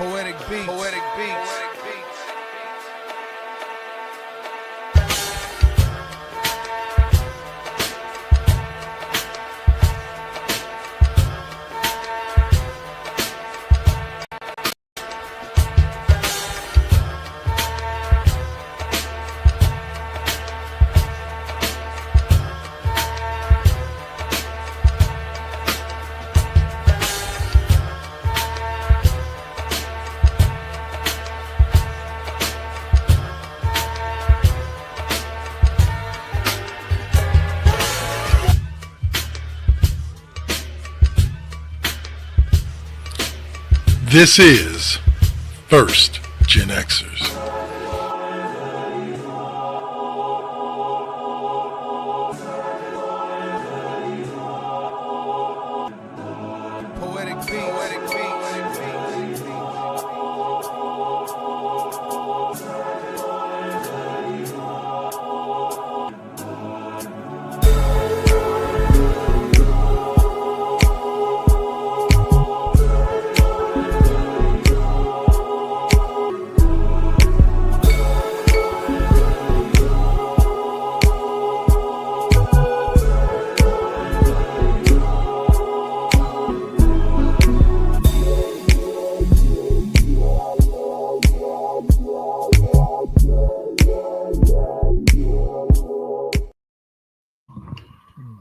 Poetic beats. Poetic beats. This is First GenXers. Poetic beats. Poetic beats.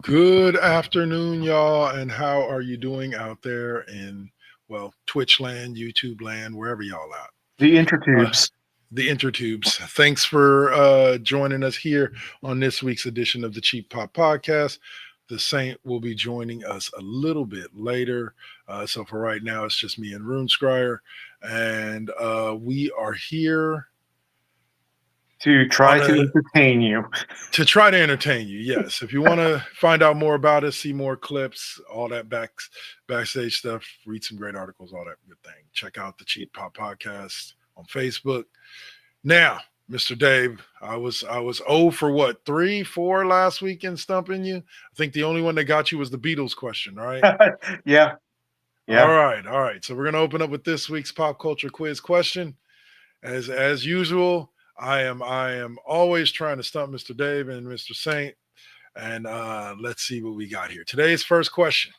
Good afternoon, y'all, and how are you doing out there in, well, Twitch land, YouTube land, wherever y'all out? The intertubes. The intertubes. Thanks for joining us here on this week's edition of the Cheap Pop Podcast. The Saint will be joining us a little bit later. So for right now, it's just me and RuneScryer, and we are here To try to entertain you. to try to entertain you. Yes. If you want to find out more about us, see more clips, all that backstage stuff, read some great articles, all that good thing. Check out the Cheap Pop Podcast on Facebook. Now, Mr. Dave, I was 0 for what, 3, 4 last weekend stumping you? I think the only one that got you was the Beatles question, right? Yeah. All right. So we're gonna open up with this week's pop culture quiz question. As usual, I am always trying to stump Mr. Dave and Mr. Saint. And let's see what we got here. Today's first question.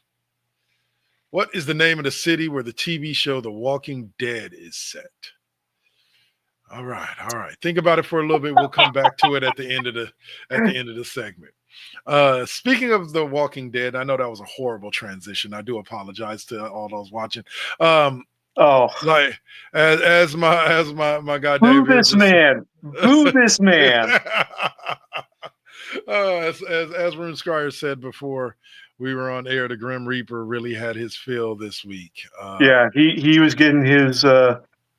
What is the name of the city where the TV show The Walking Dead is set? All right. Think about it for a little bit. We'll come back to it at the end of the segment. Speaking of The Walking Dead, I know that was a horrible transition. I do apologize to all those watching. Like as my guy Boo David. this man. Boo this man. As RuneScryer said before we were on air, the Grim Reaper really had his fill this week. Yeah, he was getting his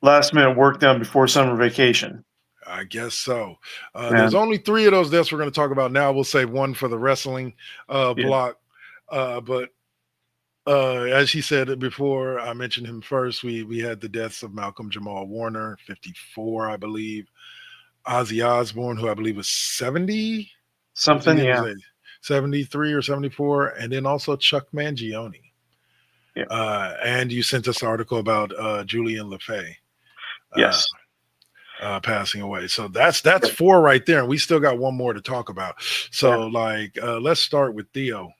last minute work done before summer vacation. I guess so. There's only 3 of those deaths we're going to talk about now. We'll save one for the wrestling block. But as he said before, I mentioned him first. We had the deaths of Malcolm Jamal Warner, 54, I believe. Ozzy Osbourne, who I believe was 70. Something, yeah. 73 or 74. And then also Chuck Mangione. Yeah. And you sent us an article about Julian LaFay. Yes. Passing away. So that's 4 right there. And we still got one more to talk about. So let's start with Theo.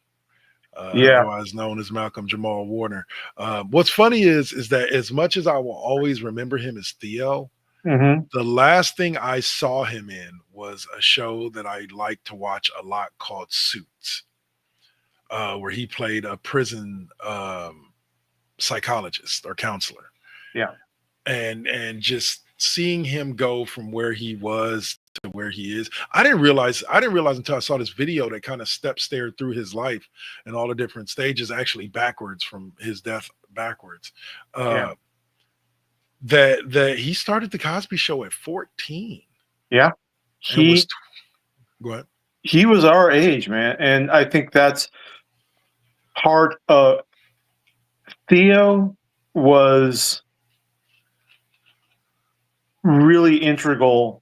Otherwise known as Malcolm Jamal Warner. What's funny is that as much as I will always remember him as Theo, the last thing I saw him in was a show that I like to watch a lot called Suits, where he played a prison psychologist or counselor. Yeah. And just seeing him go from where he was to where he is. I didn't realize until I saw this video that kind of stared through his life and all the different stages, actually backwards from his death backwards. That he started the Cosby Show at 14. Yeah. Go ahead. He was our age, man. And I think that's part of Theo was really integral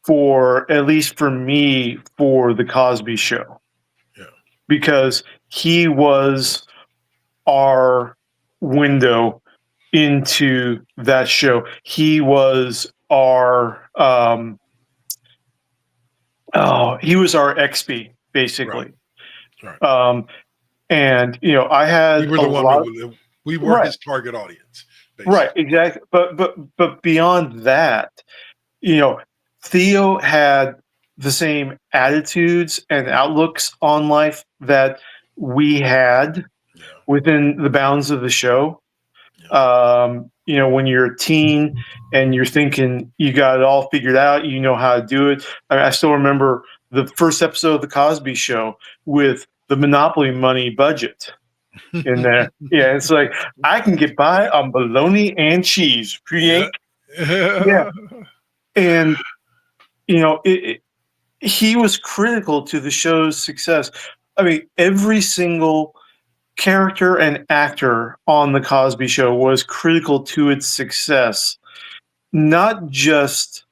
for, at least for me, for the Cosby Show. Yeah. Because he was our window into that show. He was our he was our XP basically. Right. And I had We were a the one lot. we were Right, his target audience, right, basically. exactly. But beyond that, Theo had the same attitudes and outlooks on life that we had Yeah. within the bounds of the show. Yeah. When you're a teen and you're thinking you got it all figured out, you know how to do it. I still remember the first episode of the Cosby Show with the Monopoly money budget in there. Yeah, it's like I can get by on bologna and cheese. Yeah. Yeah, and he was critical to the show's success. I mean, every single character and actor on the Cosby Show was critical to its success, not just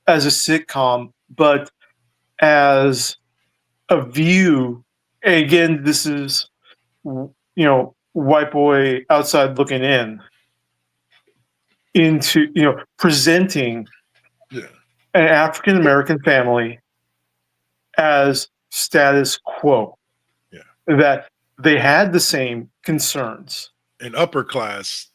as a sitcom, but as a view. And again, this is white boy outside looking in into presenting Yeah. an African American family as status quo, Yeah. that they had the same concerns. And upper class,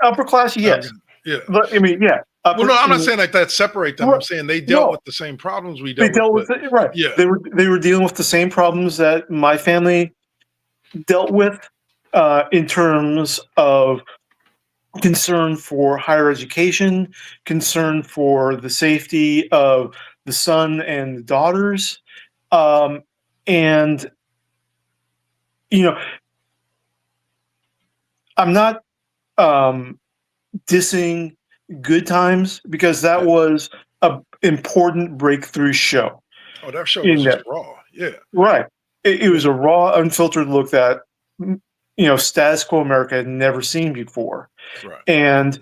Upper class, yes. yeah. But, I mean, yeah. Well, no, I'm not saying like that separate them. I'm saying they dealt No, with the same problems we they dealt with. dealt with it, right. Yeah. They were dealing with the same problems that my family dealt with, in terms of concern for higher education, concern for the safety of the son and the daughters, and I'm not dissing Good Times, because that Yeah. was a important breakthrough show. Oh, that show In was just that, raw. Yeah. right? It was a raw, unfiltered look that status quo America had never seen before, Right. and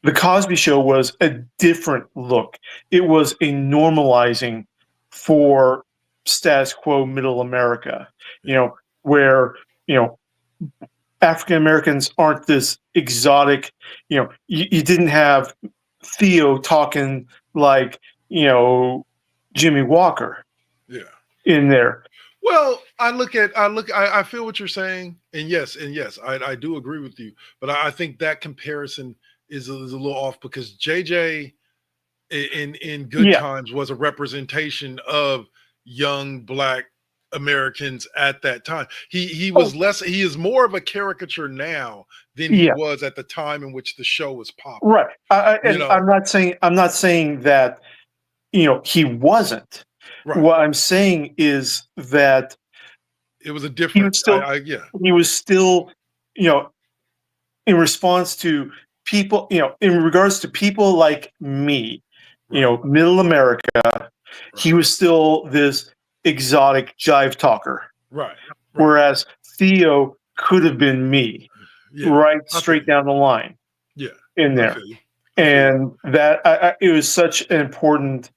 the Cosby Show was a different look. It was a normalizing for status quo middle America, where African Americans aren't this exotic. You didn't have Theo talking like Jimmy Walker Yeah. in there. Well, I feel what you're saying, and yes, I do agree with you, but I think that comparison is a little off, because JJ in Good Yeah. Times was a representation of young Black Americans at that time. He was less. He is more of a caricature now than he was at the time in which the show was popular. Right. And I'm not saying that he wasn't. Right. What I'm saying is that It was a different. He was still, in response to people, in regards to people like me, middle America, he was still this exotic jive talker. Right. Whereas Theo could have been me, right straight down the line. Yeah. In there. And that it was such an important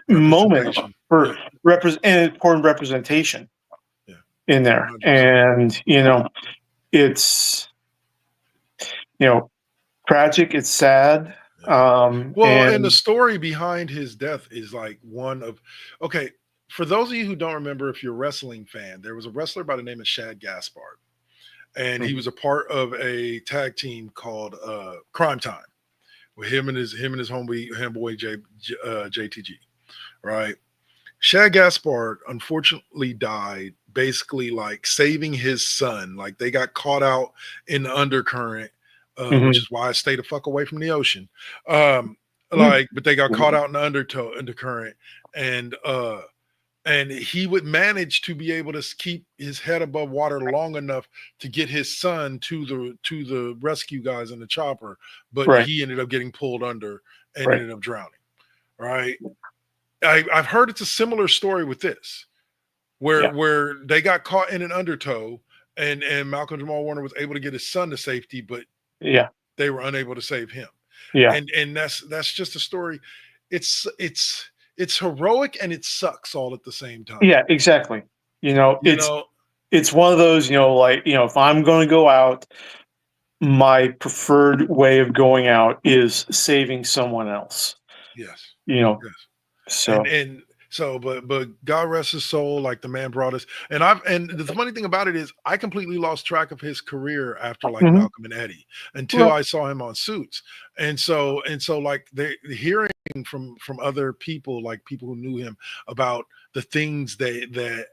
moment for important representation in there. 100%. And it's tragic, it's sad. And the story behind his death is like one of, okay, for those of you who don't remember, if you're a wrestling fan, there was a wrestler by the name of Shad Gaspard, and he was a part of a tag team called Crime Time with him and his homeboy JTG, right? Shad Gaspard unfortunately died basically like saving his son. Like they got caught out in the undercurrent, which is why I stay the fuck away from the ocean. But they got caught out in the undercurrent, and he would manage to be able to keep his head above water long enough to get his son to the rescue guys in the chopper, but he ended up getting pulled under and ended up drowning. Right. I've heard it's a similar story with this, where they got caught in an undertow, and Malcolm Jamal Warner was able to get his son to safety, but they were unable to save him. And that's just a story. It's heroic and it sucks all at the same time. Yeah, exactly. You know, You know, it's one of those, like, if I'm going to go out, my preferred way of going out is saving someone else. yes, You know, yes. And so and so, but God rest his soul. Like the man brought us, and the funny thing about it is, I completely lost track of his career after like Mhm. Malcolm and Eddie until Right. I saw him on Suits, and so like they hearing from other people, like people who knew him, about the things that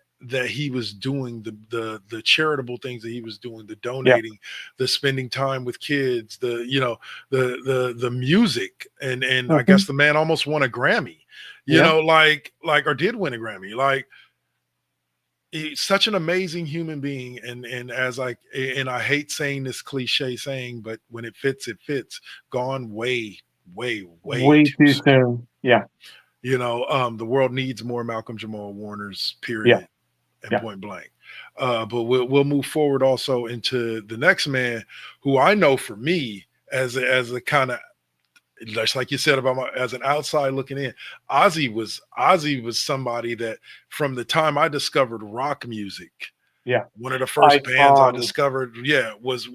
he was doing, the charitable things that he was doing, the Yeah. donating, the spending time with kids, the music, and I Mhm. guess the man almost won a Grammy, Yeah. or did win a Grammy. Like, he's such an amazing human being, and as and I hate saying this cliche saying, but when it fits, it fits. Gone way, way, way Way too too soon. soon. Yeah. The world needs more Malcolm Jamal Warners, Yeah. period, and Yeah. point blank. But we'll move forward also into the next man, who I know for me as a kind of, just like you said about as an outside looking in, Ozzy was somebody that, from the time I discovered rock music, Yeah. one of the first bands I Iconic. discovered, yeah, was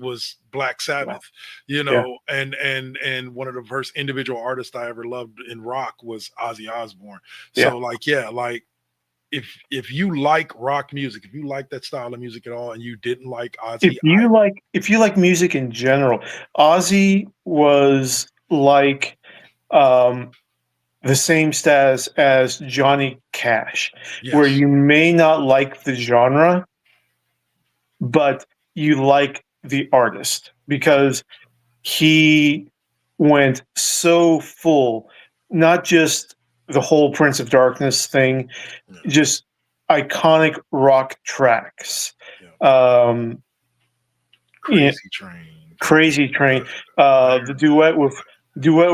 Black Yeah. Sabbath, Yeah. and one of the first individual artists I ever loved in rock was Ozzy Osbourne. Yeah. So like, yeah, like, if you like rock music, if you like that style of music at all, and you didn't like Ozzy, If you like music in general, Ozzy was like um, the same status as Johnny Cash, where yes, you may not like the genre, but you like the artist because he went so full, not just the whole Prince of Darkness thing, yeah, just iconic rock tracks. yeah. Um, yeah, Crazy Train, Crazy Train, the duet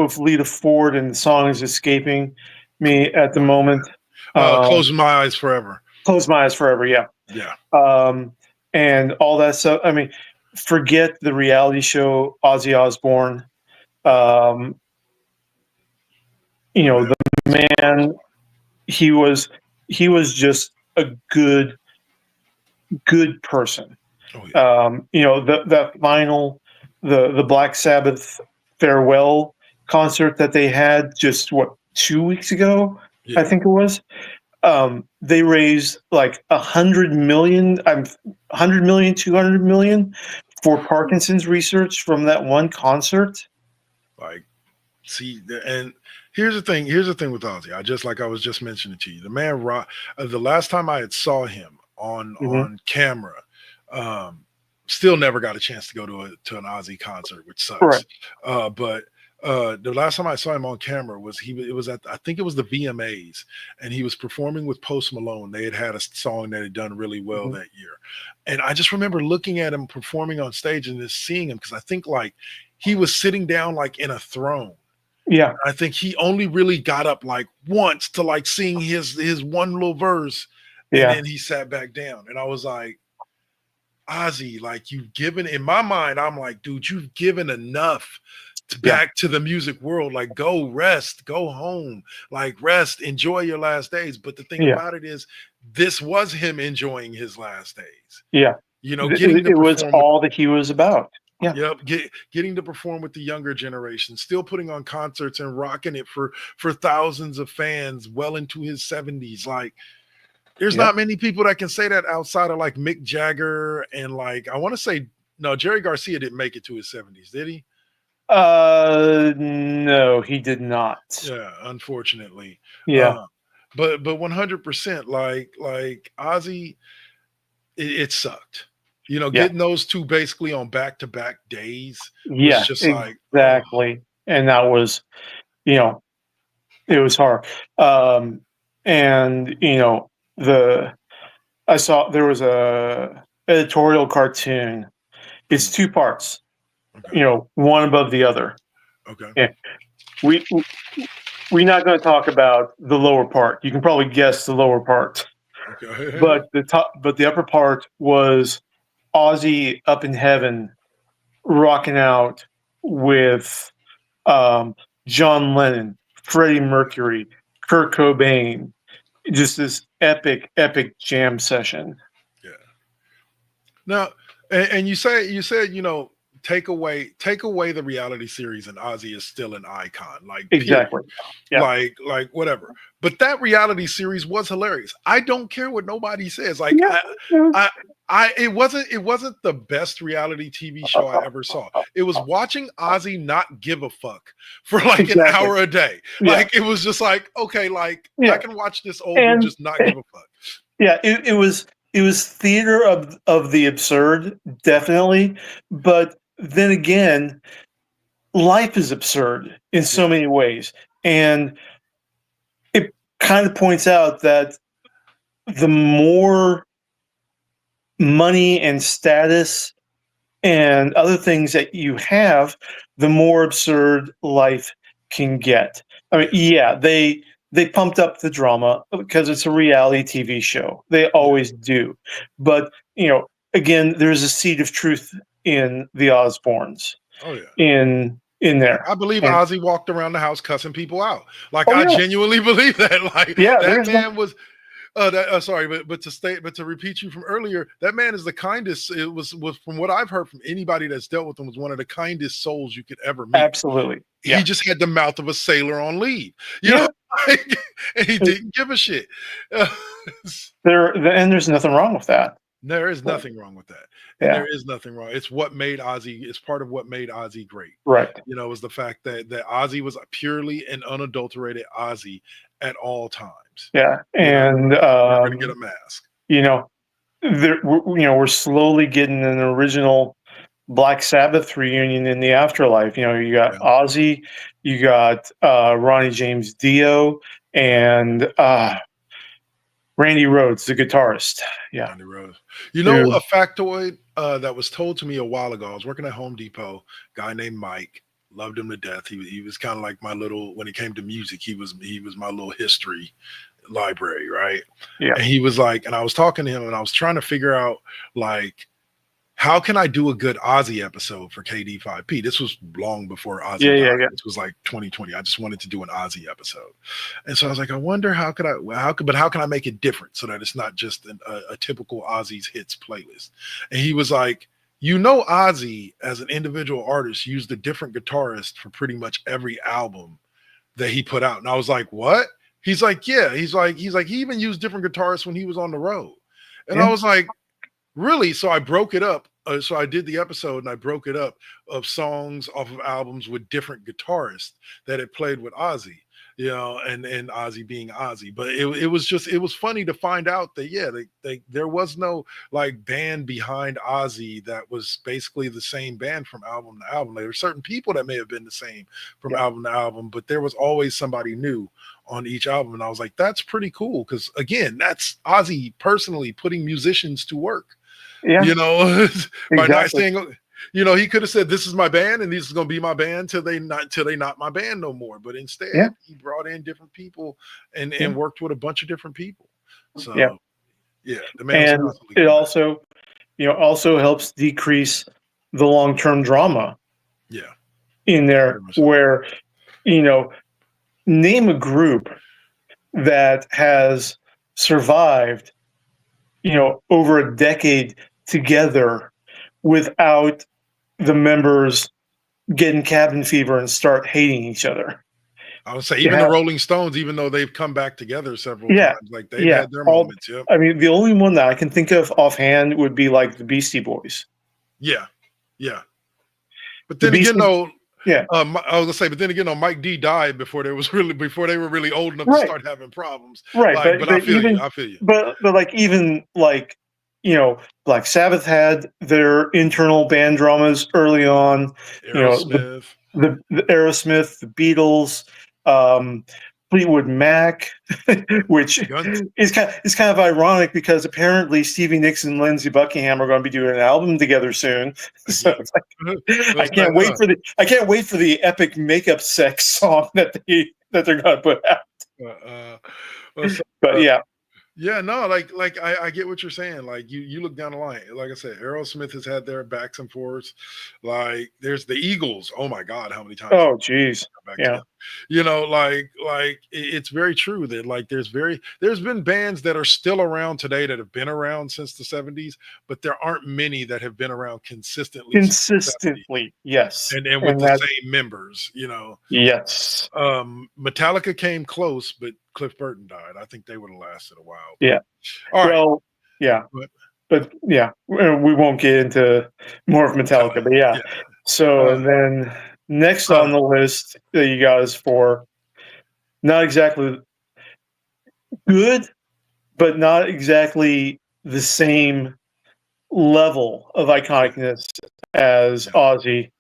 with Lita Ford, and the song is escaping come me at the on, moment. man. Um, Closing My Eyes Forever. Close My Eyes Forever, yeah. Yeah, um, and all that stuff. I mean, forget the reality show Ozzy Osbourne. yeah. Um, The man the was man, he was he was just a good person. oh yeah, The final the Black Sabbath farewell concert that they had just 2 weeks ago, I yeah. think it was. They raised like 100 million, 100 million, 200 million for Parkinson's research from that one concert. Like, see, and here's the thing with Ozzy. I was just mentioning to you, the man rock. The last time I had saw him Hmm. on camera, um, still never got a chance to go to an Ozzy concert, which Right. sucks. But the last time I saw him on camera it was at, I think it was the VMAs, and he was performing with Post Malone. They had a song that had done really well Hmm. that year, and I just remember looking at him performing on stage and just seeing him, because I think like he was sitting down like in a throne. Yeah. I think he only really got up like once to like sing his one little verse, and Yeah. then he sat back down. And I was like, Ozzy, like, you've given, in my mind, I'm like, dude, you've given enough Yeah. back to the music world. Like, go rest, go home, like, rest, enjoy your last days. But the thing Yeah. about it is, this was him enjoying his last days. Yeah. Getting to It was perform with, all that he was about. Yeah. yep, getting to perform with the younger generation, still putting on concerts and rocking it for thousands of fans well into his 70s. Like, there's Yeah. not many people that can say that outside of like Mick Jagger, and like, I want to say, no, Jerry Garcia didn't make it to his 70s, did he? No, he did not. Yeah, unfortunately. Yeah. Uh, but 100%, like Ozzy, it sucked. Yeah. Getting those two basically on back to back days was Yeah. just like, oh Exactly. And that was, you know, it was hard. Um, and the I saw there was a editorial cartoon. It's mm, two parts, okay, one above the other. okay, Yeah. We we're not going to talk about the lower part. You can probably guess the lower part, okay. but the upper part was Ozzy up in heaven, rocking out with um, John Lennon, Freddie Mercury, Kurt Cobain, just this epic jam session. Yeah. Now, and you said take away the reality series, and Ozzy is still an icon. Like period. Exactly. Yeah. Like whatever. But that reality series was hilarious. I don't care what nobody says. Like Yeah. Yeah. it wasn't the best reality TV show I ever saw. It was watching Ozzy not give a fuck for like an Exactly. hour a day. Yeah. Like it was just like, okay, like Yeah. I can watch this old dude just not give a fuck. Yeah, it was theater of the absurd, definitely. But then again, life is absurd in so many ways. And it kind of points out that the more money and status and other things that you have, the more absurd life can get. I mean, yeah, they pumped up the drama because it's a reality TV show. They always do. But, again, there's a seed of truth in the Osbournes Oh yeah. in there. I believe And Ozzy walked around the house cussing people out. Like oh I yeah. genuinely believe that. Like Yeah, that there's no man was sorry, but to repeat you from earlier, that man is the kindest. It was from what I've heard from anybody that's dealt with him, was one of the kindest souls you could ever meet. absolutely. Yeah. He just had the mouth of a sailor on leave, Yeah. like, and he didn't give a shit. There's nothing wrong with that. There is nothing wrong with that. And Yeah. there is nothing wrong. It's what made Ozzy, it's part of what made Ozzy great. Right. Was the fact that Ozzy was a purely and unadulterated Ozzy at all times. Yeah. And Never gonna get a mask. we're slowly getting an original Black Sabbath reunion in the afterlife. You got Ozzy, you got Ronnie James Dio, and Randy Rhoads, the guitarist. Yeah. Randy Rhoads. A factoid that was told to me a while ago. I was working at Home Depot, guy named Mike, loved him to death. He was kind of like my little, when it came to music, he was my little history library, right? Yeah. And he was like, and I was talking to him and I was trying to figure out, like, how can I do a good Ozzy episode for KD5P? This was long before Ozzy died. Yeah. This was like 2020. I just wanted to do an Ozzy episode. And so I was like, I wonder how can I make it different so that it's not just a typical Ozzy's hits playlist? And he was like, Ozzy as an individual artist used a different guitarist for pretty much every album that he put out. And I was like, what? He's like, yeah. He's like, he even used different guitarists when he was on the road. And I was like, really? So I broke it up. So I did the episode and I broke it up of songs off of albums with different guitarists that had played with Ozzy, and Ozzy being Ozzy. But it was funny to find out that, there was no like band behind Ozzy that was basically the same band from album to album. There were certain people that may have been the same from album to album, but there was always somebody new on each album. And I was like, that's pretty cool. Because again, that's Ozzy personally putting musicians to work. Yeah. By not saying, he could have said, this is my band and this is going to be my band till they not my band no more. But instead, he brought in different people and worked with a bunch of different people. So, the man. And it also helps decrease the long-term drama. Yeah. In there, where, name a group that has survived, over a decade together without the members getting cabin fever and start hating each other. I would say even the Rolling Stones, even though they've come back together several times, like they've had their moments. Yep. I mean, the only one that I can think of offhand would be like the Beastie Boys. Yeah. But then again, though, I was gonna say, but then again, Mike D died before they were really old enough to start having problems. Right, but I feel you. But like even like Black Sabbath had their internal band dramas early on. Aerosmith, the Aerosmith, the Beatles, Fleetwood Mac, which is kind of ironic because apparently Stevie Nicks and Lindsey Buckingham are going to be doing an album together soon. So it's like, I can't wait for the epic makeup sex song that they're going to put out. But yeah. Yeah, no, like I get what you're saying. Like you look down the line. Like I said, Aerosmith has had their backs and forths. Like there's the Eagles. Oh my God, how many times? Oh geez. Yeah. It's very true that like there's been bands that are still around today that have been around since the 70s, but there aren't many that have been around consistently since the 70s Consistently, yes, and with and the that same members. yes, Metallica came close, but Cliff Burton died. I think they would have lasted a while. But yeah. all right, Well, yeah, but but yeah, we won't get into more of Metallica, but yeah. Yeah. So, Uh, and then next huh. on the list that you got is for not exactly good, but not exactly the same level of Yeah, iconicness as yeah. Ozzy.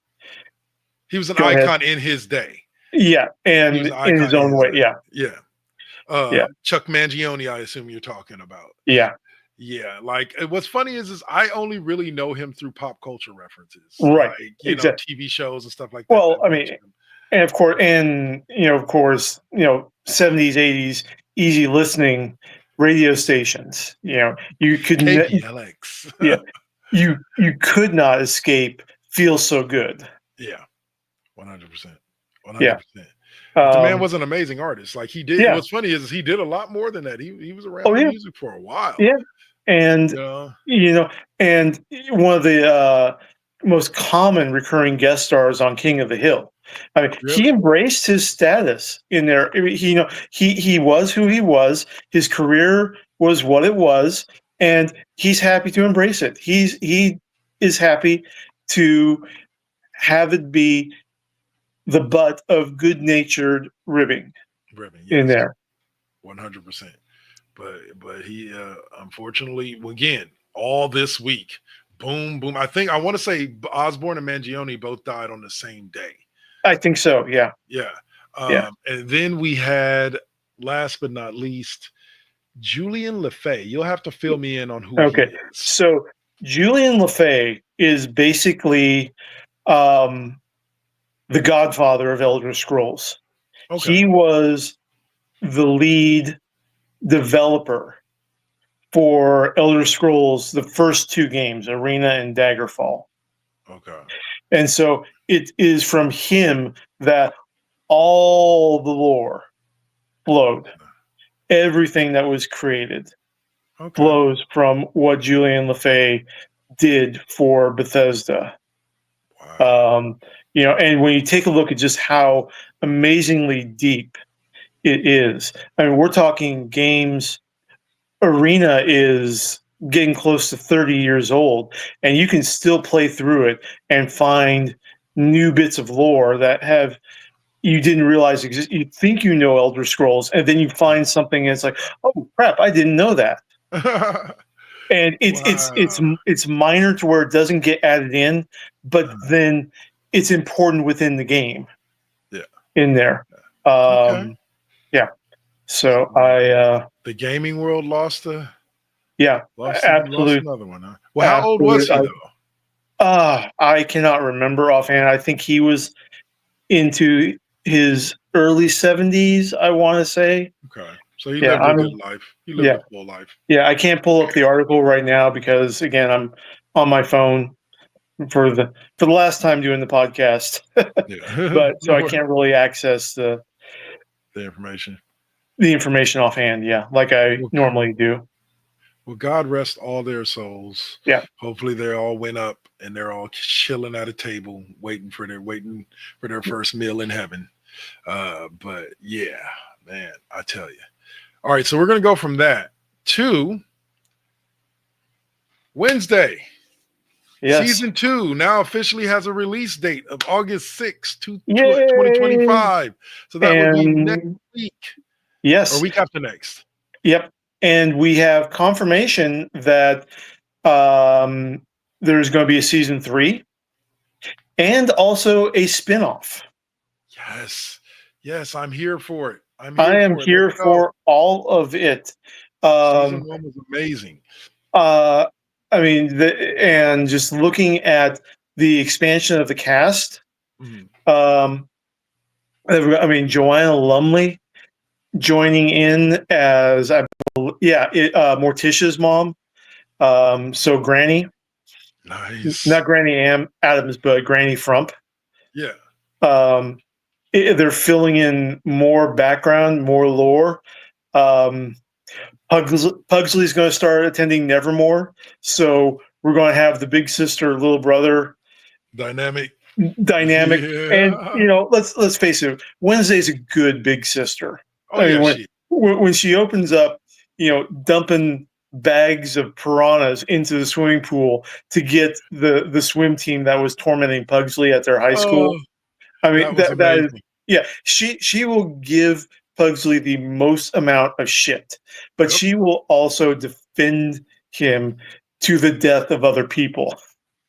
He was an Go ahead. icon in his day. Yeah, He was and an in his icon in own his way. day. Yeah, Yeah. yeah, Chuck Mangione, I assume you're talking about. yeah. Yeah, like what's funny is I only really know him through pop culture references, Right. like Exactly. TV shows and stuff like that Well, that I mean, mention him. and of course, 70s, 80s, easy listening radio stations. You could, KPLX. yeah, you could not escape "Feel So Good." Yeah, 100%, Yeah, 100%. But the man um, was an amazing artist. Like he did. yeah. What's funny is he did a lot more than that. He was Oh around in yeah, music for a while. yeah. And You know, you know, and one of the most common recurring guest stars on King of the Hill. I mean, he really. embraced his status in there. I mean, he was who he was. His career was what it was, and he's happy to embrace it. He is happy to have it be the butt of good natured ribbing Reverend, in yes, there. 100%. But he unfortunately again all this week, boom, boom. I want to say Osborne and Mangione both died on the same day. I think so. Yeah, Yeah. yeah. And then we had, last but not least, Julian LeFay. You'll have to fill me in on who he Okay, is. so Julian LeFay is basically um, the godfather of Elder Scrolls. Okay. He was the lead developer for Elder Scrolls, the first two games, Arena and Daggerfall. Okay. And so it is from him that all the lore flowed. Everything that was created Okay. flows from what Julian LeFay did for Bethesda. Wow. And when you take a look at just how amazingly deep it is, I mean, we're talking games. Arena is getting close to 30 years old, and you can still play through it and find new bits of lore that have you didn't realize exist. You think you know Elder Scrolls, and then you find something, and it's like, oh crap, I didn't know that. And Wow. it's minor to where it doesn't get added in, but then it's important within the game Yeah. in there. Okay. Yeah. So So I the gaming world yeah, lost absolute another one, huh? Well, how old was absolute. he though? I cannot remember offhand. I think he was into his early 70s. I want to say. Okay. So he Yeah, lived a good life. He lived yeah, a full life. yeah. I can't pull up the article right now because again, I'm on my phone for the last time doing the podcast, Yeah. but so I can't really access The information. the information offhand. Yeah, like I Well, normally do. well, God rest all their souls. Yeah, Hopefully they all went up and they're all chilling at a table waiting for their first meal in heaven. But yeah, man, I tell you. All right, so we're gonna go from that to Wednesday. yes. Season 2 now officially has a release date of August 6th, Yay! 2025. So that would be next And week or yes, week after next. yep. And we have confirmation that um, there's going to be a season 3 and also a spinoff. Yes. Yes, I'm here for it. I'm I here am for it. here Let's go. for all of it. Season Um, 1 was amazing. uh, I mean, and just looking at the expansion of the cast, Mhm. I mean, Joanna Lumley joining in as, Morticia's mom. So Granny, Nice. not Granny Adams, but Granny Frump. Yeah. Um, they're filling in more background, more lore. Um, Pugsley's going to start attending Nevermore, so we're going to have the big sister, little brother Dynamic. dynamic. And Yeah. you know, let's face it, Wednesday's a good big sister. Oh I mean, yeah, when she. when she opens up, you know, dumping bags of piranhas into the swimming pool to get the swim team that was tormenting Pugsley at their high Oh, school. I mean, that was that is, amazing. yeah. She will give Pugsley the most amount of shit, but Yep. she will also defend him to the death of other people.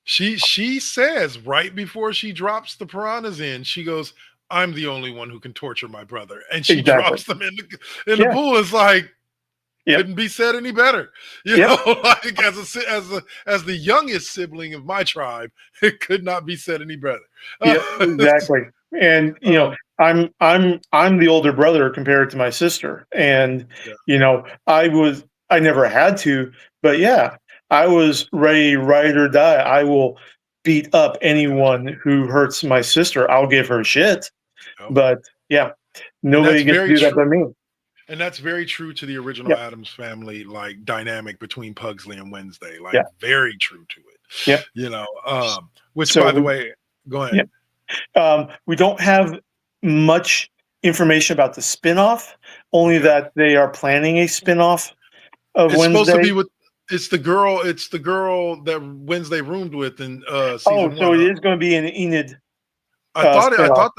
She says right before she drops the piranhas in, she goes, "I'm the only one who can torture my brother," and she Exactly. drops them in the Yeah. pool. It's like Yep. couldn't be said any better. You Yep. know, like as the youngest sibling of my tribe, it could not be said any better. Yep. Exactly. And you know, um, I'm the older brother compared to my sister, and yeah. you know, I never had to, but yeah, I was ready, ride or die. I will beat up Gotcha. anyone who hurts my sister. I'll give her shit. Yep. But yeah, And that's nobody gets to very do that true. but me. And that's very true to the original Yep. Adams family, like dynamic between Pugsley and Wednesday. Like Yeah. very true to it. Yep. You know, which So by the way, go ahead. yeah, we don't have much information about the spinoff. Only Okay. that they are planning a spinoff of It's supposed to Wednesday. be with it's the girl that Wednesday roomed with in Oh, season so one. it is going to be an Enid I spinoff. thought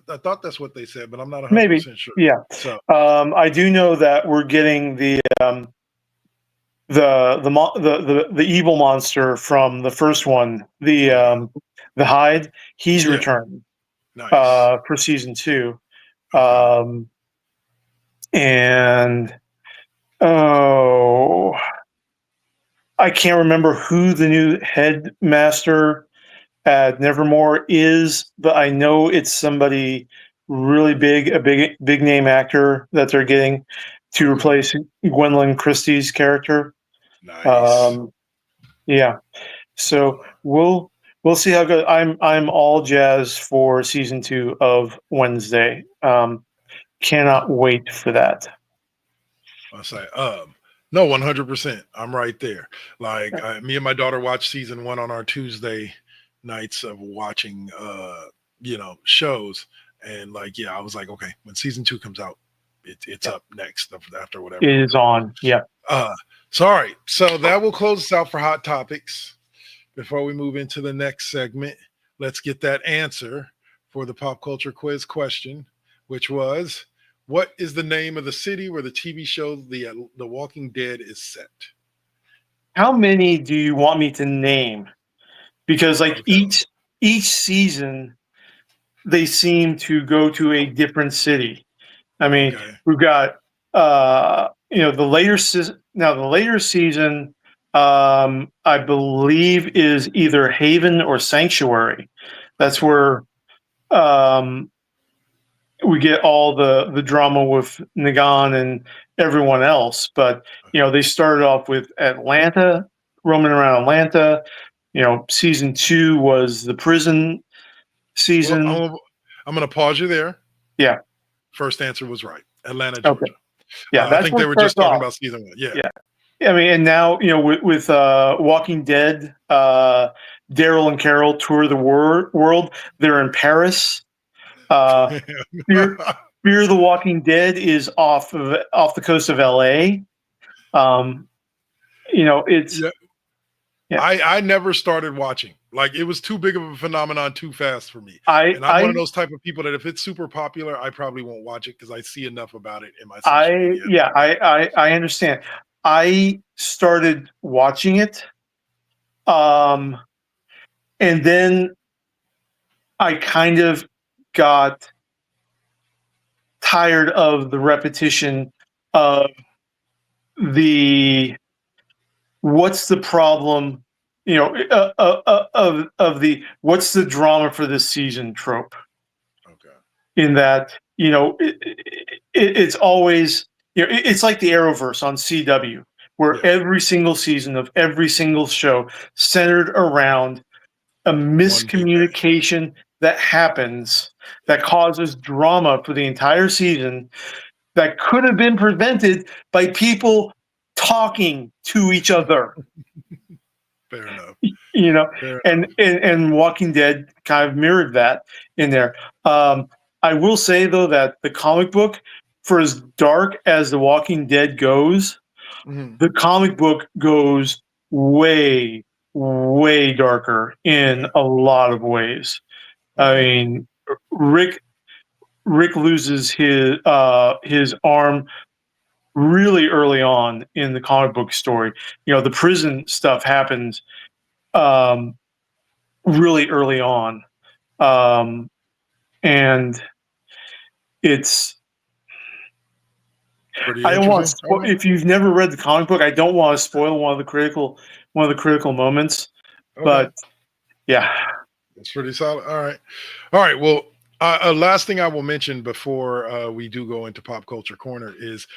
I thought that's what they said, but I'm not 100 Maybe. percent sure. Yeah. So I do know that we're getting the evil monster from the first one, okay. the Hyde. He's Yeah, returning nice. for season 2. Okay. Um, and oh, I can't remember who the new headmaster at Nevermore is, but I know it's somebody really big, a big name actor that they're getting to Okay. replace Gwendolyn Christie's character. Nice. Um, yeah, so we'll see how it goes. I'm all jazz for season 2 of Wednesday. Cannot wait for that. I say, no, 100%. I'm right there. Like me and my daughter watched season one on our Tuesday nights of watching, shows, and like, yeah, I was like, okay, when season two comes out, it's Yeah, up next after whatever it we're is doing. on. Yeah. Sorry. So that will close us out for hot topics. Before we move into the next segment, let's get that answer for the pop culture quiz question, which was, what is the name of the city where the TV show The Walking Dead is set? How many do you want me to name? Because like Okay. each season they seem to go to a different city. I mean, Okay. we've got the later season. Now the later season, I believe, is either Haven or Sanctuary. That's Okay. where um, we get all the drama with Nagan and everyone else. But you know, they started off with Atlanta, roaming around Atlanta. You know, season 2 was the prison Well, season. I'm going to pause you there. Yeah. First answer was right. Atlanta, Okay. Georgia. Yeah, I that's think where they it were starts just talking off. about season one. Yeah. Yeah. I mean, and now you know with Walking Dead, Daryl and Carol tour the world. They're in Paris. Uh, Fear Fear the Walking Dead is off the coast of L.A. You know, it's Yeah. yeah. I never started watching. Like it was too big of a phenomenon too fast for me. I And I'm one I of those type of people that if it's super popular, I probably won't watch it because I see enough about it in my social I media. yeah. I understand. I started watching it, um, and then I kind of got tired of the repetition of the what's the problem, you know, of the what's the drama for this season trope. Okay. In that, you know, it's always, you know, it's like the Arrowverse on CW, where Yeah. every single season of every single show centered around a One big bang. miscommunication that happens that causes drama for the entire season that could have been prevented by people talking to each other. Fair enough. You know, Fair and Walking Dead kind of mirrored that in there. I will say though that the comic book, for as dark as The Walking Dead goes, enough. the comic book goes way, way darker in Yeah. a lot of ways. I Okay. mean, Rick loses his arm really early on in the comic book story. You know, the prison stuff happens um, really early on, and it's. Pretty I don't want to interesting. spoil. Okay. If you've never read the comic book, I don't want to spoil one of the critical moments. Okay. But yeah, That's pretty solid. All right. All right. Well, last thing I will mention before we do go into pop culture corner is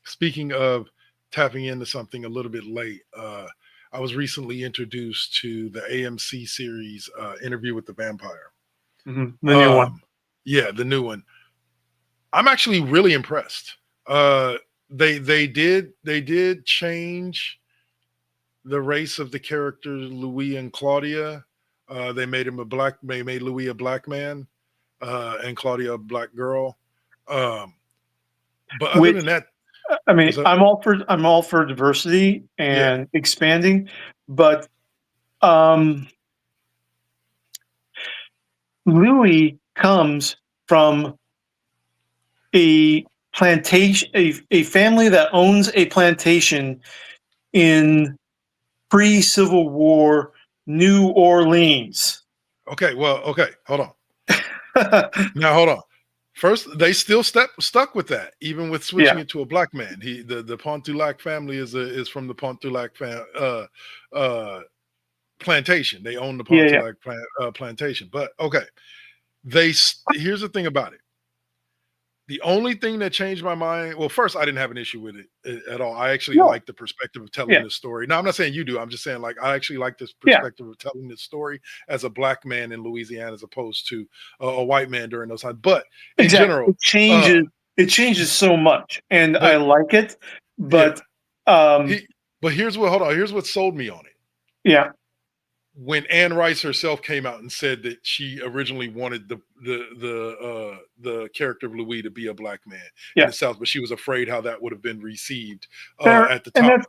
speaking of tapping into something a little bit late. I was recently introduced to the AMC series Interview with the Vampire. the new one. Yeah, the new one. I'm actually really impressed. They did change the race of the characters Louis and Claudia. They made him a black. They made Louis a black man, and Claudia a black girl. Um, but other Which than that, I mean, was that I'm all for diversity yeah? and expanding, but um, Louis comes from a plantation, a family that owns a plantation in pre-Civil War New Orleans. Okay, well, okay, hold on. Now hold on. First, they still stuck with that, even with switching Yeah, it to a black man. The Pontulac family is from the Pontulac plantation. They own the yeah, yeah. Pontulac plantation. But okay, here's the thing about it. The only thing that changed my mind, well, first, I didn't have an issue with it at all. I actually No, like the perspective of telling yeah, this story. Now, I'm not saying you do. I'm just saying, like, I actually like this yeah. perspective of telling this story as a black man in Louisiana as opposed to a white man during those times. But in Exactly. general, It changes. It changes so much, and I but like it. yeah, But um, he. But here's what. Hold on. Here's what sold me on it. yeah, When Anne Rice herself came out and said that she originally wanted the character of Louis to be a black man in yeah. the South, but she was afraid how that would have been received Fair, at the time.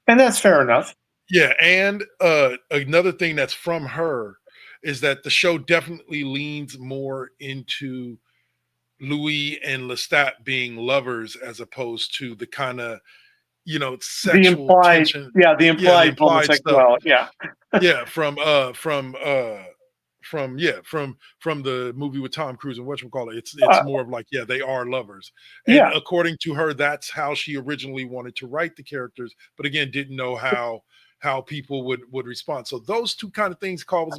and that's fair enough. Yeah, and another thing that's from her is that the show definitely leans more into Louis and Lestat being lovers as opposed to the kind of The sexual implied, tension. yeah, the Yeah, the implied implied stuff. homosexuality. Yeah, Yeah, from the movie with Tom Cruise and whatchamacallit. It's uh, more of like, yeah, they are lovers. And yeah. according to her, that's how she originally wanted to write the characters, but again, didn't know how people would respond. So those two kind of things cause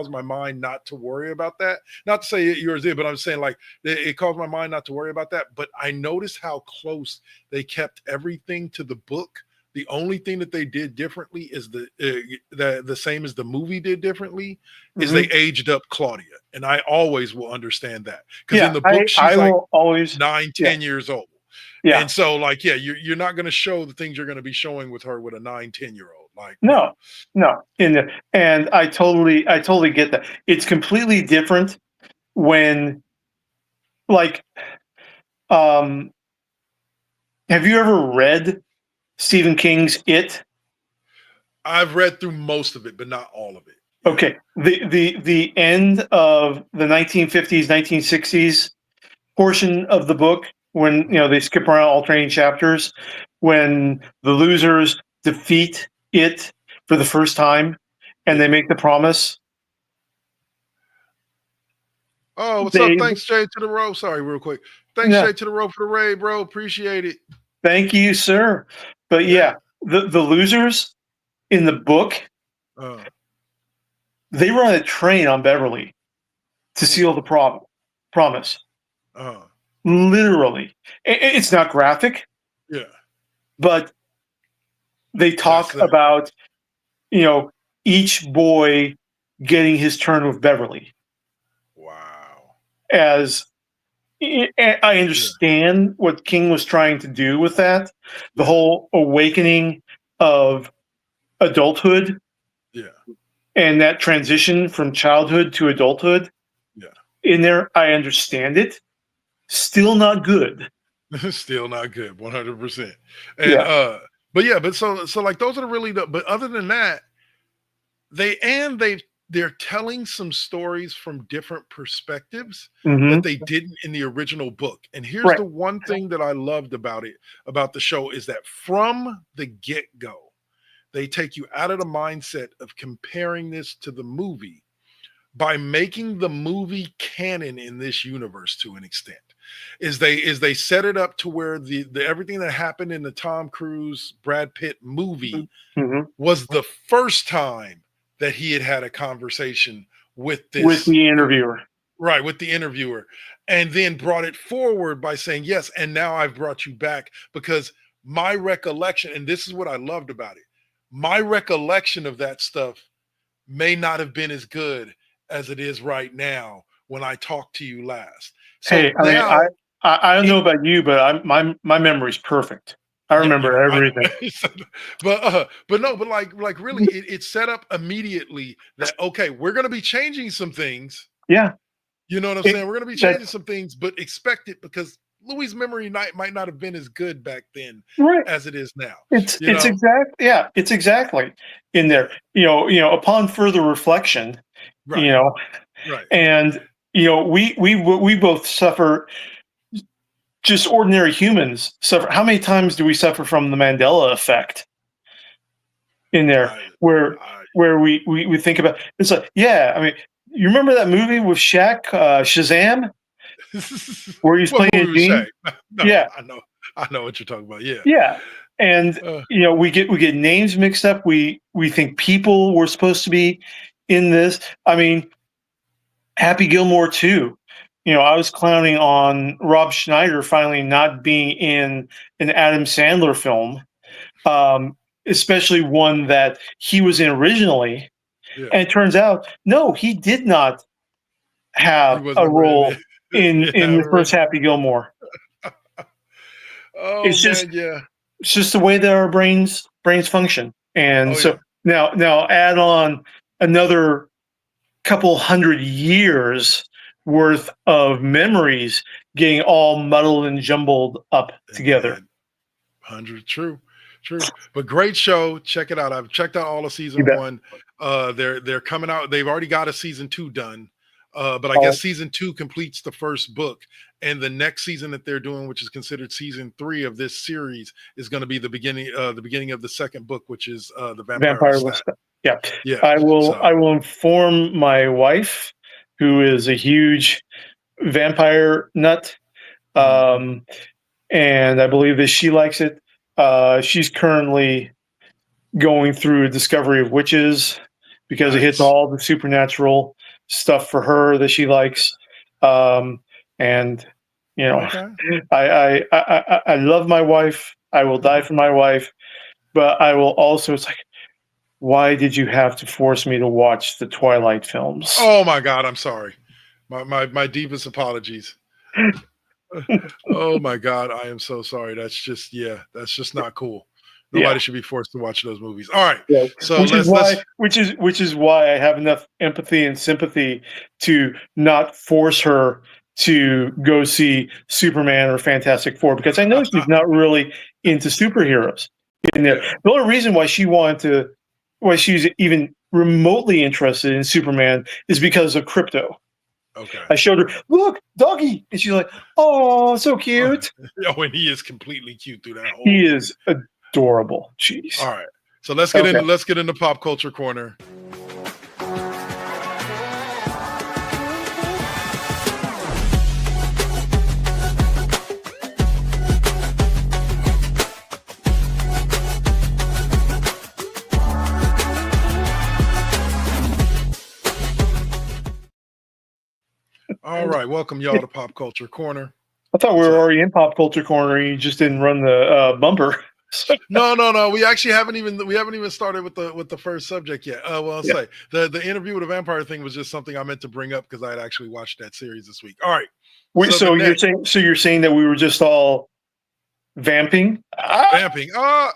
my mind not to worry about that. Not to say yours did, but I'm saying like it caused my mind not to worry about that. But I noticed how close they kept everything to the book. The only thing that they did differently is the same as the movie did differently is they Mhm. aged up Claudia, and I always will understand that because in Yeah, the book I she's like will always. nine, Yeah, 10 years old, yeah. and so like yeah, you're not going to show the things you're going to be showing with her with a 9, 10 year old. Like no, No, no. And I totally get that. It's completely different when, like, um, have you ever read Stephen King's It? I've read through most of it, but not all of it. Yeah. Okay, the end of the 1950s, 1960s portion of the book, when they skip around alternating chapters, when the losers defeat it for the first time, and they Yeah. make the promise. Oh, what's up? They Thanks, Jay, to the row. Sorry, real quick. Thanks, Yeah, Jay, to the row for the raid, bro. Appreciate it. thank you, sir. But Yeah. yeah, the losers in the book, Uh, they run a train on Beverly to seal the promise. uh, Literally, it's not graphic, yeah. but they That's talk that. about each boy getting his turn with Beverly. Wow. as I understand what King was trying to do with that, the Yeah. whole awakening of adulthood Yeah. and that transition from childhood to adulthood. Yeah. In there, I understand it. Still not good. Still not good, 100%. And Yeah. but so like those are really but other than that, they're telling some stories from different perspectives that Hmm. they didn't in the original book. And here's Right. the one thing that I loved about the show is that from the get-go, they take you out of the mindset of comparing this to the movie by making the movie canon in this universe to an extent. Is they set it up to where the everything that happened in the Tom Cruise Brad Pitt movie Hmm. was the first time that he had a conversation with With this, the interviewer. right, with the interviewer, and then brought it forward by saying yes, and now I've brought you back because my recollection, and this is what I loved about it, my recollection of that stuff may not have been as good as it is right now when I talked to you last. So Hey, I mean, now I don't know it, about you, but my memory's perfect. I yeah, remember I everything. know. But no, but like really, it's set up immediately that okay, we're gonna be changing some things. Yeah. You know what I'm It, saying? We're gonna be that changing some things, but expect it because Louis' memory might not have been as good back then right. as it is now. You It's know? exact. Yeah. It's exactly in Yeah. there. Upon further reflection, you Right. know, Right. and we both suffer. Just ordinary humans suffer. How many times do we suffer from the Mandela effect in there, I, where I we think about it's like, yeah, I mean, you remember that movie with Shaq, Shazam, where he's what playing a movie was gene? Shaq? No, Yeah, I know what you're talking about. Yeah. yeah, and Uh, we get names mixed up. We think people were supposed to be in this. I mean, Happy Gilmore too. I was clowning on Rob Schneider finally not being in an Adam Sandler film, um, especially one that he was in originally. yeah. And it turns out, no, he did not He have a wasn't ever in role it. in Yeah, the first original. Happy Gilmore. Oh It's just man, yeah. it's just the way that our brains function. And Oh yeah. so now add on another couple hundred years worth of memories getting all muddled and jumbled up together. And 100 true. True. But great show. Check it out. I've checked out all of You season bet. 1. They're coming out. They've already got a season 2 done. But I guess Oh, season 2 completes the first book, and the next season that they're doing, which is considered season 3 of this series, is going to be the beginning of the second book, which is the Vampire Vampire Lestat. Lestat. Yeah. Yeah. I will So I will inform my wife, who is a huge vampire nut. mhm. Um, and I believe that she likes it. She's currently going through a discovery of witches because it hits Nice. all the supernatural stuff for her that she likes. And you know, Okay. I love my wife. I will die for my wife, but I will also. It's like, why did you have to force me to watch the Twilight films? Oh my God, I'm sorry. My deepest apologies. Oh my God, I am so sorry. That's just not cool. Yeah. Nobody should be forced to watch those movies. All right. Yeah, So which is let's why I have enough empathy and sympathy to not force her to go see Superman or Fantastic Four, because I know she's not really into superheroes in there. yeah. The only reason why she's even remotely interested in Superman is because of Crypto. Okay. I showed her, look, doggy, and she's like, oh, so cute. Oh, and he is completely cute through that whole He movie. is adorable. Jeez. All right. So let's get Okay. into pop culture corner. All right. Welcome y'all to Pop Culture Corner. I thought we were So already in pop culture corner. You just didn't run the bumper. No. We actually haven't even started with the first subject yet. Well, I'll say the interview with the vampire thing was just something I meant to bring up because I had actually watched that series this week. All right. Wait, So so the next you're saying that we were just all vamping? vamping. All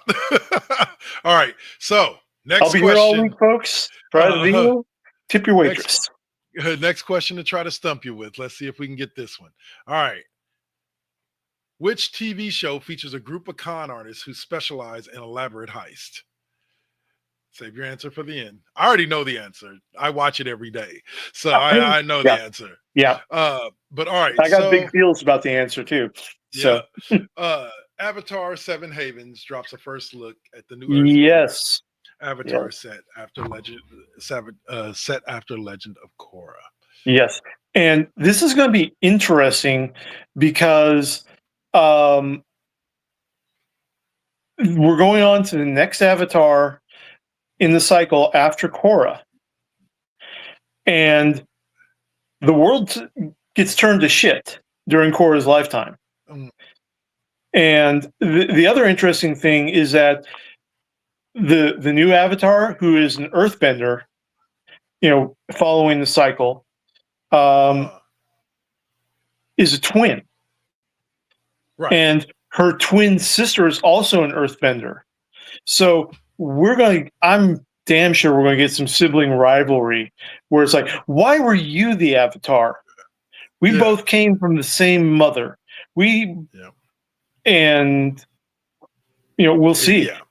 right. So I'll next be here all question. week, folks. Try the video. Tip your Next waitress. next question to try to stump you with. Let's see if we can get this one. All right. Which TV show features a group of con artists who specialize in elaborate heist? Save your answer for the end. I already know the answer. I watch it every day, so I know the answer. Yeah. But all right. I got big So feels about the answer too. So Avatar: Seven Havens drops a first look at the new Earth. yes. Avatar set after Legend of Korra. Yes. And this is going to be interesting because we're going on to the next Avatar in the cycle after Korra. And the world gets turned to shit during Korra's lifetime. And the other interesting thing is that the new Avatar, who is an Earthbender, following the cycle, is a twin. Right. And her twin sister is also an Earthbender. So I'm damn sure we're going to get some sibling rivalry where it's like, why were you the Avatar? We both came from the same mother. And we'll see. Yep.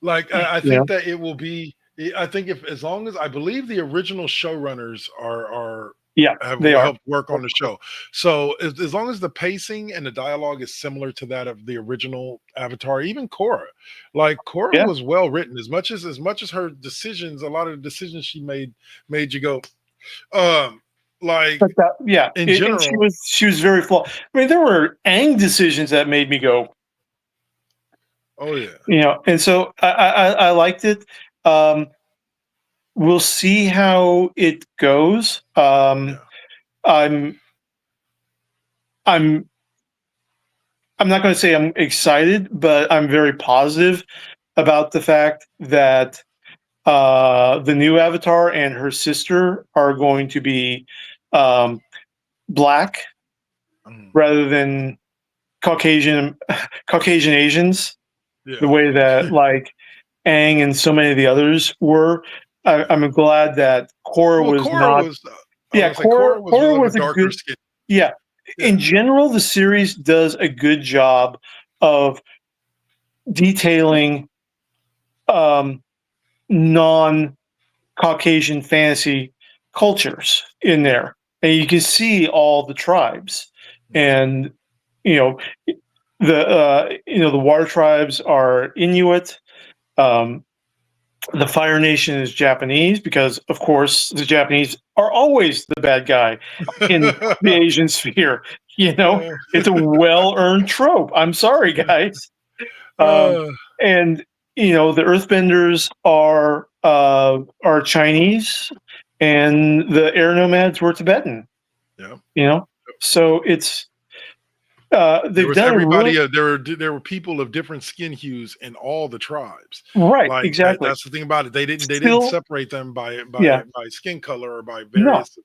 Like I think that it will be. I think as long as I believe the original showrunners have helped work on the show. So as long as the pacing and the dialogue is similar to that of the original Avatar, even Korra, like Korra was well written. As much as her decisions, a lot of the decisions she made you go, in general, she was very flawed. I mean, there were Aang decisions that made me go, oh yeah, and so I liked it. We'll see how it goes. I'm not going to say I'm excited, but I'm very positive about the fact that the new Avatar and her sister are going to be black rather than Caucasian Asians, the way that like Aang and so many of the others were. I'm glad that Korra was not. Korra was a good. Skin. Yeah. In general, the series does a good job of detailing non-Caucasian fantasy cultures in there, and you can see all the tribes, and the water tribes are Inuit. The Fire Nation is Japanese because, of course, the Japanese are always the bad guy in the Asian sphere. It's a well-earned trope. I'm sorry, guys. And the Earthbenders are Chinese, and the air nomads were Tibetan. So it's they've done everybody. There were people of different skin hues in all the tribes. Right, like, exactly. That's the thing about it. They didn't separate them by skin color or by various.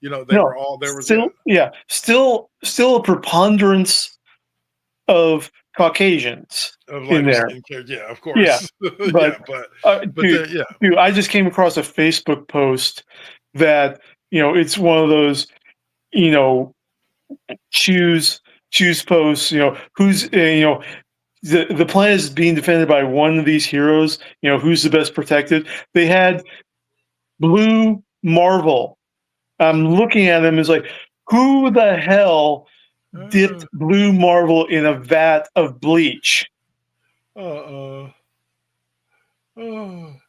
Were all there was still a preponderance of Caucasians in there. Yeah, of course. Dude, I just came across a Facebook post that it's one of those choose posts. Who's the planet is being defended by one of these heroes. Who's the best protected? They had Blue Marvel. I'm looking at them as like, who the hell dipped Blue Marvel in a vat of bleach? Hold on.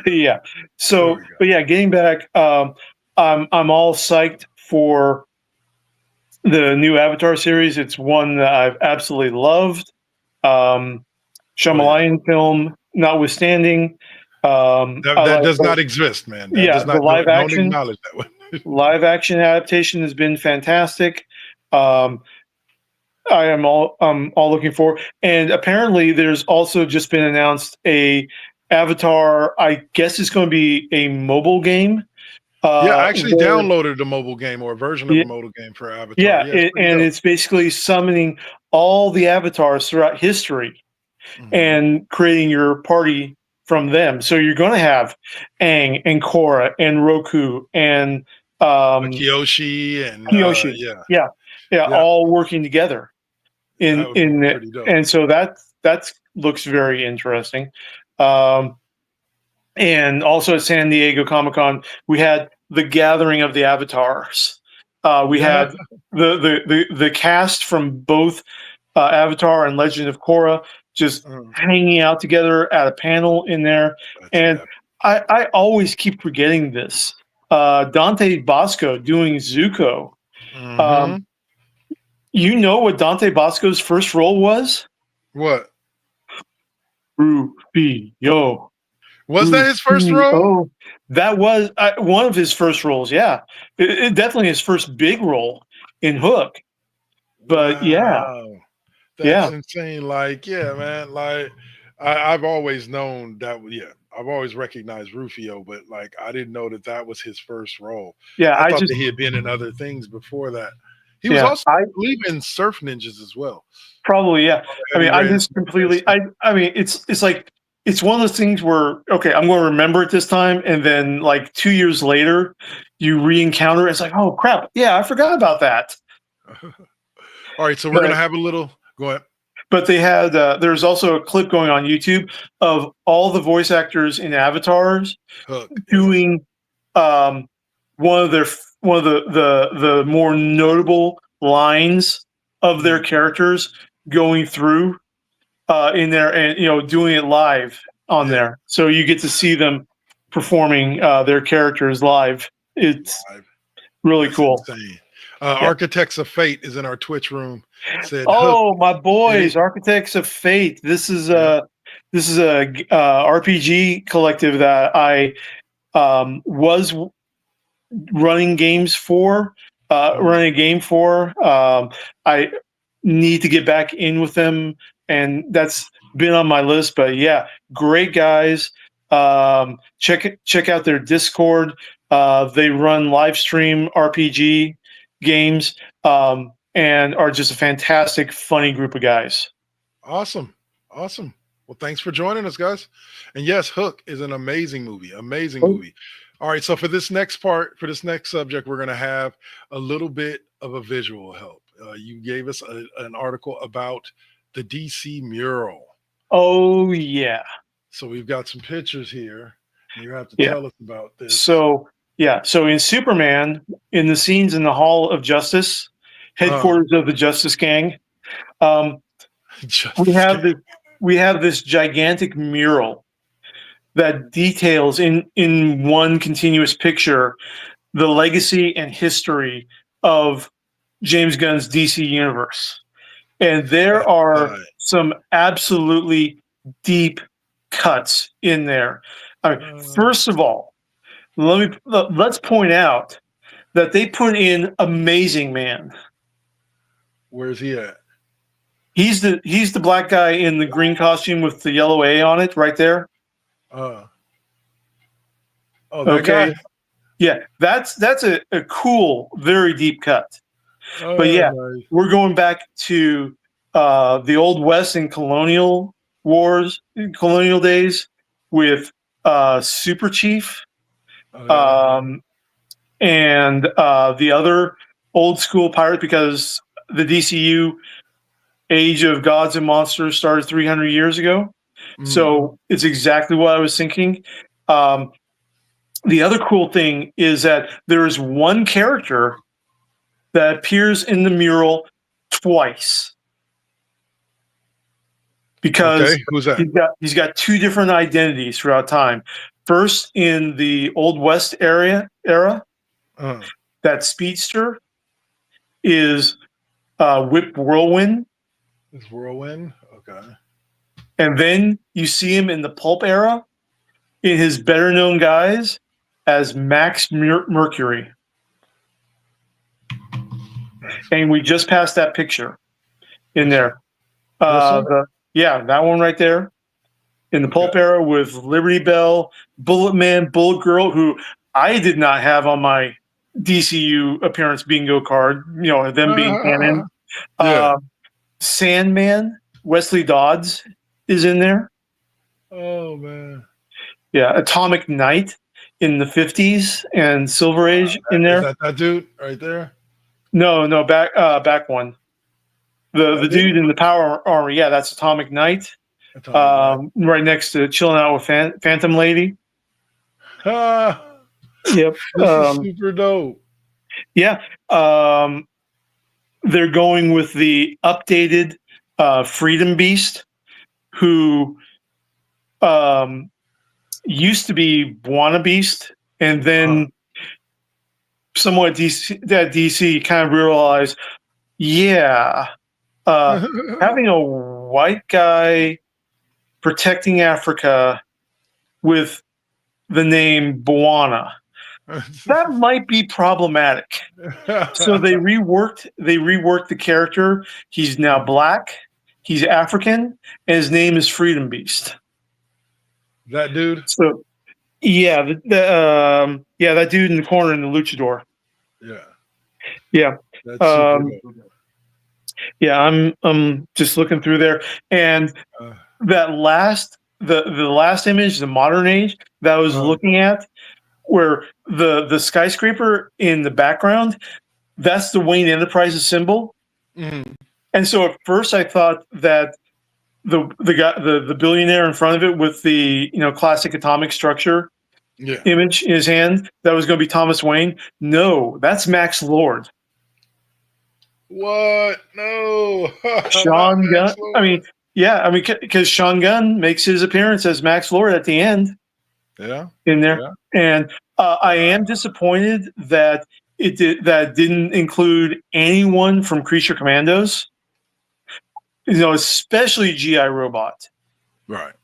Yeah. So, but yeah, getting back, I'm all psyched for the new Avatar series. It's one that I've absolutely loved. Shyamalan film notwithstanding. That does not exist, man. That does not, the live action. Don't acknowledge that one. Live action adaptation has been fantastic. I am all looking for. And apparently, there's also just been announced a Avatar. I guess it's going to be a mobile game. Yeah, I actually Where, downloaded a mobile game or a version of yeah, a mobile game for Avatar. yeah, Yeah, it's pretty and dope. it's basically summoning all the avatars throughout history Mhm. and creating your party from them. So you're going to have Aang and Korra and Roku and Kyoshi and Kyoshi. yeah, Yeah, yeah, yeah, all working together that would be in it. pretty dope. And so that looks very interesting. Um, and also at San Diego Comic Con, we had the gathering of the avatars. We Yeah, had the cast from both Avatar and Legend of Korra just mm, hanging out together at a panel in there. that's And epic. I always keep forgetting this. Dante Bosco doing Zuko. Um, Mhm. you know what Dante Bosco's first role was? What Rufio. was that his first role? Rufio. That was one of his first roles. Yeah, it definitely his first big role in Hook. But yeah, Wow, that's yeah, insane. Like, yeah, man. Like, I've always known that. Yeah, I've always recognized Rufio, but like, I didn't know that that was his first role. yeah. I I thought just that he had been in other things before that. He was yeah. also, I I believe, in Surf Ninjas as well. Probably, yeah. I Heavy mean, I Rain. just completely. I mean, it's like it's one of those things where okay, I'm going to remember it this time, and then like 2 years later, you re-encounter it. It's like, oh crap, yeah, I forgot about that. All right, so we're gonna But have a little. Go ahead. but they had there's also a clip going on YouTube of all the voice actors in Avatars Hook. Yeah. doing um, one of their one of the more notable lines of their Mm, characters going through in there and doing it live on yeah. there, so you get to see them performing their characters live. It's Live. really That's cool. insane. Yeah. Architects of Fate is in our Twitch room. Said Hook. Oh, my It, boys, Architects of Fate. yeah. This is a RPG collective that I was running games for, Mhm. running a game for. I need to get back in with them, and that's been on my list. But yeah, great guys. Check out their Discord. They run live stream RPG games, and are just a fantastic, funny group of guys. Awesome. Awesome. Well, thanks for joining us, guys. And yes, Hook is an amazing movie. Amazing movie. All right. So for this next part, for this next subject, we're going to have a little bit of a visual help. You gave us an article about the DC mural. Oh yeah, So we've got some pictures here. And you have to yeah. tell us about this. So yeah, so in Superman, in the scenes in the Hall of Justice, Uh, headquarters of the Justice Gang, um, we Justice have Gang. this gigantic mural that details in one continuous picture the legacy and history of James Gunn's DC universe. And there That's are right. some absolutely deep cuts in there. I mean, Uh, first of all, let's point out that they put in Amazing Man. where's he at? He's the black guy in the green costume with the yellow A on it right there. Uh, oh, that guy. Okay. Yeah, that's a cool, very deep cut. But Oh, yeah, nice. we're going back to the Old West and colonial wars, colonial days with Super Chief Oh, yeah. um, and the other old school pirate, because the DCU Age of Gods and Monsters started 300 years ago. Mm. So it's exactly what I was thinking. Um, the other cool thing is that there is one character that appears in the mural twice Okay. because Who's that? he's got two different identities throughout time. First, in the Old West era, Uh, that speedster is Whip Whirlwind, it's Whirlwind. Okay. and then you see him in the pulp era in his better known guise as Max Mercury. Max. And we just passed that picture. in there. This one? That one right there. In the pulp era with Liberty Bell, Bullet Man, Bullet Girl, who I did not have on my DCU appearance bingo card, them being canon. Yeah. Sandman, Wesley Dodds is in there. Oh man. Yeah, Atomic Knight in the 50s and Silver Age in there. Is that dude right there? No, back one. The dude in the Power Armor, yeah, that's Atomic Knight. Right next to chilling out with Phantom Lady. Yep. This is super dope. Yeah. They're going with the updated Freedom Beast, who used to be Buona Beast, and then somewhat DC kind of realized, having a white guy protecting Africa with the name Buona, that might be problematic. So they reworked the character. He's now black, he's African, and his name is Freedom Beast. That dude? So that dude in the corner in the luchador. Yeah. That's super dope. Yeah, I'm just looking through there, and that the last image, the modern age that I was looking at, where the skyscraper in the background, that's the Wayne Enterprises symbol. Mm-hmm. And so at first I thought that the guy, the billionaire in front of it with the classic atomic structure image in his hand, that was going to be Thomas Wayne. No, that's Max Lord. What? No. Sean Gunn. Because Sean Gunn makes his appearance as Max Lord at the end. Yeah. In there. Yeah. And I am disappointed that that didn't include anyone from Creature Commandos. Especially G.I. Robot. Right.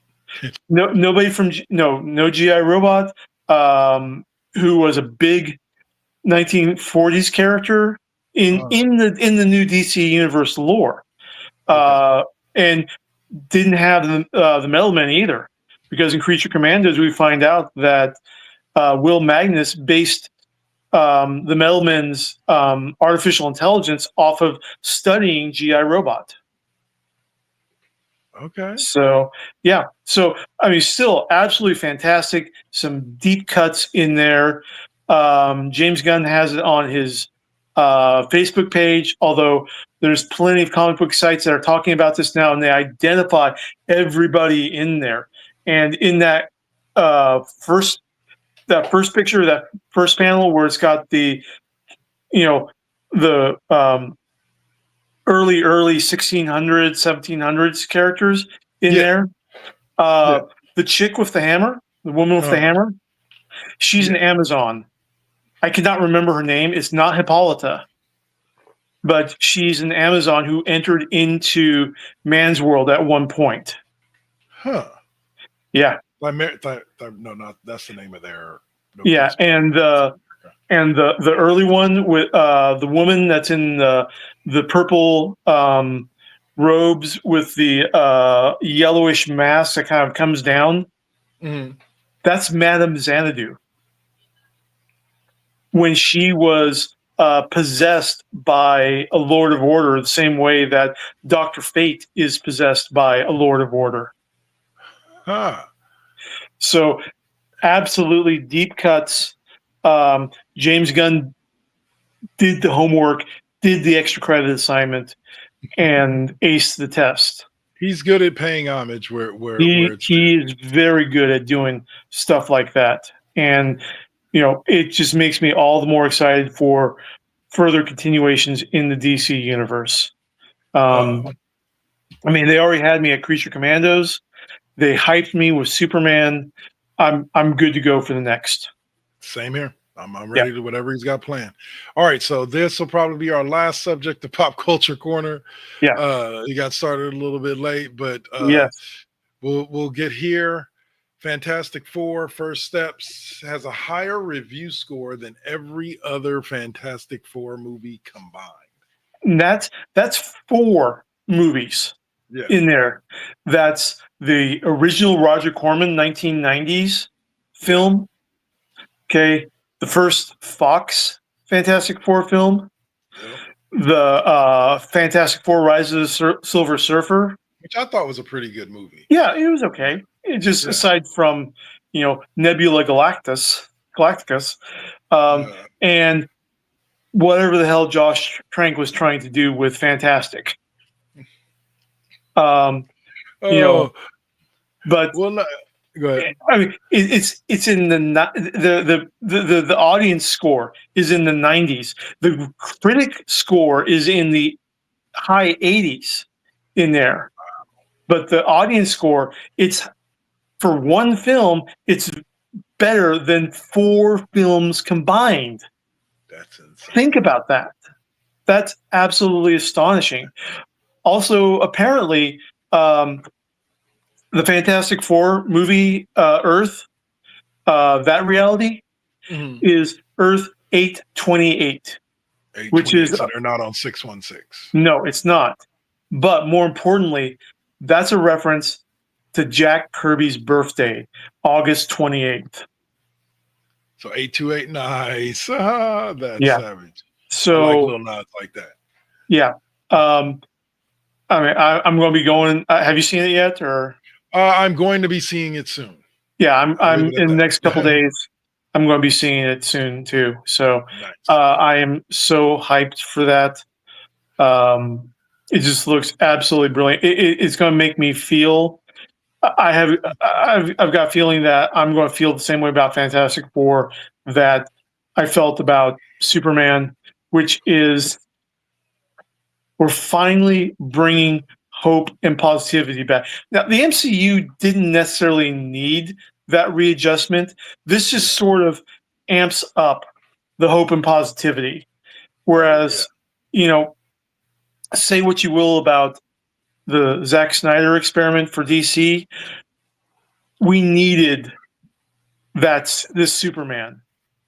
Nobody from no G.I. Robot, who was a big 1940s character in the new DC Universe lore, and didn't have the Metal Men either, because in Creature Commandos we find out that Will Magnus based the Metal Men's artificial intelligence off of studying G.I. Robot. Okay. So still absolutely fantastic. Some deep cuts in there. James Gunn has it on his Facebook page, although there's plenty of comic book sites that are talking about this now, and they identify everybody in there. And in that first picture, that first panel where it's got the early 1600s, 1700s characters in there. The chick with the hammer, the woman with the hammer, she's an Amazon. I cannot remember her name. It's not Hippolyta, but she's an Amazon who entered into man's world at one point. Huh. Yeah. No, not that's the name of their. And the early one with the woman that's in the purple robes with the yellowish mask that kind of comes down. Mm-hmm. That's Madame Xanadu. When she was possessed by a Lord of Order, the same way that Dr. Fate is possessed by a Lord of Order. Huh. So absolutely deep cuts. James Gunn did the homework, did the extra credit assignment, and aced the test. He's good at paying homage where he is very good at doing stuff like that. And it just makes me all the more excited for further continuations in the DC universe. They already had me at Creature Commandos. They hyped me with Superman. I'm good to go for the next. Same here. I'm ready to whatever he's got planned. All right, so this will probably be our last subject, the Pop Culture Corner. Yeah. You got started a little bit late, but yes, we'll get here. Fantastic Four: First Steps has a higher review score than every other Fantastic Four movie combined. And that's 4 movies Yeah. in there. That's the original Roger Corman 1990s film. Okay. The first Fox Fantastic Four film. Yep. The Fantastic Four Rise of the Silver Surfer. Which I thought was a pretty good movie. Yeah, it was okay. It just aside from Nebula Galacticus, and whatever the hell Josh Trank was trying to do with Fantastic. Oh, But well, no, go ahead. I mean, it's in the audience score is in the 90s. The critic score is in the high 80s in there. But the audience score, it's for one film, it's better than 4 films combined. That's insane. Think about that. That's absolutely astonishing. Also, apparently, the Fantastic Four movie, Earth, that reality is Earth 828. 828, which is so they're not on 616. No, it's not. But more importantly, that's a reference to Jack Kirby's birthday, August 28th. So 828, nice. That's savage. So I like little nods like that. Yeah. I mean, I'm going to be going. Have you seen it yet, or? I'm going to be seeing it soon. Yeah, I'm in the next couple days. I'm going to be seeing it soon too. So Nice. I am so hyped for that. It just looks absolutely brilliant. It's going to make me feel. I've got a feeling that I'm going to feel the same way about Fantastic Four that I felt about Superman, which is we're finally bringing hope and positivity back. Now, the MCU didn't necessarily need that readjustment. This just sort of amps up the hope and positivity. Whereas, say what you will about the Zack Snyder experiment for DC, we needed this Superman.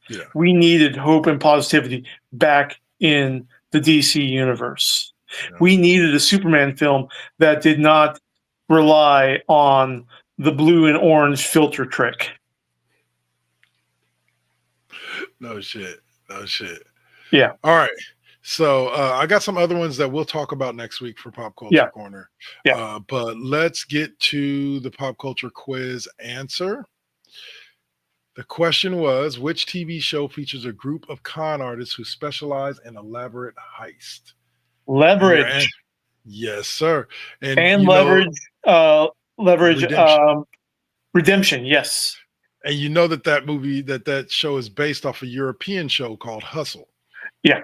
Yeah. We needed hope and positivity back in the DC universe. Yeah. We needed a Superman film that did not rely on the blue and orange filter trick. No shit. Yeah. All right. So I got some other ones that we'll talk about next week for Pop Culture Corner. Yeah. But let's get to the pop culture quiz answer. The question was, which TV show features a group of con artists who specialize in elaborate heist? Leverage. Yes, sir. And leverage. Redemption. Yes. And you know that movie, that show is based off a European show called Hustle. Yeah.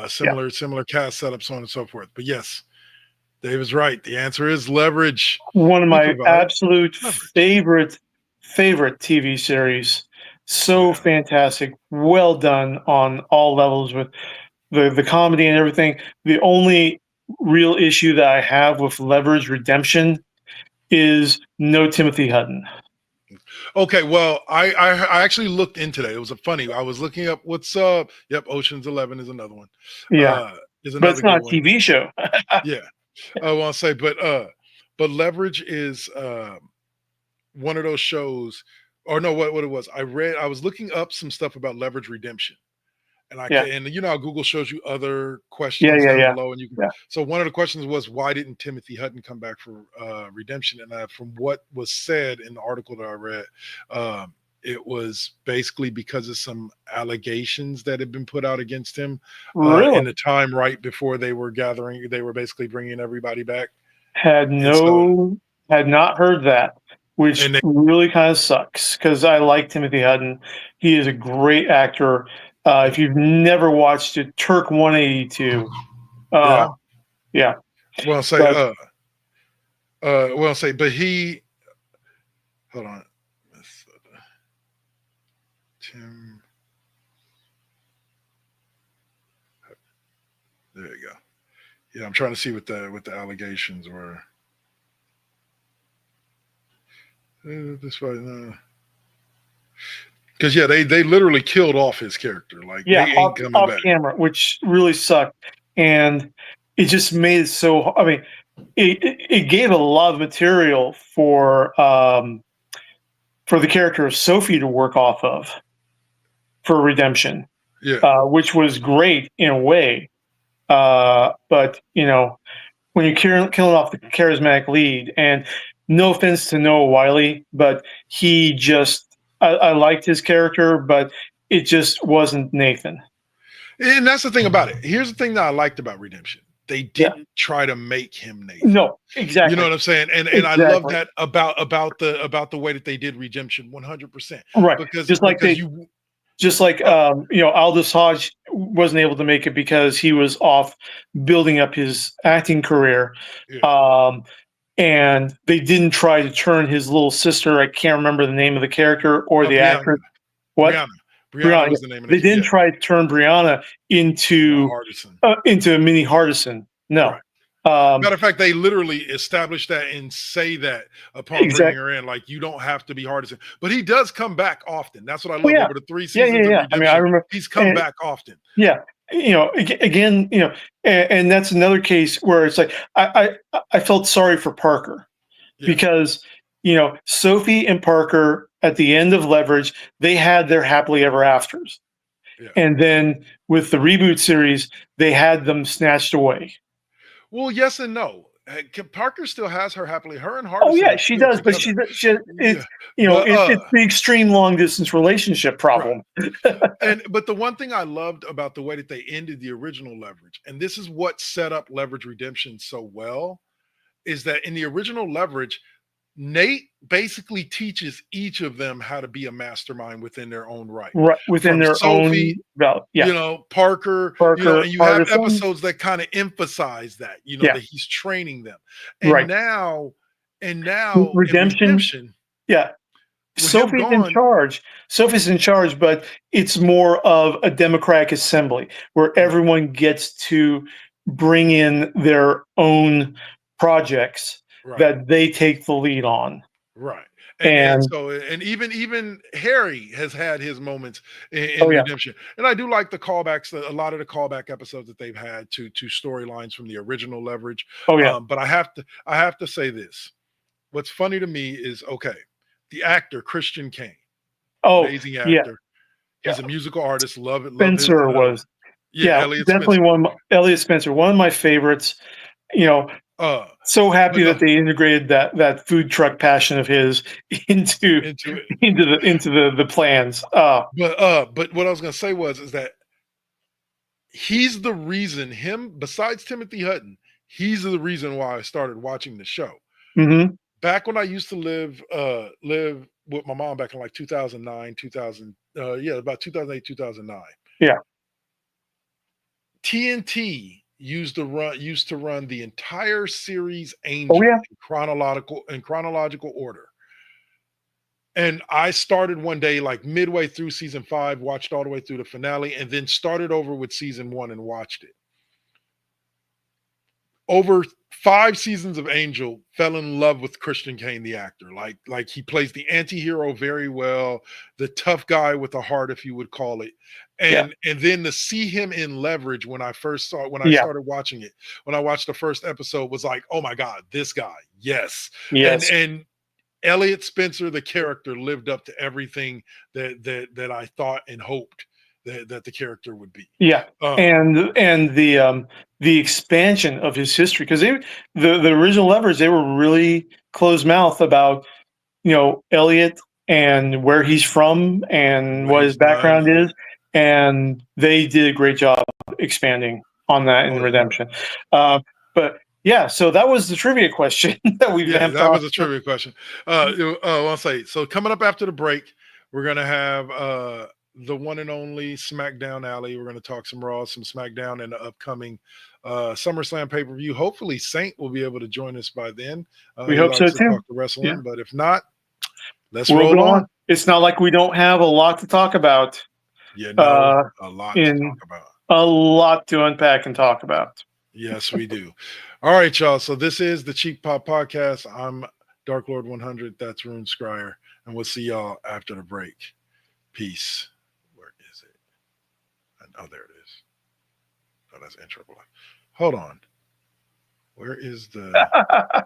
Similar cast setup, so on and so forth. But yes, Dave is right. The answer is Leverage. One of my absolute favorite TV series. So fantastic. Well done on all levels with the comedy and everything. The only real issue that I have with Leverage Redemption is no Timothy Hutton. Okay, well, I actually looked into that. It was funny. I was looking up what's up. Yep, Ocean's 11 is another one. Yeah, but it's not a TV show. Yeah, I want to say, but Leverage is one of those shows. Or no, what it was? I was looking up some stuff about Leverage Redemption, and and you know how Google shows you other questions down below, and you can. So one of the questions was, why didn't Timothy Hutton come back for Redemption? And from what was said in the article that I read, it was basically because of some allegations that had been put out against him in the time right before they were basically bringing everybody back. Had not heard that, which really kind of sucks because I like Timothy Hutton. He is a great actor. If you've never watched it, Turk 182. Yeah. Well, but he. Hold on. Tim. There you go. Yeah, I'm trying to see what the allegations were. This way, because they literally killed off his character. Like they ain't coming off back. camera, which really sucked. And it just made it so. I mean, it gave a lot of material for the character of Sophie to work off of for redemption, Yeah. which was great in a way. But when you're killing off the charismatic lead, and no offense to Noah Wiley, but he just I liked his character, but it just wasn't Nathan. And that's the thing about it. Here's the thing that I liked about Redemption. They Yeah. didn't try to make him Nathan. No, You know exactly. what I'm saying? And I love Exactly. that about the way that they did Redemption 100%. Right. Because Just like Aldous Hodge wasn't able to make it because he was off building up his acting career. Yeah. And they didn't try to turn his little sister, I can't remember the name of the character or the Brianna. actress. What? Brianna was the name of They it. didn't try to turn Brianna into a mini Hardison. No. Right. Matter of fact, they literally establish that and say that upon bringing her in, like, you don't have to be Hardison. But he does come back often. That's what I love over the 3 seasons of Redemption. I mean, I remember he's come back often. Yeah. Again, and that's another case where it's like I felt sorry for Parker because Sophie and Parker at the end of Leverage, they had their happily ever afters. Yeah. And then with the reboot series, they had them snatched away. Well, yes and no. Parker still has her happily. Her and Hardison. Oh yeah, she does, but it's the extreme long distance relationship problem. Right. But the one thing I loved about the way that they ended the original Leverage, and this is what set up Leverage Redemption so well, is that in the original Leverage, Nate basically teaches each of them how to be a mastermind within their own right. Within their Sophie, own, Parker, and you have episodes that kind of emphasize that, that he's training them. And now Redemption. Yeah. Sophie's in charge. Sophie's in charge, but it's more of a democratic assembly where everyone gets to bring in their own projects that they take the lead on. Right. And even Harry has had his moments in Redemption. And I do like the callbacks, a lot of the callback episodes that they've had to storylines from the original Leverage. But I have to say this. What's funny to me is, the actor Christian Kane. Amazing actor. He's a musical artist. Love it. Spencer was. Elliot definitely Spencer. Elliot Spencer, one of my favorites. So happy that they integrated that food truck passion of his into the plans. But what I was going to say is that he's the reason. Besides Timothy Hutton, he's the reason why I started watching the show. Mm-hmm. Back when I used to live with my mom back in like 2009, about 2008, 2009. Yeah. TNT used to run the entire series Angel in chronological order. And I started one day, like midway through season 5, watched all the way through the finale, and then started over with season 1 and watched it. Over 5 seasons of Angel, fell in love with Christian Kane, the actor. Like he plays the anti-hero very well, the tough guy with a heart, if you would call it. And then to see him in Leverage when I started watching it, when I watched the first episode, was like, oh my God, this guy, yes. And Elliot Spencer, the character, lived up to everything that I thought and hoped that the character would be. And the expansion of his history, because the original Leverage, they were really closed mouth about Elliot and where he's from and what his background is, and they did a great job expanding on that in Redemption. But so that was the trivia question that we that was a trivia question. I'll say, so coming up after the break, we're gonna have the one and only SmackDown Alley. We're going to talk some Raw, some SmackDown, and the upcoming Summer Slam pay-per-view. Hopefully, Saint will be able to join us by then. We hope so too. Talk to wrestling, but if not, let's roll on. It's not like we don't have a lot to talk about. A lot to talk about. A lot to unpack and talk about. Yes, we do. All right, y'all. So this is the Cheap Pop Podcast. I'm Dark Lord 100. That's Rune Scryer, and we'll see y'all after the break. Peace. Oh, there it is. Oh, that's intro. Hold on. Where is the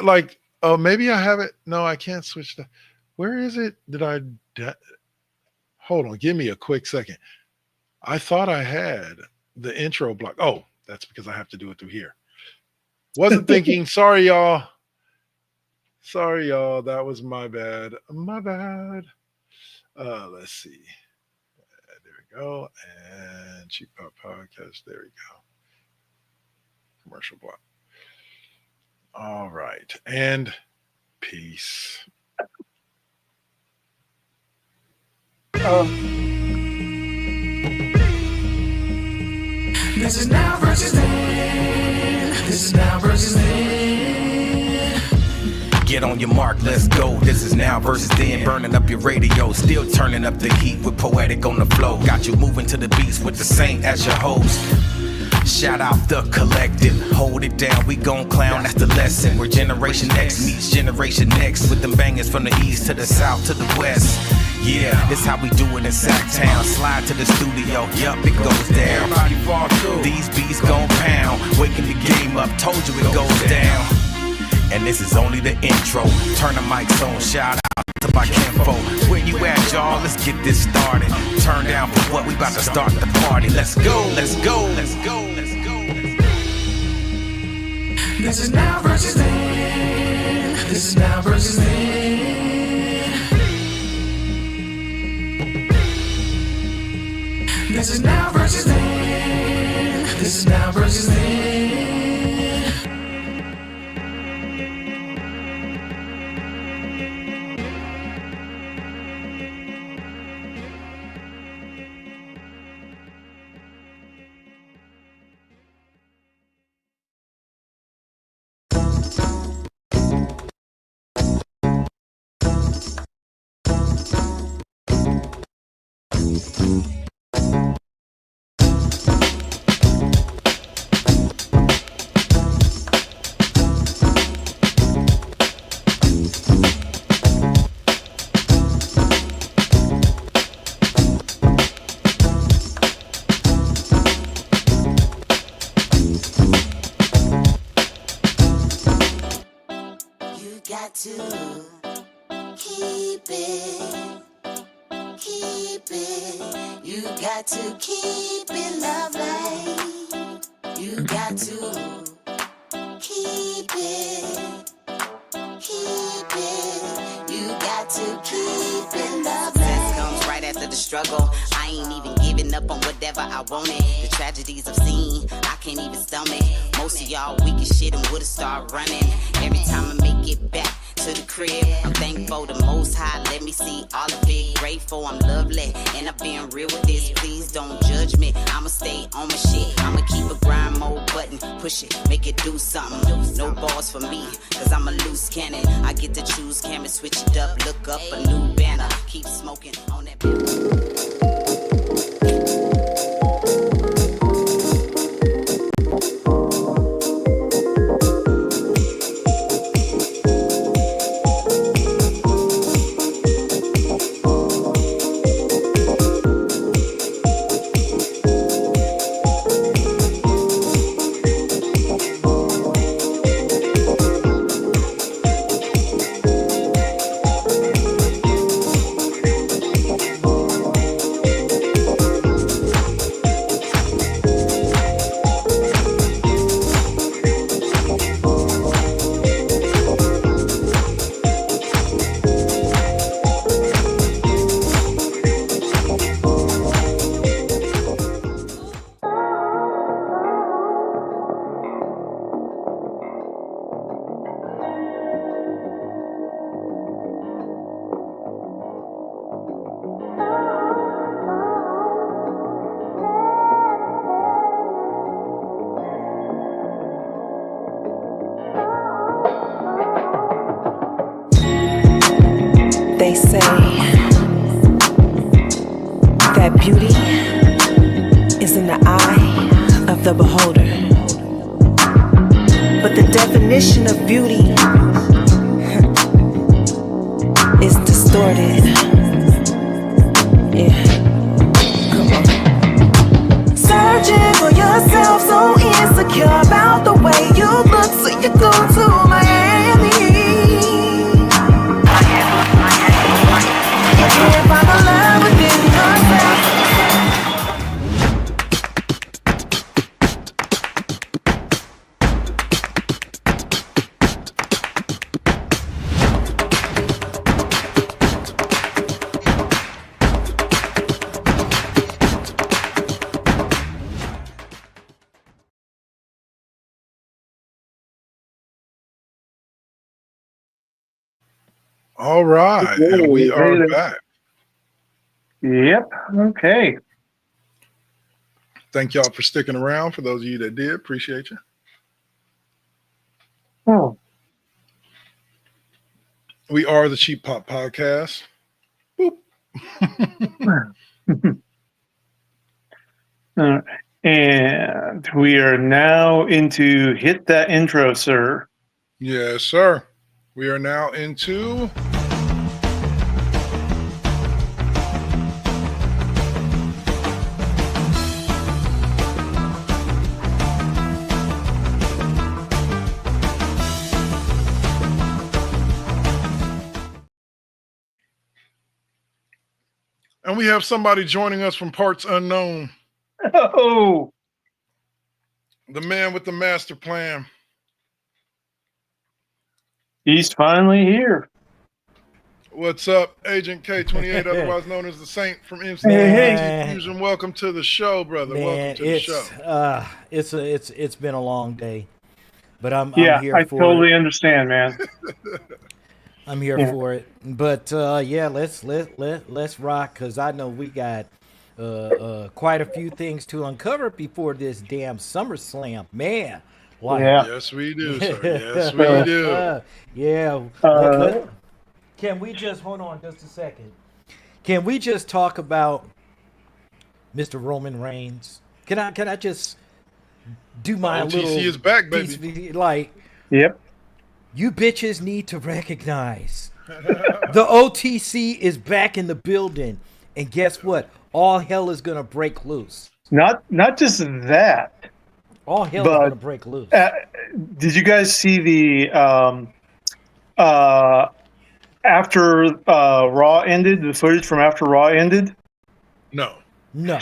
like? Oh, maybe I have it. No, I can't switch the. Where is it? Hold on. Give me a quick second. I thought I had the intro block. Oh, that's because I have to do it through here. Wasn't thinking. Sorry, y'all. Sorry, y'all. That was my bad. My bad. Let's see. There we go. And Cheap Pop Podcast. There we go. Commercial block. All right. And peace. This is now versus then. This is now versus then. Get on your mark, let's go. This is now versus then. Burning up your radio, still turning up the heat with Poetic on the flow. Got you moving to the beats with the Saint as your host. Shout out the collective, hold it down, we gon' clown, that's the lesson. Where Generation X meets Generation X, with them bangers from the east to the south to the west. Yeah, this how we do it in Sacktown. Slide to the studio, yup, it goes down. Everybody fall through. These beats gon' pound, waking the game up, told you it goes down. And this is only the intro, turn the mics on, shout out to my kinfolk. Where you at, y'all? Let's get this started. Turn down for what, we about to start the party. Let's go, let's go, let's go, let's go, let's go. This is now versus then. This is now versus then. This is now versus then. This is now versus then. Make it do something, no balls for me, cause I'm a loose cannon. I get to choose, camera switch it up, look up a new banner, keep smoking on that banner. They say that beauty is in the eye of the beholder. But the definition of beauty is distorted. Yeah. Come on. Searching for yourself, so insecure about the way you look. could go to Miami. You can't find the love within yourself. All right, and we are Hey there. back. Yep. Okay. Thank y'all for sticking around. For those of you that did, appreciate you. Oh. We are the Cheap Pop Podcast. Boop. And we are now into Hit That Intro, sir. Yes, sir. We are now into and we have somebody joining us from parts unknown. Oh, The man with the master plan. he's finally here. What's up, Agent K28, otherwise known as the Saint from MC Hey. Fusion? Welcome to the show, brother. Welcome to the show. It's been a long day, but I'm Yeah, here I for totally it. understand, man. I'm here Yeah. for it. But yeah, let's rock, because I know we got quite a few things to uncover before this damn Summer Slam, man. Like, Yeah. Yes, we do, sir. Yes, we do. yeah. Can we just hold on just a second? Can we just talk about Mr. Roman Reigns? Can I just do my OTC little is back, baby. piece, like, Yep. you bitches need to recognize the OTC is back in the building, and guess what? All hell is gonna break loose. Not just that. All hell is But, gonna break loose. Did you guys see the after Raw ended, the footage from after Raw ended? No. No.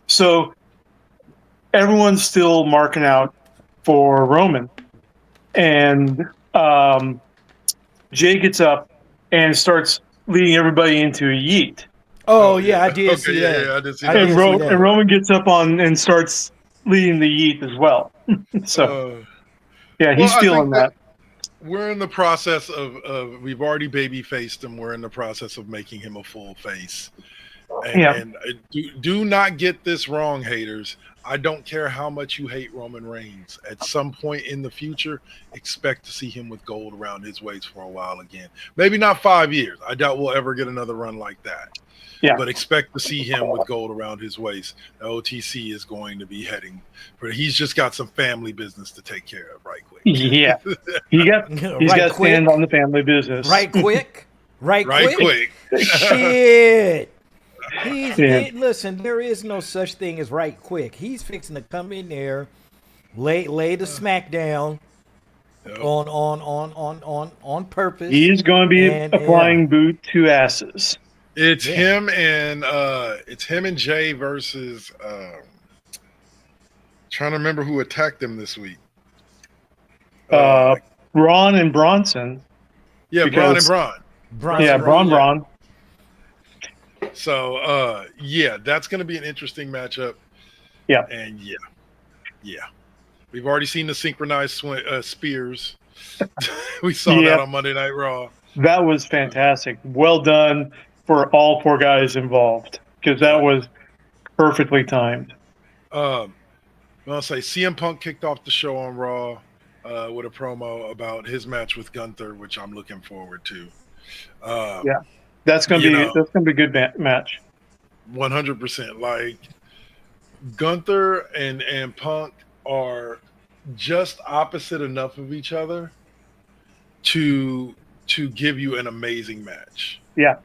So everyone's still marking out for Roman. And Jay gets up and starts leading everybody into a yeet. Oh yeah, I did Okay, see yeah, that. yeah, I did see I that. did And, see that. and Roman gets up on and starts leading the yeet as well. So yeah, he's well, I feeling think that. We're in the process of we've already baby faced him. We're in the process of making him a full face. And, Yeah. and do not get this wrong, haters. I don't care how much you hate Roman Reigns. At some point in the future, expect to see him with gold around his waist for a while again. Maybe not 5 years. I doubt we'll ever get another run like that. Yeah. But expect to see him with gold around his waist. The OTC is going to be heading for. He's just got some family business to take care of right quick. Yeah. He's got Right to stand quick. on the family business. Right quick. Right quick. Shit. He's Yeah. listen, there is no such thing as right quick. He's fixing to come in there, lay the smack down Yep. on purpose. He's going to be And, a flying boot to asses. It's Yeah. him and Jay versus trying to remember who attacked him this week. Braun and Bronson. Yeah, because- Braun. Yeah, Braun. Braun. So yeah, that's going to be an interesting matchup. Yeah. And yeah, we've already seen the synchronized spears. We saw Yeah. that on Monday Night Raw. That was fantastic. Well done for all four guys involved, because that was perfectly timed. I'll say CM Punk kicked off the show on Raw with a promo about his match with Gunther, which I'm looking forward to. Yeah. That's gonna You be know. that's gonna be a good match. 100%. Like Gunther and Punk are just opposite enough of each other to give you an amazing match. Yeah.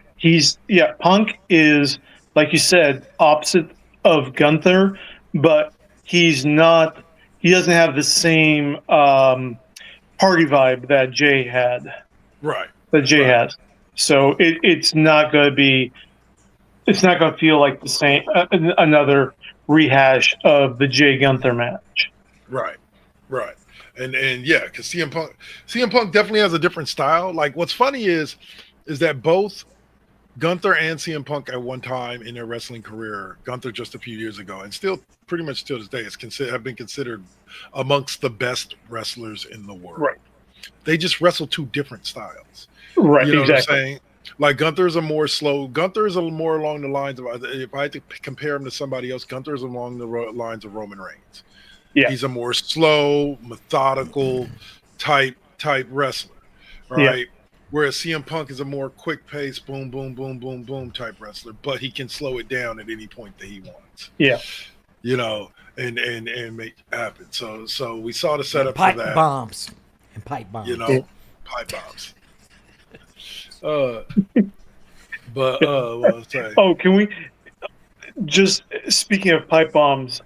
Punk is, like you said, opposite of Gunther, but he doesn't have the same party vibe that Jay had. Right. That Jay Right. has. So it's not going to be. It's not going to feel like the same another rehash of the Jay Gunther match. Right. Right. And yeah, because CM Punk definitely has a different style. Like what's funny is that both Gunther and CM Punk at one time in their wrestling career, Gunther just a few years ago, and still pretty much till this day, have been considered amongst the best wrestlers in the world. Right. They just wrestle two different styles. Right. You know exactly. what I'm saying? Like Gunther's a more slow. Gunther's a more along the lines of, if I had to compare him to somebody else, Gunther's along the lines of Roman Reigns. Yeah. He's a more slow, methodical type wrestler, right? Yeah. Whereas CM Punk is a more quick pace, boom, boom, boom, boom, boom type wrestler, but he can slow it down at any point that he wants. Yeah. You know, and make it happen. So we saw the setup pipe for that. bombs and pipe bombs. You know, pipe bombs. What was I saying? Oh, can we just speaking of pipe bombs?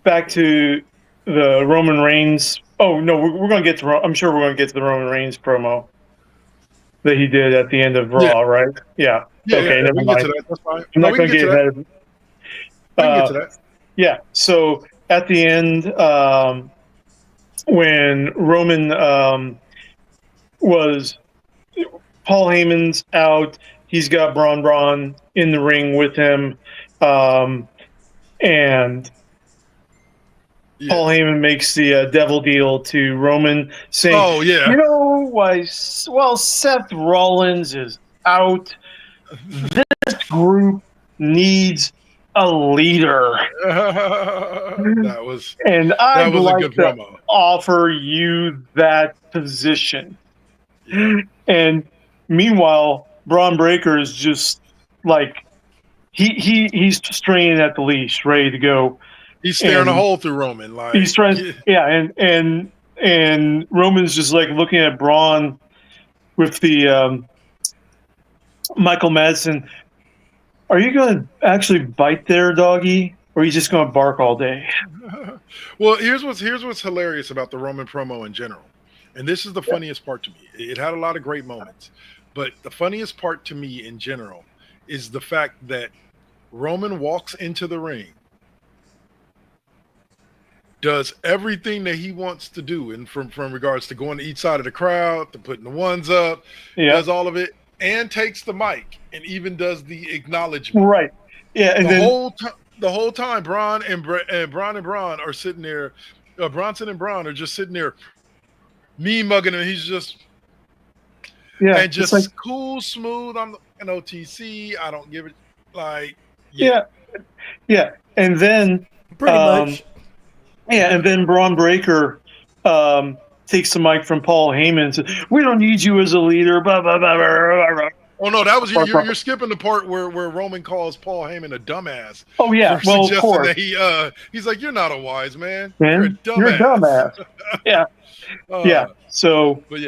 Back to the Roman Reigns. Oh no, we're going to get to. I'm sure we're going to get to the Roman Reigns promo that he did at the end of Raw, right? Yeah. Okay, never we can mind. get to that. That's fine. I'm not we going can to get get to ahead that. of. We can get to that. Yeah. So at the end, when Roman was Paul Heyman's out, he's got Braun in the ring with him, and Paul Heyman makes the devil deal to Roman, saying, "Oh yeah, you know why? Well, Seth Rollins is out. This group needs a leader." that was I'd a like good to promo. offer you that position. Yeah. And meanwhile, Braun Breaker is just like he's straining at the leash, ready to go. He's staring a hole through Roman. Like he's trying, and Roman's just like looking at Braun with the Michael Madsen. Are you going to actually bite there, doggy, or are you just going to bark all day? Well, here's what's hilarious about the Roman promo in general, and this is the funniest part to me. It had a lot of great moments, but the funniest part to me in general is the fact that Roman walks into the ring, does everything that he wants to do, and from regards to going to each side of the crowd, to putting the ones up, does all of it, and takes the mic, and even does the acknowledgement. Right. Yeah, and the whole time, Braun and Braun are sitting there. Bronson and Braun are just sitting there, me mugging him. He's just and just like, cool, smooth. I'm an OTC. I don't give it like yeah. And then pretty much. Yeah, and then Braun Breaker takes the mic from Paul Heyman and says, "We don't need you as a leader." Blah, blah, blah, blah, blah. Oh no, that was you're skipping the part where Roman calls Paul Heyman a dumbass. Oh yeah, well of course. That he's like, "You're not a wise man. You're a dumbass." Yeah, yeah. So, but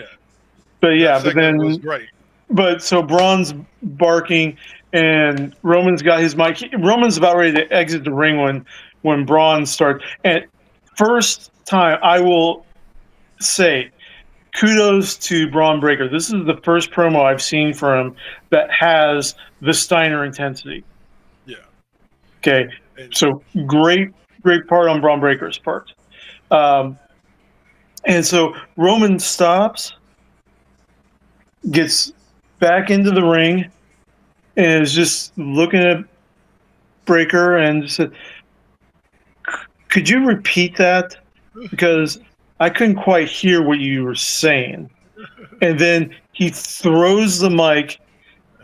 then was great. But so Braun's barking, and Roman's got his mic. Roman's about ready to exit the ring when Braun starts. And first time, I will say, kudos to Braun Breaker. This is the first promo I've seen from him that has the Steiner intensity. Yeah. Okay. So great part on Braun Breaker's part. And so Roman stops, gets back into the ring, and is just looking at Breaker and said, "Could you repeat that? Because I couldn't quite hear what you were saying." And then he throws the mic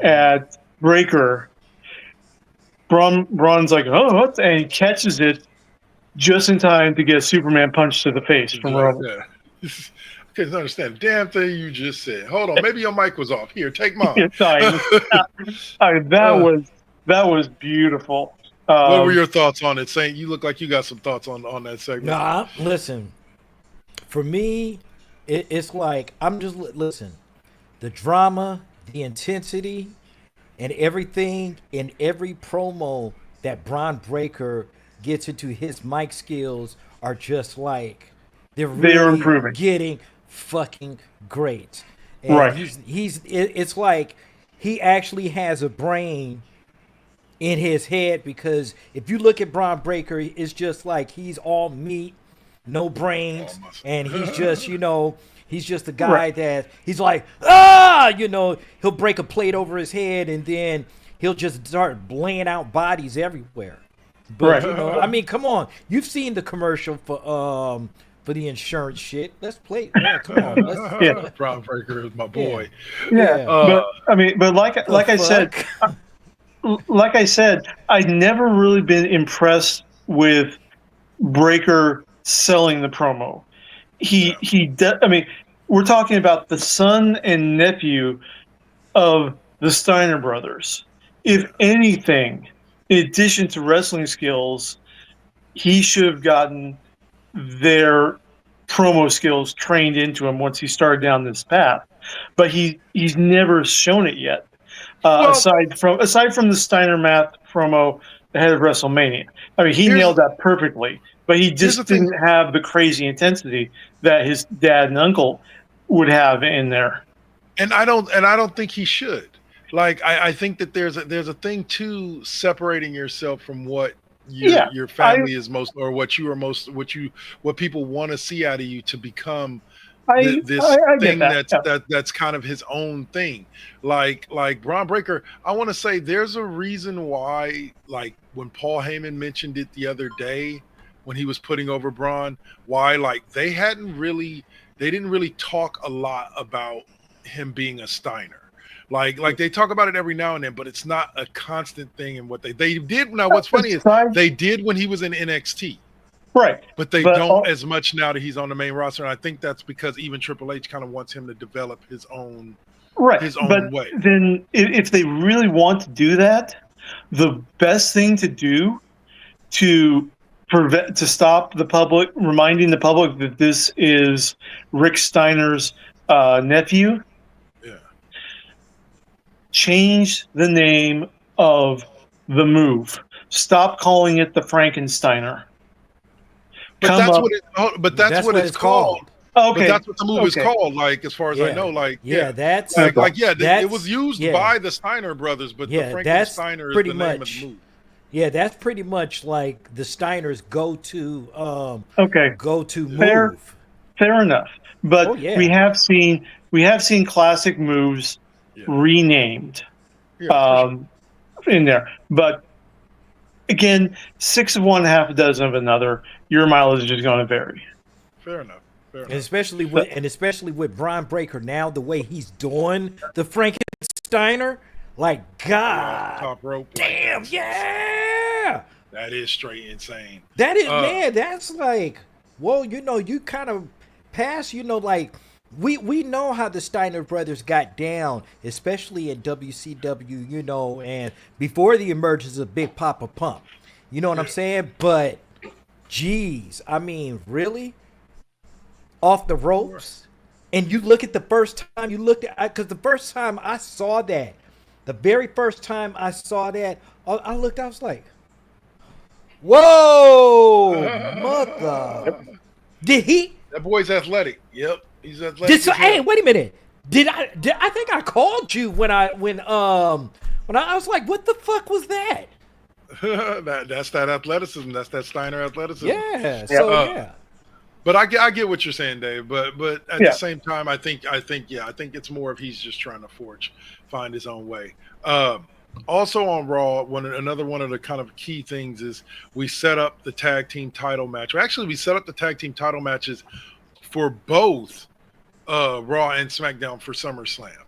at Breaker. Braun's like, "Oh, what?" And he catches it just in time to get a Superman punch to the face from Roman. Yeah. I can't understand the damn thing you just said. Hold on, maybe your mic was off. Here, take mine. That was beautiful. What were your thoughts on it, Saint? You look like you got some thoughts on that segment. Nah, listen. For me, it's like I'm just listen. The drama, the intensity, and everything in every promo that Braun Breaker gets into his mic skills are just like They're They are really improving. getting fucking great. And Right. it's like he actually has a brain in his head, because if you look at Braun Breaker, it's just like he's all meat, no brains, and he's just, he's just a guy Right. that he's like, he'll break a plate over his head and then he'll just start laying out bodies everywhere. But Right. I mean, come on, you've seen the commercial for the insurance shit. Let's play. Yeah, come on. Yeah. Braun Breaker is my boy. Yeah. But I mean, but like I said, like I said, I've never really been impressed with Breaker selling the promo. I mean, we're talking about the son and nephew of the Steiner brothers. If anything, in addition to wrestling skills, he should have gotten their promo skills trained into him once he started down this path. But he's never shown it yet. Aside from the Steiner Math promo ahead of WrestleMania. I mean, he nailed that perfectly, but he just didn't have the crazy intensity that his dad and uncle would have in there. And I don't think he should. Like, I think that there's a thing to separating yourself from what your family is most, or what you are most, what people want to see out of you to become this thing that's kind of his own thing. Like Braun Breaker, I want to say there's a reason why, like when Paul Heyman mentioned it the other day when he was putting over Braun, why like they didn't really talk a lot about him being a Steiner. Like they talk about it every now and then, but it's not a constant thing in what they did. Now, what's funny is they did when he was in NXT. Right. But they don't as much now that he's on the main roster. And I think that's because even Triple H kind of wants him to develop his own way. Then if they really want to do that, the best thing to do to stop the public, reminding the public that this is Rick Steiner's nephew, change the name of the move. Stop calling it the Frankensteiner. But that's what it's called. Okay. But that's what the move is called. Like, as far as I know, it was used by the Steiner brothers, but the Frankensteiner is the name of the move. Yeah, that's pretty much like the Steiners' go-to move. Fair enough. But we have seen classic moves renamed in there. But again, 6 of one, half a dozen of another. Your mileage is going to vary. Fair enough. And especially with Braun Breaker now, the way he's doing the Frankensteiner, like, God, top rope, damn, that is straight insane. That is, man, that's like, well, you kind of pass, like, we know how the Steiner brothers got down, especially in WCW, and before the emergence of Big Papa Pump. You know what I'm saying? But, geez, I mean, really? Off the ropes? And you look at the first time because the first time I saw that, the very first time I saw that, I was like, whoa, mother. Did he? That boy's athletic. Yep. He's athletic. Hey, wait a minute. I think I called you when I was like, what the fuck was that? That's that athleticism. That's that Steiner athleticism. Yeah. But I get what you're saying, Dave. But at the same time, I think it's more of he's just trying to find his own way. Also on Raw, another one of the kind of key things is we set up the tag team title match. Actually, we set up the tag team title matches for both Raw and SmackDown for SummerSlam.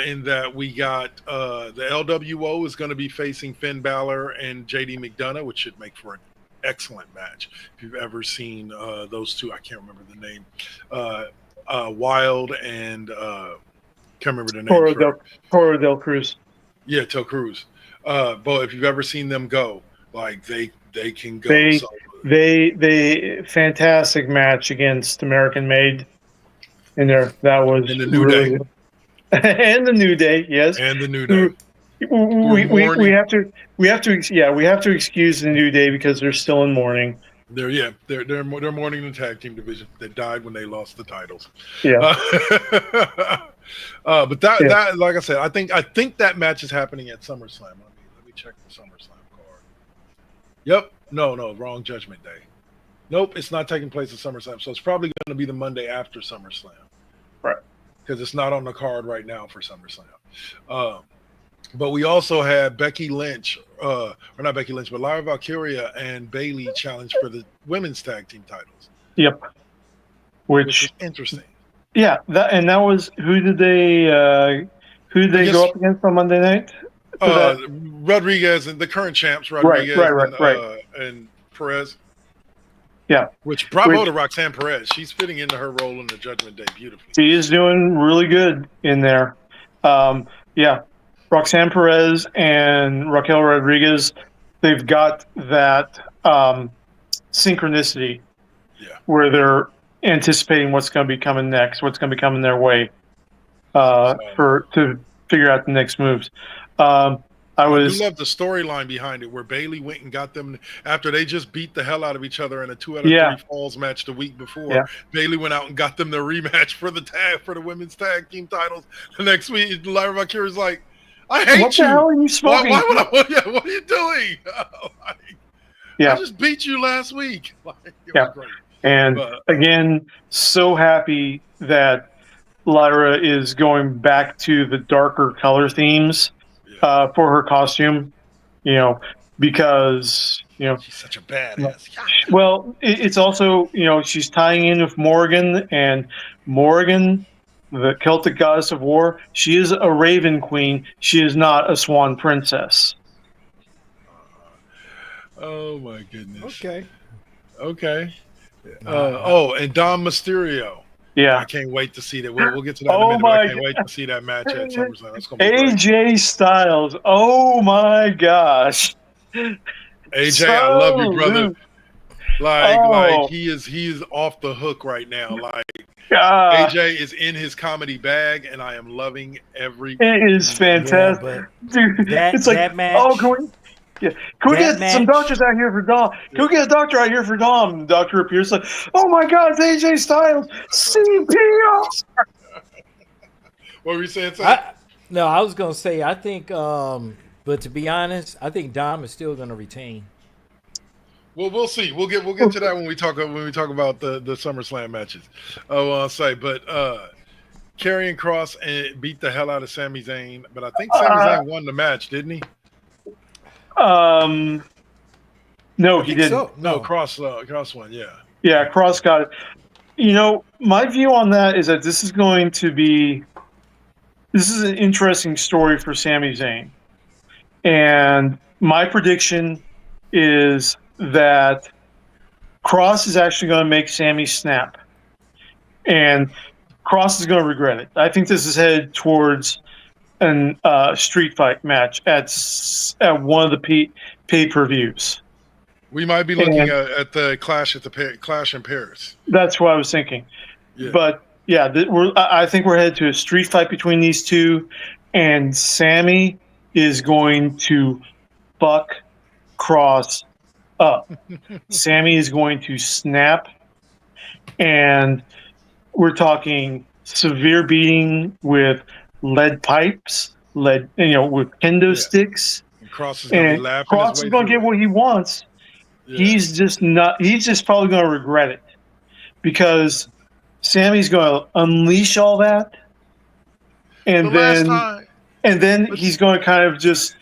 In that we got the LWO is going to be facing Finn Balor and JD McDonough, which should make for an excellent match. If you've ever seen those two, I can't remember the name. Wild and can't remember the name. Toro Del Cruz. Yeah, Tel Cruz. But if you've ever seen them go, like they can go. They fantastic match against American Made in there. That was in the New Day. And the New Day, yes. And the New Day. We have to excuse the New Day because they're still in mourning. They're mourning the tag team division. They died when they lost the titles. Yeah. But that Yeah. that like I said, I think that match is happening at SummerSlam. Let me check the SummerSlam card. Yep. No, wrong Judgment Day. Nope, it's not taking place at SummerSlam. So it's probably going to be the Monday after SummerSlam. Right. Because it's not on the card right now for SummerSlam. But we also had Becky Lynch, or not Becky Lynch, but Lyra Valkyria and Bayley challenge for the women's tag team titles. Yep. Which is interesting. Yeah, that was who did they go up against on Monday night? Rodriguez and the current champs, Rodriguez and Perez. Yeah. Which bravo to Roxanne Perez. She's fitting into her role in the Judgment Day beautifully. She is doing really good in there. Yeah. Roxanne Perez and Raquel Rodriguez, they've got that synchronicity where they're anticipating what's going to be coming next, what's going to be coming their way to figure out the next moves. I do love the storyline behind it, where Bayley went and got them after they just beat the hell out of each other in a 2 out of 3 falls match the week before. Yeah. Bayley went out and got them the rematch for the women's tag team titles. The next week, Lyra Valkyria's like, "I hate what you. What the hell are you smoking? Why would I? What are you doing? I just beat you last week." It was great. And again, so happy that Lyra is going back to the darker color themes for her costume, because, she's such a badass. Well, it's also, she's tying in with Morgan, and Morgan, the Celtic goddess of war, she is a Raven Queen. She is not a Swan Princess. Oh, my goodness. Okay. And Dom Mysterio. Yeah. I can't wait to see that. We'll get to that in a minute. I can't wait to see that match at SummerSlam. That's gonna be AJ Styles. Oh my gosh. AJ, I love you, brother. Like he is off the hook right now. Like AJ is in his comedy bag, and I am loving every. It is fantastic, dude. It's like that match. Oh, can we get some doctors out here for Dom? Can we get a doctor out here for Dom? The doctor appears like, oh my God, it's AJ Styles. CPR. What were you saying, Sam? I was going to say, I think, but to be honest, I think Dom is still going to retain. Well, we'll see. We'll get to that when we talk about the SummerSlam matches. I'll say, but Karrion Kross beat the hell out of Sami Zayn, but I think Sami Zayn won the match, didn't he? No, he didn't. So. No, Cross won. Yeah. Yeah, Cross got it. My view on that is that this is an interesting story for Sami Zayn, and my prediction is that Cross is actually going to make Sami snap, and Cross is going to regret it. I think this is headed towards an street fight match at one of the pay-per-views. We might be looking at the Clash in Paris. That's what I was thinking. Yeah. But yeah, I think we're headed to a street fight between these two, and Sami is going to fuck Cross up. Sami is going to snap, and we're talking severe beating with lead pipes, with kendo sticks. And Cross is going to be laughing. Cross is going to get what he wants. Yeah. He's just probably going to regret it, because Sami's going to unleash all that, and then he's going to kind of just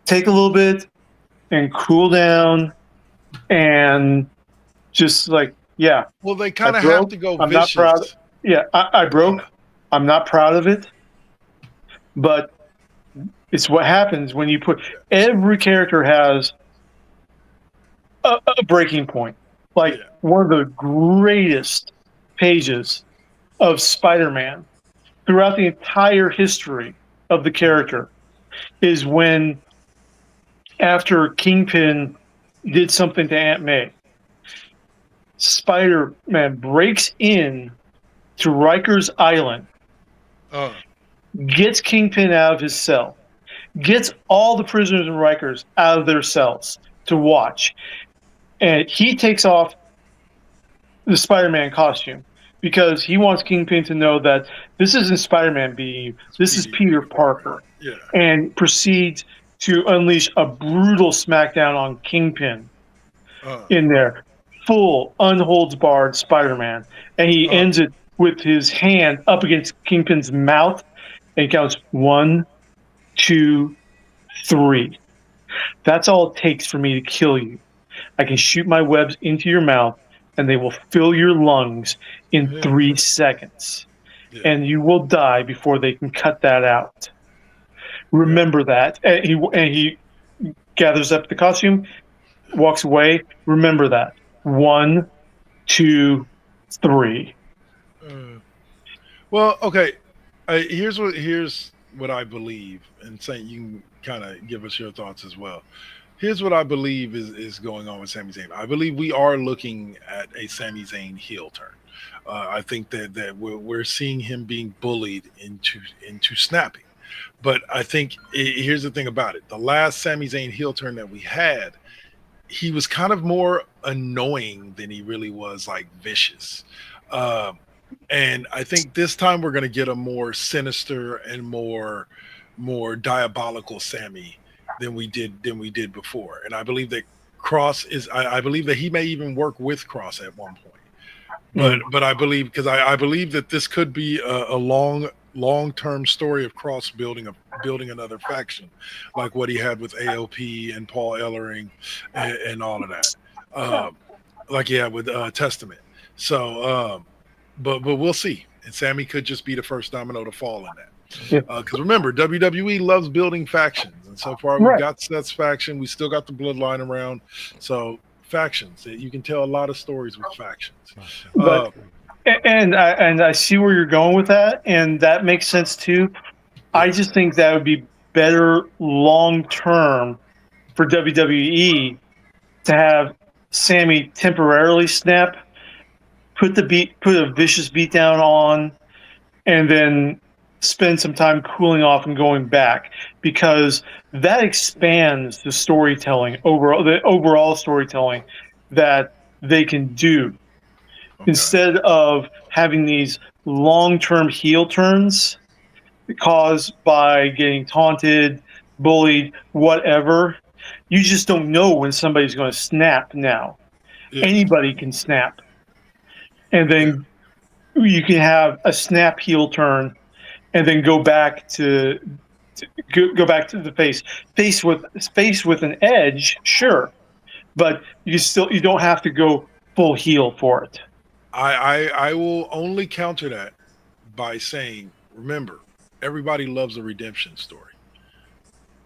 take a little bit and cool down, and just like, yeah. Well, they kind of have to go I'm vicious. Not proud. Yeah, I broke. I'm not proud of it, but it's what happens when you put. Every character has a breaking point. Like one of the greatest pages of Spider-Man throughout the entire history of the character is when, after Kingpin did something to Aunt May, Spider-Man breaks in to Riker's Island, gets Kingpin out of his cell, gets all the prisoners and Rikers out of their cells to watch, and he takes off the Spider-Man costume because he wants Kingpin to know that this isn't Spider-Man being you. This is Peter Parker. Yeah. And proceeds to unleash a brutal smackdown on Kingpin in there. Full, unholds barred Spider-Man. And he ends it with his hand up against Kingpin's mouth and counts 1, 2, 3. That's all it takes for me to kill you. I can shoot my webs into your mouth and they will fill your lungs in 3 seconds. Yeah. And you will die before they can cut that out. Remember that. And he gathers up the costume, walks away. Remember that. 1, 2, 3. Well, okay. Here's what I believe, and Saint, you can kind of give us your thoughts as well. Here's what I believe is going on with Sami Zayn. I believe we are looking at a Sami Zayn heel turn. I think that we're seeing him being bullied into snapping. But I think here's the thing about it. The last Sami Zayn heel turn that we had, he was kind of more annoying than he really was like vicious. And I think this time we're going to get a more sinister and more diabolical Sami than we did before. And I believe that Cross is I believe that he may even work with Cross at one point. But I believe that this could be a long-term story of Cross building another faction, like what he had with AOP and Paul Ellering and all of that, like he had with Testament. So, but we'll see. And Sami could just be the first domino to fall in that. Because remember, WWE loves building factions, and so far we've got Seth's faction. We still got the Bloodline around, so factions. You can tell a lot of stories with factions. But, and I see where you're going with that, and that makes sense too. I just think that would be better long term for WWE to have Sami temporarily snap, put a vicious beatdown on, and then spend some time cooling off and going back, because that expands the storytelling the overall storytelling that they can do. Instead of having these long-term heel turns caused by getting taunted, bullied, whatever. You just don't know when somebody's going to snap now. Anybody can snap. And then you can have a snap heel turn and then go back to the face with an edge, sure, but you don't have to go full heel for it. I will only counter that by saying, remember, everybody loves a redemption story.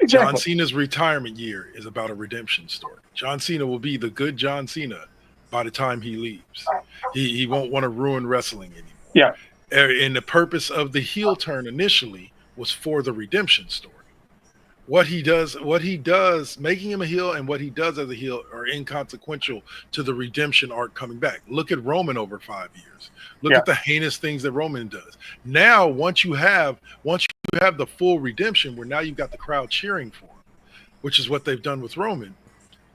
Exactly. John Cena's retirement year is about a redemption story. John Cena will be the good John Cena by the time he leaves. He won't want to ruin wrestling anymore. Yeah. And the purpose of the heel turn initially was for the redemption story. What he does, making him a heel and what he does as a heel are inconsequential to the redemption arc coming back. Look at Roman over 5 years. Look at the heinous things that Roman does. Now, once you have the full redemption, where now you've got the crowd cheering for him, which is what they've done with Roman.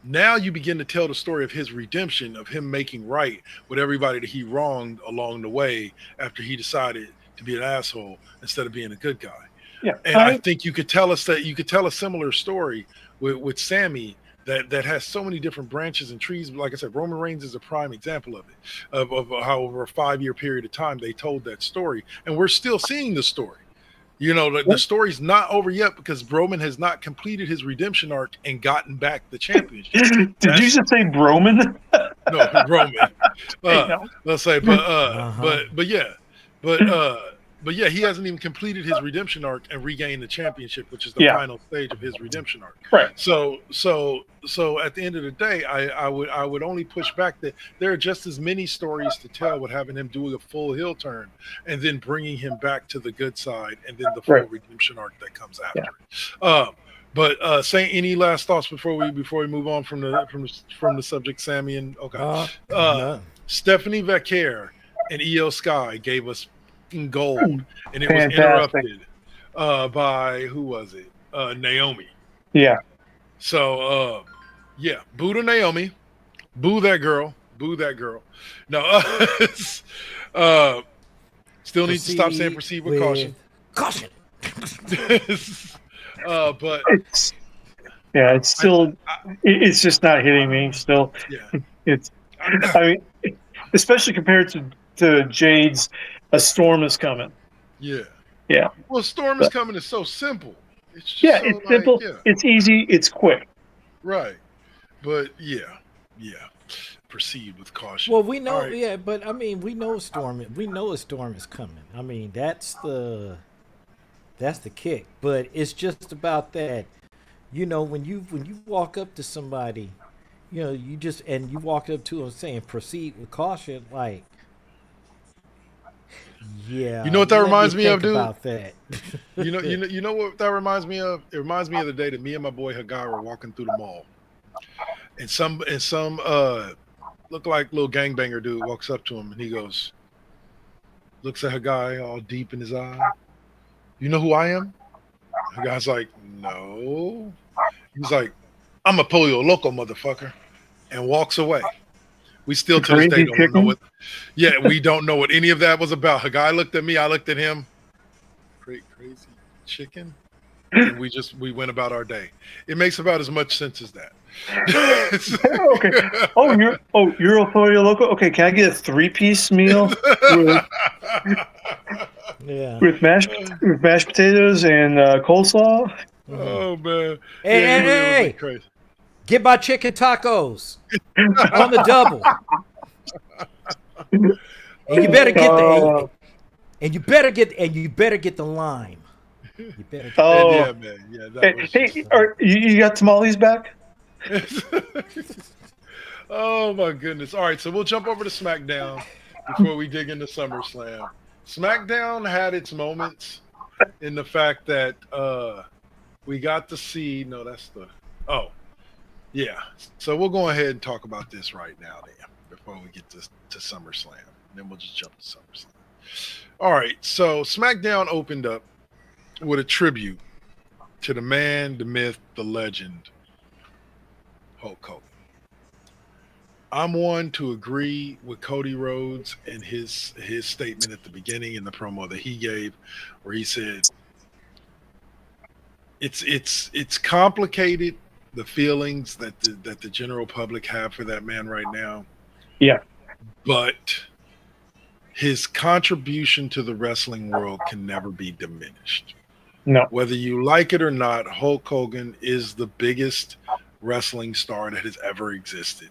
Now you begin to tell the story of his redemption, of him making right with everybody that he wronged along the way after he decided to be an asshole instead of being a good guy. Yeah. And I think you could tell a similar story with Sami that has so many different branches and trees. Like I said, Roman Reigns is a prime example of it, of how over a 5-year period of time they told that story. And we're still seeing the story. You know, the story's not over yet because Roman has not completed his redemption arc and gotten back the championship. Did you just say Broman? No, Roman. Let's say, but yeah, he hasn't even completed his redemption arc and regained the championship, which is the final stage of his redemption arc. Right. So at the end of the day, I would only push back that there are just as many stories to tell with having him doing a full heel turn and then bringing him back to the good side and then the full redemption arc that comes after it. But Saint, any last thoughts before we move on from the subject, Sami and No. Stephanie Vaquer and Io Sky gave us gold, and it was interrupted by who was it? Naomi. Yeah. So boo to Naomi. Boo that girl. Boo that girl. No, still need to stop saying proceed with caution. Caution. But It's it's still it's just not hitting me. Still, yeah, it's I mean, especially compared to Jade's "A Storm Is Coming." yeah. Yeah, Well, Storm is but, coming is so simple. It's just yeah, so it's like, simple, yeah, it's easy, it's quick. right. But yeah. Proceed with caution. Well, we know, All right. yeah, but I mean, we know a storm is coming. I mean, that's the kick. But it's just about that. When you walk up to somebody, you walk up to them saying proceed with caution, like, yeah. You know what that let reminds me think of, dude? about that. You know what that reminds me of? It reminds me of the day that me and my boy Hagar were walking through the mall, and some look like little gangbanger dude walks up to him and he goes, looks at Hagar all deep in his eye. You know who I am? The guy's like, no. He's like, I'm a polio loco motherfucker, and walks away. We still to this day Crazy don't know chicken? what. Yeah, we don't know what any of that was about. A guy looked at me, I looked at him. Crazy chicken, and we went about our day. It makes about as much sense as that. Okay. You're a pollo loco. Okay, can I get a 3-piece meal with Yeah. with mashed potatoes and coleslaw? Oh man! Hey, Yeah, hey, it was hey! crazy. Get my chicken tacos on the double. And you better get the and you better get the lime. You better get And Oh, yeah, man. Yeah, that was hey, just, you got tamales back? oh my goodness! All right, so we'll jump over to SmackDown before we dig into SummerSlam. SmackDown had its moments in the fact that we got to see. No, that's the. Oh, yeah. So we'll go ahead and talk about this right now, then, before we get to SummerSlam. Then we'll just jump to SummerSlam. All right. So SmackDown opened up with a tribute to the man, the myth, the legend, Hulk Hogan. I'm one to agree with Cody Rhodes and his statement at the beginning in the promo that he gave, where he said it's complicated, the feelings that the general public have for that man right now. Yeah. But his contribution to the wrestling world can never be diminished. No. Whether you like it or not, Hulk Hogan is the biggest wrestling star that has ever existed.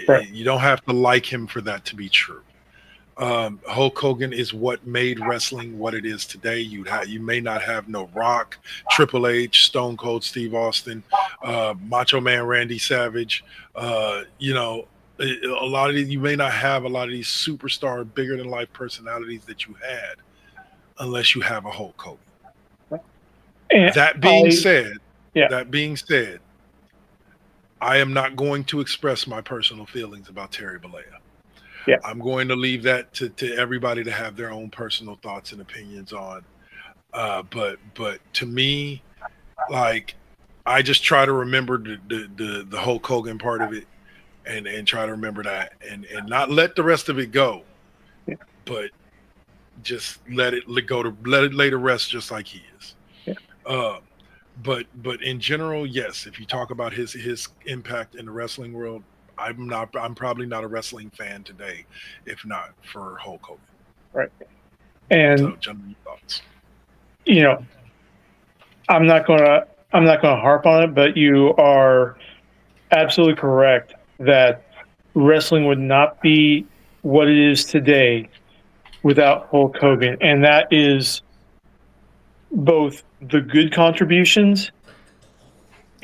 Right. You don't have to like him for that to be true. Hulk Hogan is what made wrestling what it is today. You may not have no Rock, Triple H, Stone Cold Steve Austin, Macho Man Randy Savage. A lot of these, you may not have a lot of these superstar, bigger than life personalities that you had, unless you have a Hulk Hogan. And That being said, I am not going to express my personal feelings about Terry Bollea. Yeah. I'm going to leave that to everybody to have their own personal thoughts and opinions on. But to me, like, I just try to remember the Hulk Hogan part of it, and try to remember that, and not let the rest of it go, but just let it lay to rest, just like he is. Yeah. But in general, yes, if you talk about his impact in the wrestling world, I'm probably not a wrestling fan today, if not for Hulk Hogan. Right. And so, gentlemen, your thoughts. I'm not gonna harp on it, but you are absolutely correct that wrestling would not be what it is today without Hulk Hogan, and that is both the good contributions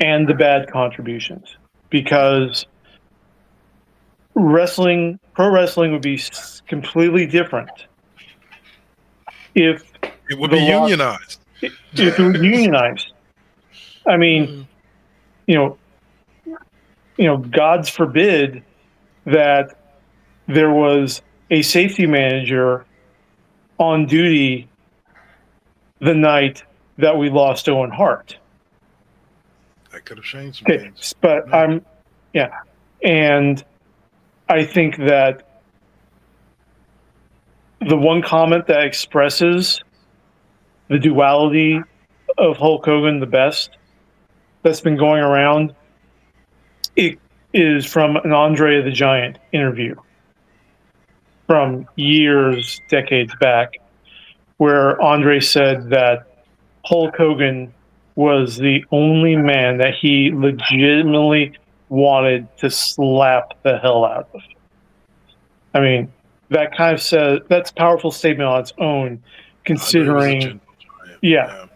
and the bad contributions, because pro wrestling would be completely different if it would be unionized. If it was unionized. I mean, God's forbid that there was a safety manager on duty the night that we lost Owen Hart. That could have changed some things. But and I think that the one comment that expresses the duality of Hulk Hogan the best that's been going around, it is from an Andre the Giant interview from years, decades back, where Andre said that Hulk Hogan was the only man that he legitimately wanted to slap the hell out of. I mean, that kind of says that's a powerful statement on its own, Andre was a considering, gentle giant. yeah.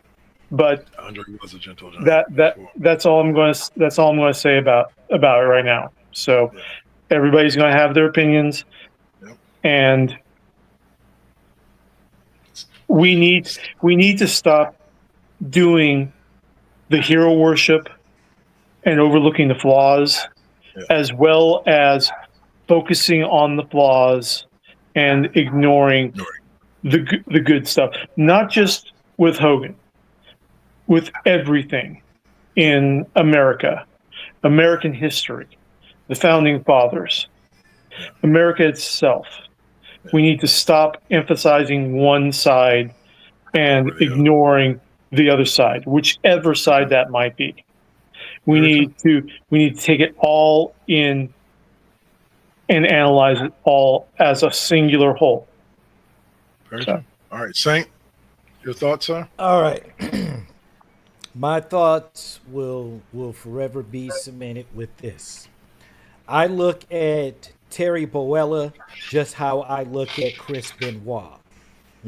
But Andre was a gentle giant. that before. that's all I'm going to say about it right now. So Yeah. everybody's going to have their opinions, Yep. and we need to stop doing the hero worship and overlooking the flaws, Yeah. as well as focusing on the flaws and ignoring the good stuff. Not just with Hogan, with everything in America, American history, the founding fathers, America itself. We need to stop emphasizing one side and ignoring the other side, whichever side that might be. We need to take it all in and analyze it all as a singular whole. Very true. All right, Saint, your thoughts, sir? All right. My thoughts will forever be cemented with this. I look at Terry Boella just how I look at Chris Benoit.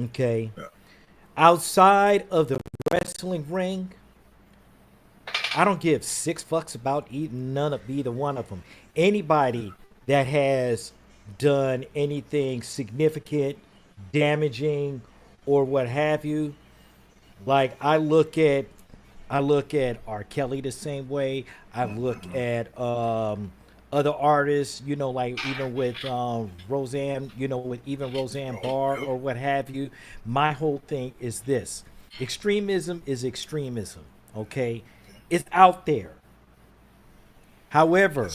Okay. Yeah. Outside of the wrestling ring, I don't give 6 fucks about none of either one of them. Anybody that has done anything significant, damaging, or what have you, like I look at R. Kelly the same way. I look at other artists, you know, like even with Roseanne, you know, with even Roseanne Barr or what have you. My whole thing is this: extremism is extremism. Okay, it's out there. However,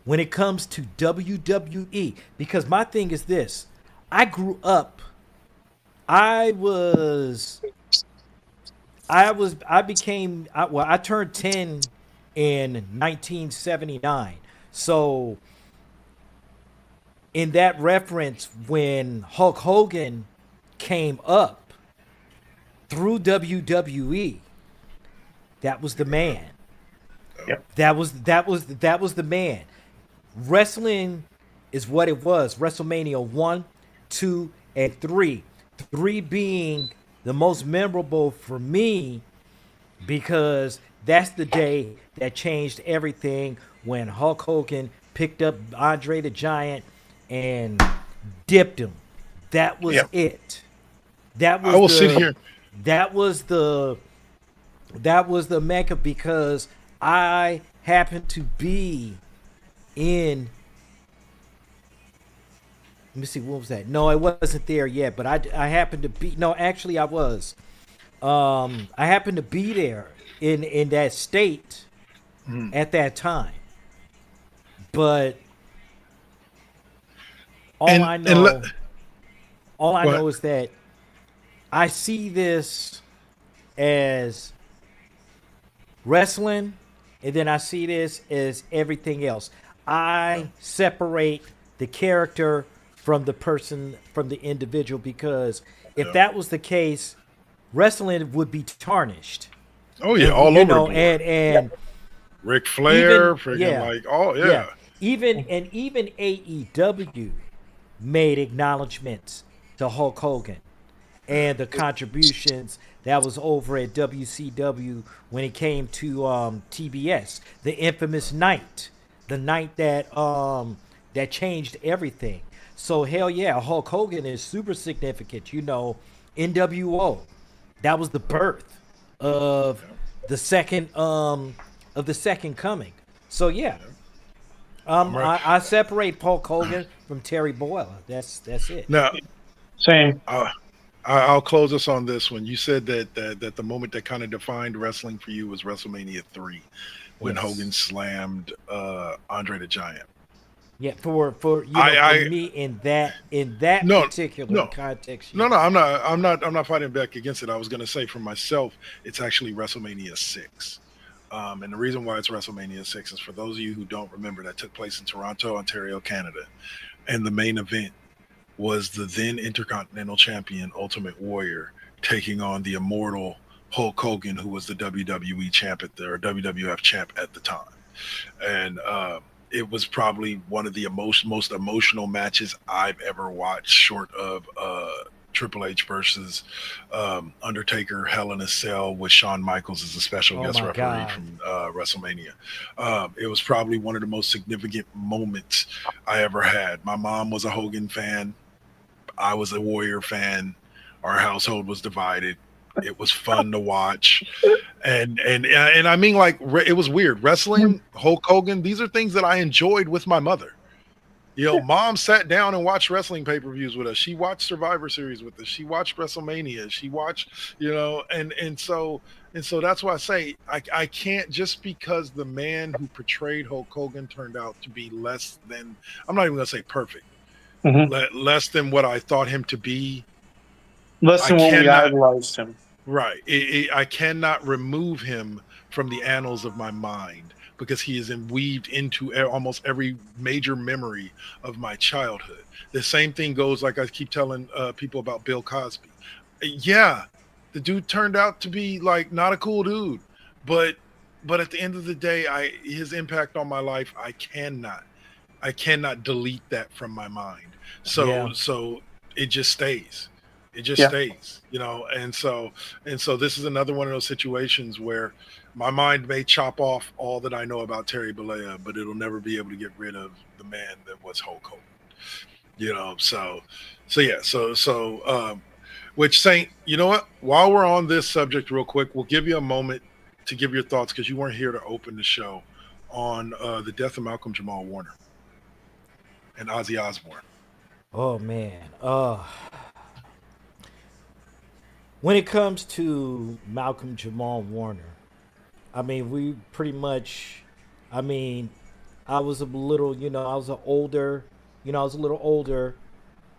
when it comes to WWE, because my thing is this: I grew up. I turned 10 in 1979. So in that reference, when Hulk Hogan came up through WWE, that was the man. Yep. That was the man. Wrestling is what it was. WrestleMania 1, 2, and 3. 3 being the most memorable for me because that's the day that changed everything when Hulk Hogan picked up Andre the Giant and dipped him. That was it. That was I will sit here. That was the mecca because I happened to be in. Let me see, what was that? No, I wasn't there yet, but I happened to be. No, actually, I was. I happened to be there in that state at that time. But all I know is that I see this as wrestling, and then I see this as everything else. I separate the character from the person, from the individual, because if that was the case, wrestling would be tarnished. Oh yeah, and, all you over know, the board. and Ric Flair, even, freaking even AEW made acknowledgments to Hulk Hogan and the contributions that was over at WCW when it came to TBS, the infamous night, the night that that changed everything. So hell yeah, Hulk Hogan is super significant. You know, NWO, that was the birth of the second coming. So yeah, I separate Hulk Hogan from Terry Boyle. That's it. Now, Same. I'll close us on this one. You said that the moment that kind of defined wrestling for you was WrestleMania 3, when Hogan slammed Andre the Giant. Yeah, for I for me in that no particular no context, no yeah. no I'm not fighting back against it. I was gonna say for myself, it's actually WrestleMania 6. And the reason why it's WrestleMania 6 is for those of you who don't remember that took place in Toronto, Ontario, Canada. And the main event was the then Intercontinental Champion Ultimate Warrior taking on the immortal Hulk Hogan, who was the WWE champ or WWF champ at the time. And it was probably one of the most emotional matches I've ever watched, short of Triple H versus Undertaker Hell in a Cell with Shawn Michaels as a special Oh guest my referee God. from WrestleMania. It was probably one of the most significant moments I ever had. My mom was a Hogan fan. I was a Warrior fan. Our household was divided. It was fun to watch, and I mean, like, it was weird. Wrestling, Hulk Hogan, these are things that I enjoyed with my mother. Mom sat down and watched wrestling pay-per-views with us. She watched Survivor Series with us. She watched WrestleMania. She watched, and so that's why I say I can't, just because the man who portrayed Hulk Hogan turned out to be less than, I'm not even gonna say perfect, Hmm. less than what I thought him to be. Less I than what we cannot idolized him. Right. I cannot remove him from the annals of my mind because he is weaved into almost every major memory of my childhood. The same thing goes, like I keep telling people about Bill Cosby. Yeah, the dude turned out to be like not a cool dude, but at the end of the day, his impact on my life, I cannot delete that from my mind. Yeah. So it just stays. It just Yeah. stays, and so this is another one of those situations where my mind may chop off all that I know about Terry Bollea, but it'll never be able to get rid of the man that was Hulk Hogan. So yeah, which, Saint, you know what? While we're on this subject, real quick, we'll give you a moment to give your thoughts because you weren't here to open the show on the death of Malcolm Jamal Warner and Ozzy Osbourne. Oh man. When it comes to Malcolm Jamal Warner, I mean, we pretty much, I mean, I was a little, I was a older, I was a little older,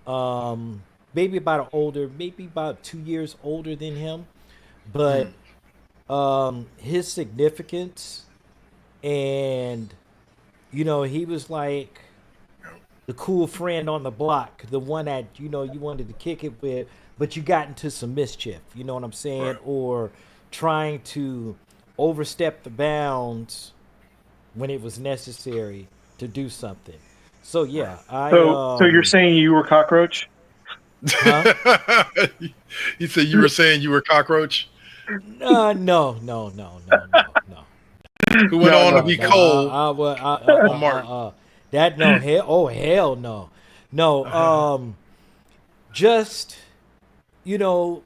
um, maybe about 2 years older than him. But Mm, his significance, and, he was like yeah, the cool friend on the block, the one that, you wanted to kick it with, but you got into some mischief, you know what I'm saying? right. Or trying to overstep the bounds when it was necessary to do something. So yeah, I So you're saying you were cockroach? huh? You said you were saying you were cockroach No. who went No, on to no. be No, Cole on Martin. that no hell, oh hell no. No, just, you know,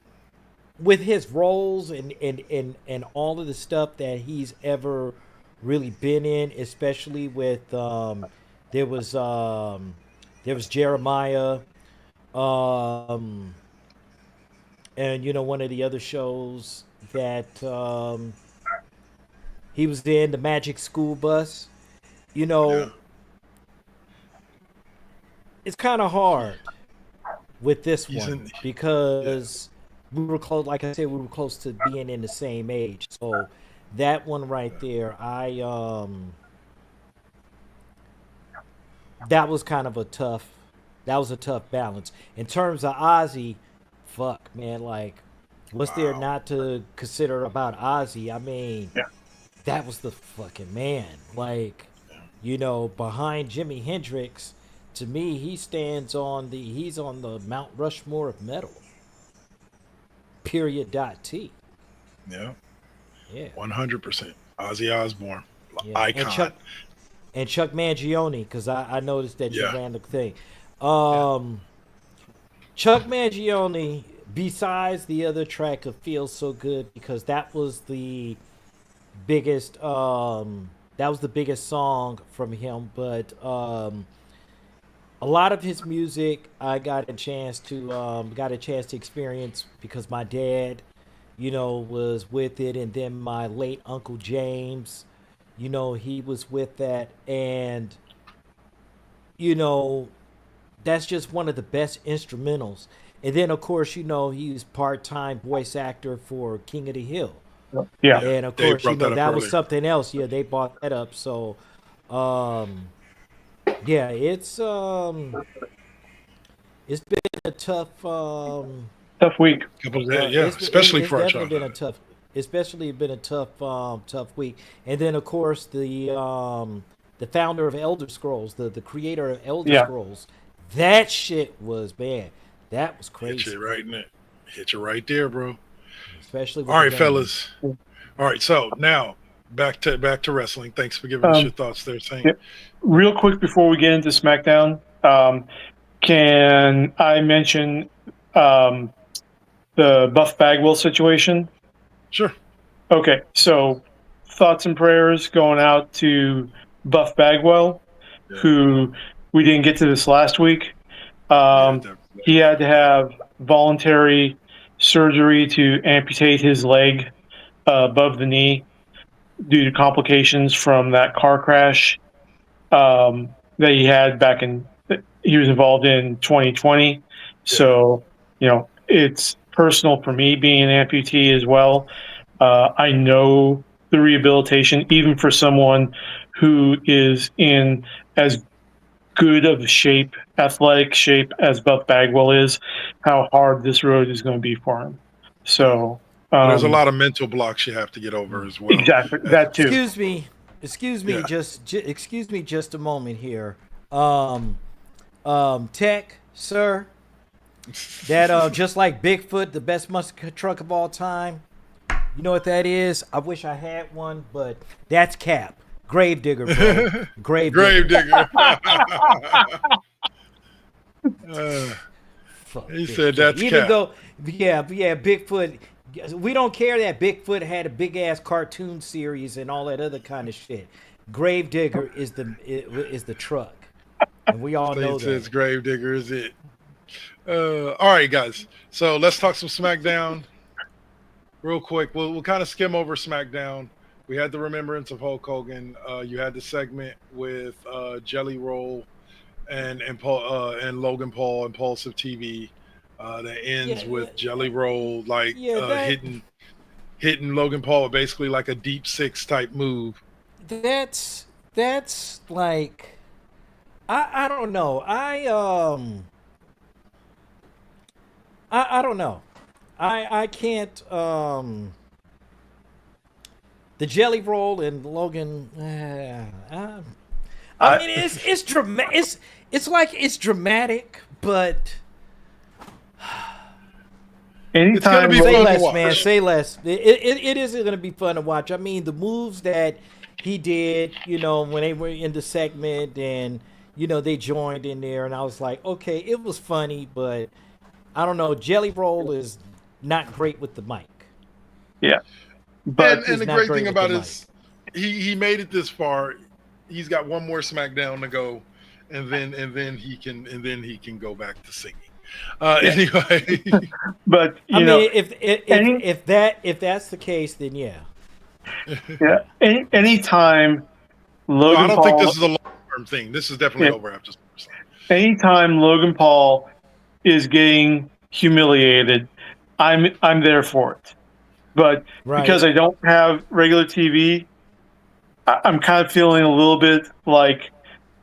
with his roles and all of the stuff that he's ever really been in, especially with there was um there was Jeremiah, um and one of the other shows that he was in, the Magic School Bus. You Yeah, know, it's kind of hard with this he's one in. Yeah, because we were close. Like I said, we were close to being in the same age. So that one right there, that was kind of a tough. That was a tough balance in terms of Ozzy. Fuck, man, like, what's there wow. not to consider about Ozzy? I mean, Yeah. that was the fucking man. Like, behind Jimi Hendrix, to me, he's on the Mount Rushmore of metal. Period. Dot T. Yeah, Yeah, 100%. Ozzy Osbourne, yeah. icon. And Chuck Mangione, because I noticed that you Yeah, ran the thing. yeah. Um, Chuck Mangione, besides the other track of "Feels So Good," because biggest that was the biggest song from him, but a lot of his music I got a chance to experience because my dad, was with it, and then my late Uncle James, he was with that. And you know, that's just one of the best instrumentals. And then, of course, you know, he's part-time voice actor for King of the Hill. Yeah. And of Dave course, you brought know, that up that was earlier. something else. Yeah, they brought that up. So, yeah, it's been a tough Tough week. Couple of days, yeah, especially it's for our definitely been a childhood. tough especially been a tough week. And then of course the founder of Elder Scrolls, the creator of Elder Yeah. Scrolls, that shit was bad. That was Hit crazy. you right in it. Hit you right there, bro. Especially with All the right, game. fellas. All right, so now back to wrestling. Thanks for giving us your thoughts there, Saint. Yeah. Real quick before we get into SmackDown, can I mention the Buff Bagwell situation? Sure. Okay, so thoughts and prayers going out to Buff Bagwell, who we didn't get to this last week. He had to have voluntary surgery to amputate his leg above the knee due to complications from that car crash that he had back in. He was involved in 2020. So, you know, it's personal for me being an amputee as well. I know the rehabilitation, even for someone who is in as good of shape, athletic shape as Buff Bagwell is, how hard this road is going to be for him. So There's a lot of mental blocks you have to get over as well. Exactly, that too. Excuse me, Yeah. excuse me, just a moment here. Tech, sir, that just like Bigfoot, the best muscle truck of all time. You know what that is? I wish I had one, but that's Cap. Gravedigger, bro. Gravedigger. Fuck He Bigfoot. said that's Even Cap. though, yeah, Bigfoot. We don't care that Bigfoot had a big ass cartoon series and all that other kind of shit. Gravedigger is the truck, and we all know Saint says that. Gravedigger is it. All right, guys. So let's talk some SmackDown real quick. We'll kind of skim over SmackDown. We had the remembrance of Hulk Hogan. You had the segment with Jelly Roll and Paul and Logan Paul, Impulsive TV. That ends Yeah, with Jelly Roll like yeah, that hitting Logan Paul with basically like a deep six type move. that's like I don't know. I don't know. I can't the Jelly Roll and Logan I mean it's dramatic. It's like it's dramatic, but It's gonna anytime. be say fun to less, watch. man. Say less. It is going to be fun to watch. I mean, the moves that he did, you know, when they were in the segment and, you know, they joined in there. And I was like, okay, it was funny, but I don't know. Jelly Roll is not great with the mic. Yeah, but And he's the not great great thing with about the it is he made it this far. He's got one more SmackDown to go, and then he can go back to singing. Anyway, but I you know, mean, any- if that's the case, then yeah. yeah, anytime no, Logan I don't Paul, think this is a long term thing. This is definitely Yeah. over after SummerSlam. anytime Logan Paul is getting humiliated, I'm there for it. But Right. because I don't have regular TV, I'm kind of feeling a little bit like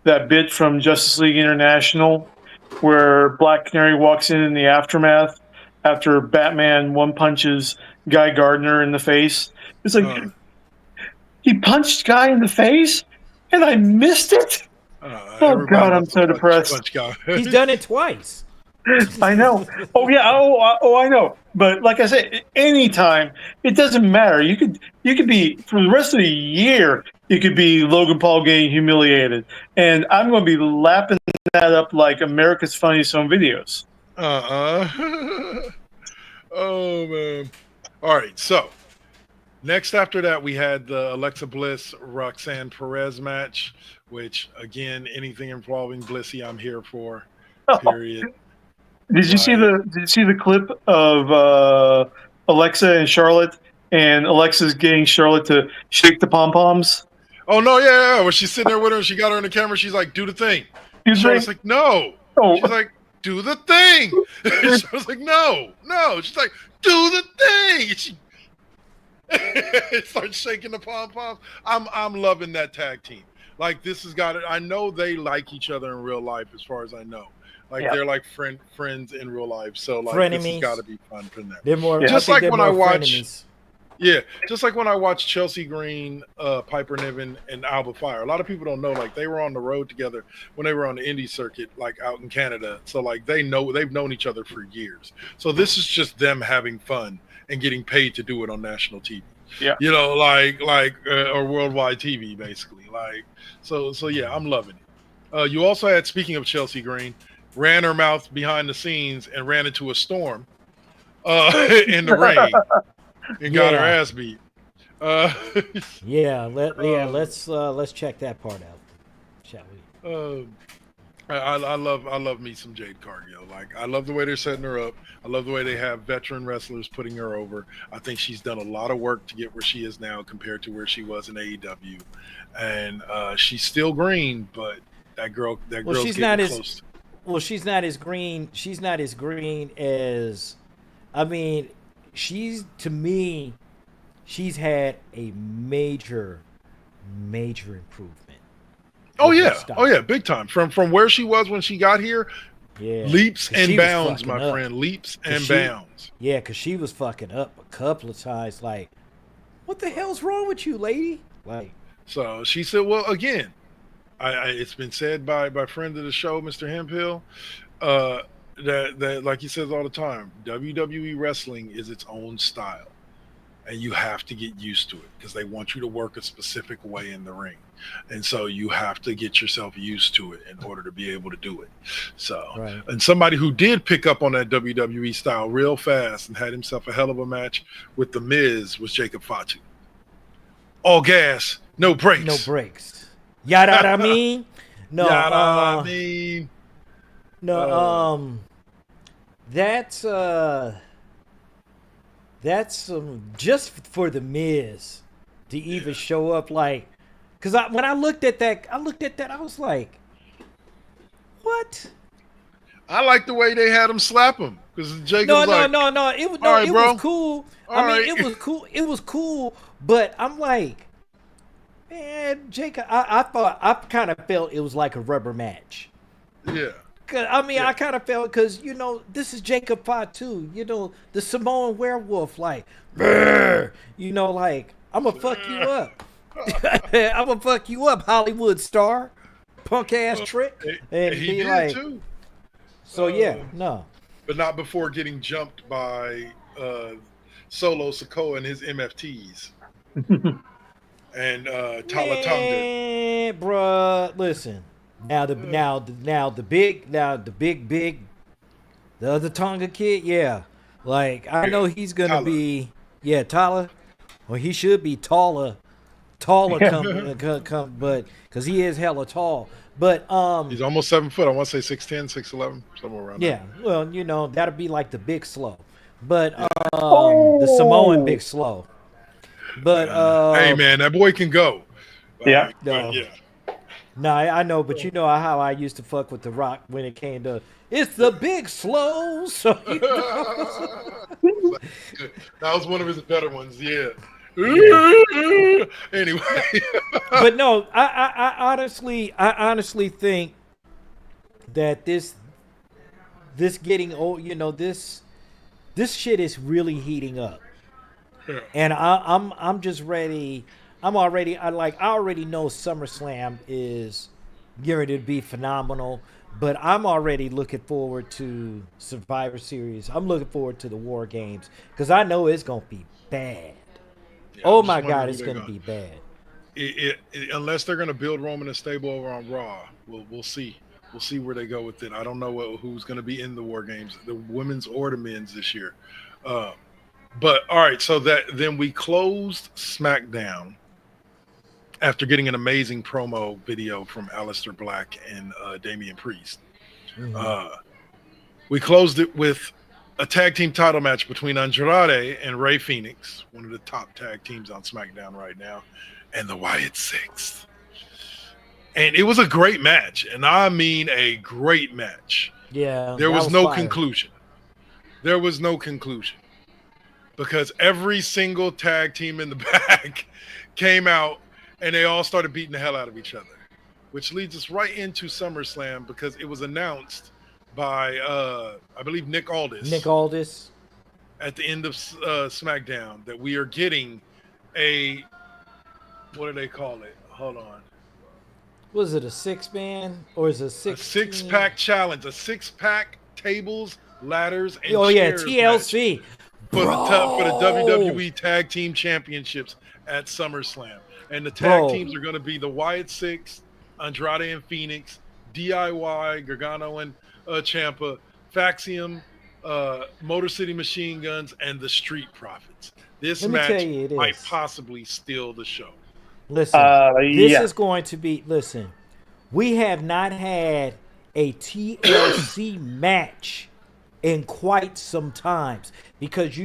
that bit from Justice League International where Black Canary walks in the aftermath after Batman one punches Guy Gardner in the face. It's like he punched Guy in the face and I missed it. Oh Everybody God, I'm wants so to depressed. punch guy. He's done it twice. I know. Oh yeah. Oh, I know. But like I said, anytime it doesn't matter. You could be for the rest of the year. You could be Logan Paul getting humiliated, and I'm going to be lapping that up like America's Funniest Home Videos. Oh man. All right. So next after that, we had the Alexa Bliss Roxanne Perez match, which again, anything involving Blissy, I'm here for. Period. Did you see the clip of Alexa and Charlotte, and Alexa's getting Charlotte to shake the pom poms? Oh no, yeah. When she's sitting there with her, and she got her in the camera. She's like, "Do the thing." Charlotte's like, no. Oh. She's like, do the thing. Charlotte's like, no. She's like, do the thing. And she starts shaking the pom poms. I'm loving that tag team. Like, this has got it. I know they like each other in real life, as far as I know. Like, they're like friends in real life. So like, this has got to be fun for them. They're more just like when I watch. frenemies. Yeah, just like when I watched Chelsea Green, Piper Niven, and Alba Fire. A lot of people don't know, like, they were on the road together when they were on the indie circuit, like out in Canada. So like, they've known each other for years. So this is just them having fun and getting paid to do it on national TV. Yeah, you know, or worldwide TV, basically. Like, so yeah, I'm loving it. You also had, speaking of Chelsea Green, ran her mouth behind the scenes and ran into a storm in the rain. And got her ass beat. Let's check that part out, shall we? I love me some Jade Cargill. Like, I love the way they're setting her up. I love the way they have veteran wrestlers putting her over. I think she's done a lot of work to get where she is now compared to where she was in AEW. And she's still green, but that girl's getting close. Well, she's not as green. She's not as green as, I mean, to me, she's had a major improvement. Oh yeah, big time. From where she was when she got here, leaps and bounds, my friend, leaps and bounds. Yeah, because she was fucking up a couple of times. Like, what the hell's wrong with you, lady? Like, so she said, well, again, it's been said by friend of the show, Mr. Hemphill, that like he says all the time, WWE wrestling is its own style, and you have to get used to it because they want you to work a specific way in the ring, and so you have to get yourself used to it in order to be able to do it. So, And somebody who did pick up on that WWE style real fast and had himself a hell of a match with The Miz was Jacob Fatu. All gas, no brakes. No brakes. Yada I mean? No. I mean. No. That's just for The Miz to even show up, like, because when I looked at that, I was like, what? I like the way they had him slap him because Jacob was like, no. It was cool. It was cool, but I'm like, man, Jacob. I kind of felt it was like a rubber match. Yeah. I kind of felt, because, you know, this is Jacob Fatu, you know, the Samoan werewolf, like, you know, like, I'm going to fuck you up. I'm going to fuck you up, Hollywood star, punk ass trick. And he did like, too. So, no. But not before getting jumped by Solo Sikoa and his MFTs. And Tala Tonga. Bruh, listen. The other Tonga kid, like, I know he's gonna be, Tala. Well, he should be taller, but because he is hella tall. But he's almost 7 foot. I want to say 6'10", 6'11", somewhere around there. Well, you know, that'll be like the Big Slow, but the Samoan Big Slow. But hey, man, that boy can go. No, I know, but you know how I used to fuck with The Rock when it came to, it's the Big Slow. So, you know. That was one of his better ones, Anyway. But no, I honestly think that this getting old, you know, this shit is really heating up. Yeah. And I'm just ready. I already know Summer Slam is getting to be phenomenal, but I'm already looking forward to Survivor Series. I'm looking forward to the War Games because I know it's going to be bad. Yeah, oh my God, it's going to be bad. Unless they're going to build Roman and stable over on Raw, we'll see. We'll see where they go with it. I don't know who's going to be in the War Games, the women's or the men's this year. But all right, so then we closed SmackDown after getting an amazing promo video from Aleister Black and Damian Priest. Mm-hmm. We closed it with a tag team title match between Andrade and Rey Fenix, one of the top tag teams on SmackDown right now, and the Wyatt Six. And it was a great match, and I mean a great match. Yeah, There that was no fire. conclusion. There was no conclusion because every single tag team in the back came out and they all started beating the hell out of each other, which leads us right into SummerSlam because it was announced by, I believe, Nick Aldis at the end of SmackDown that we are getting a, what do they call it? Hold on. Was it a 6-man or is it a 16? A 6-pack challenge, a 6-pack tables, ladders, and Oh yeah, chairs TLC. match for the WWE Tag Team Championships at SummerSlam. And the tag teams are going to be the Wyatt Six, Andrade and Phoenix, DIY, Gargano and Ciampa, Faxium, Motor City Machine Guns, and the Street Profits. This match might possibly steal the show. Listen, this is going to be. Listen, we have not had a TLC match in quite some times because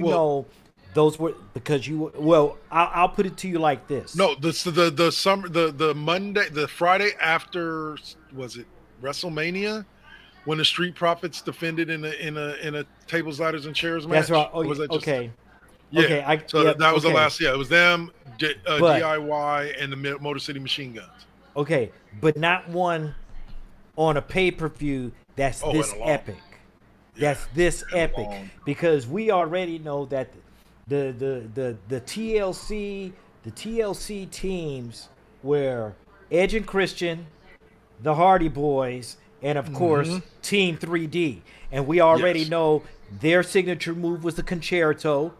those were because you. Well, I'll put it to you like this. No, the Monday, the Friday after, was it WrestleMania, when the Street Profits defended in a tables, ladders, and chairs match? That's right. Oh, was that just, okay. Yeah. Okay, that was the last. Yeah, it was them, DIY, and the Motor City Machine Guns. Okay, but not one on a pay-per-view that's this epic. That's this epic because we already know that the TLC teams were Edge and Christian, the Hardy Boys, and of course Team 3D. And we already know their signature move was the concerto.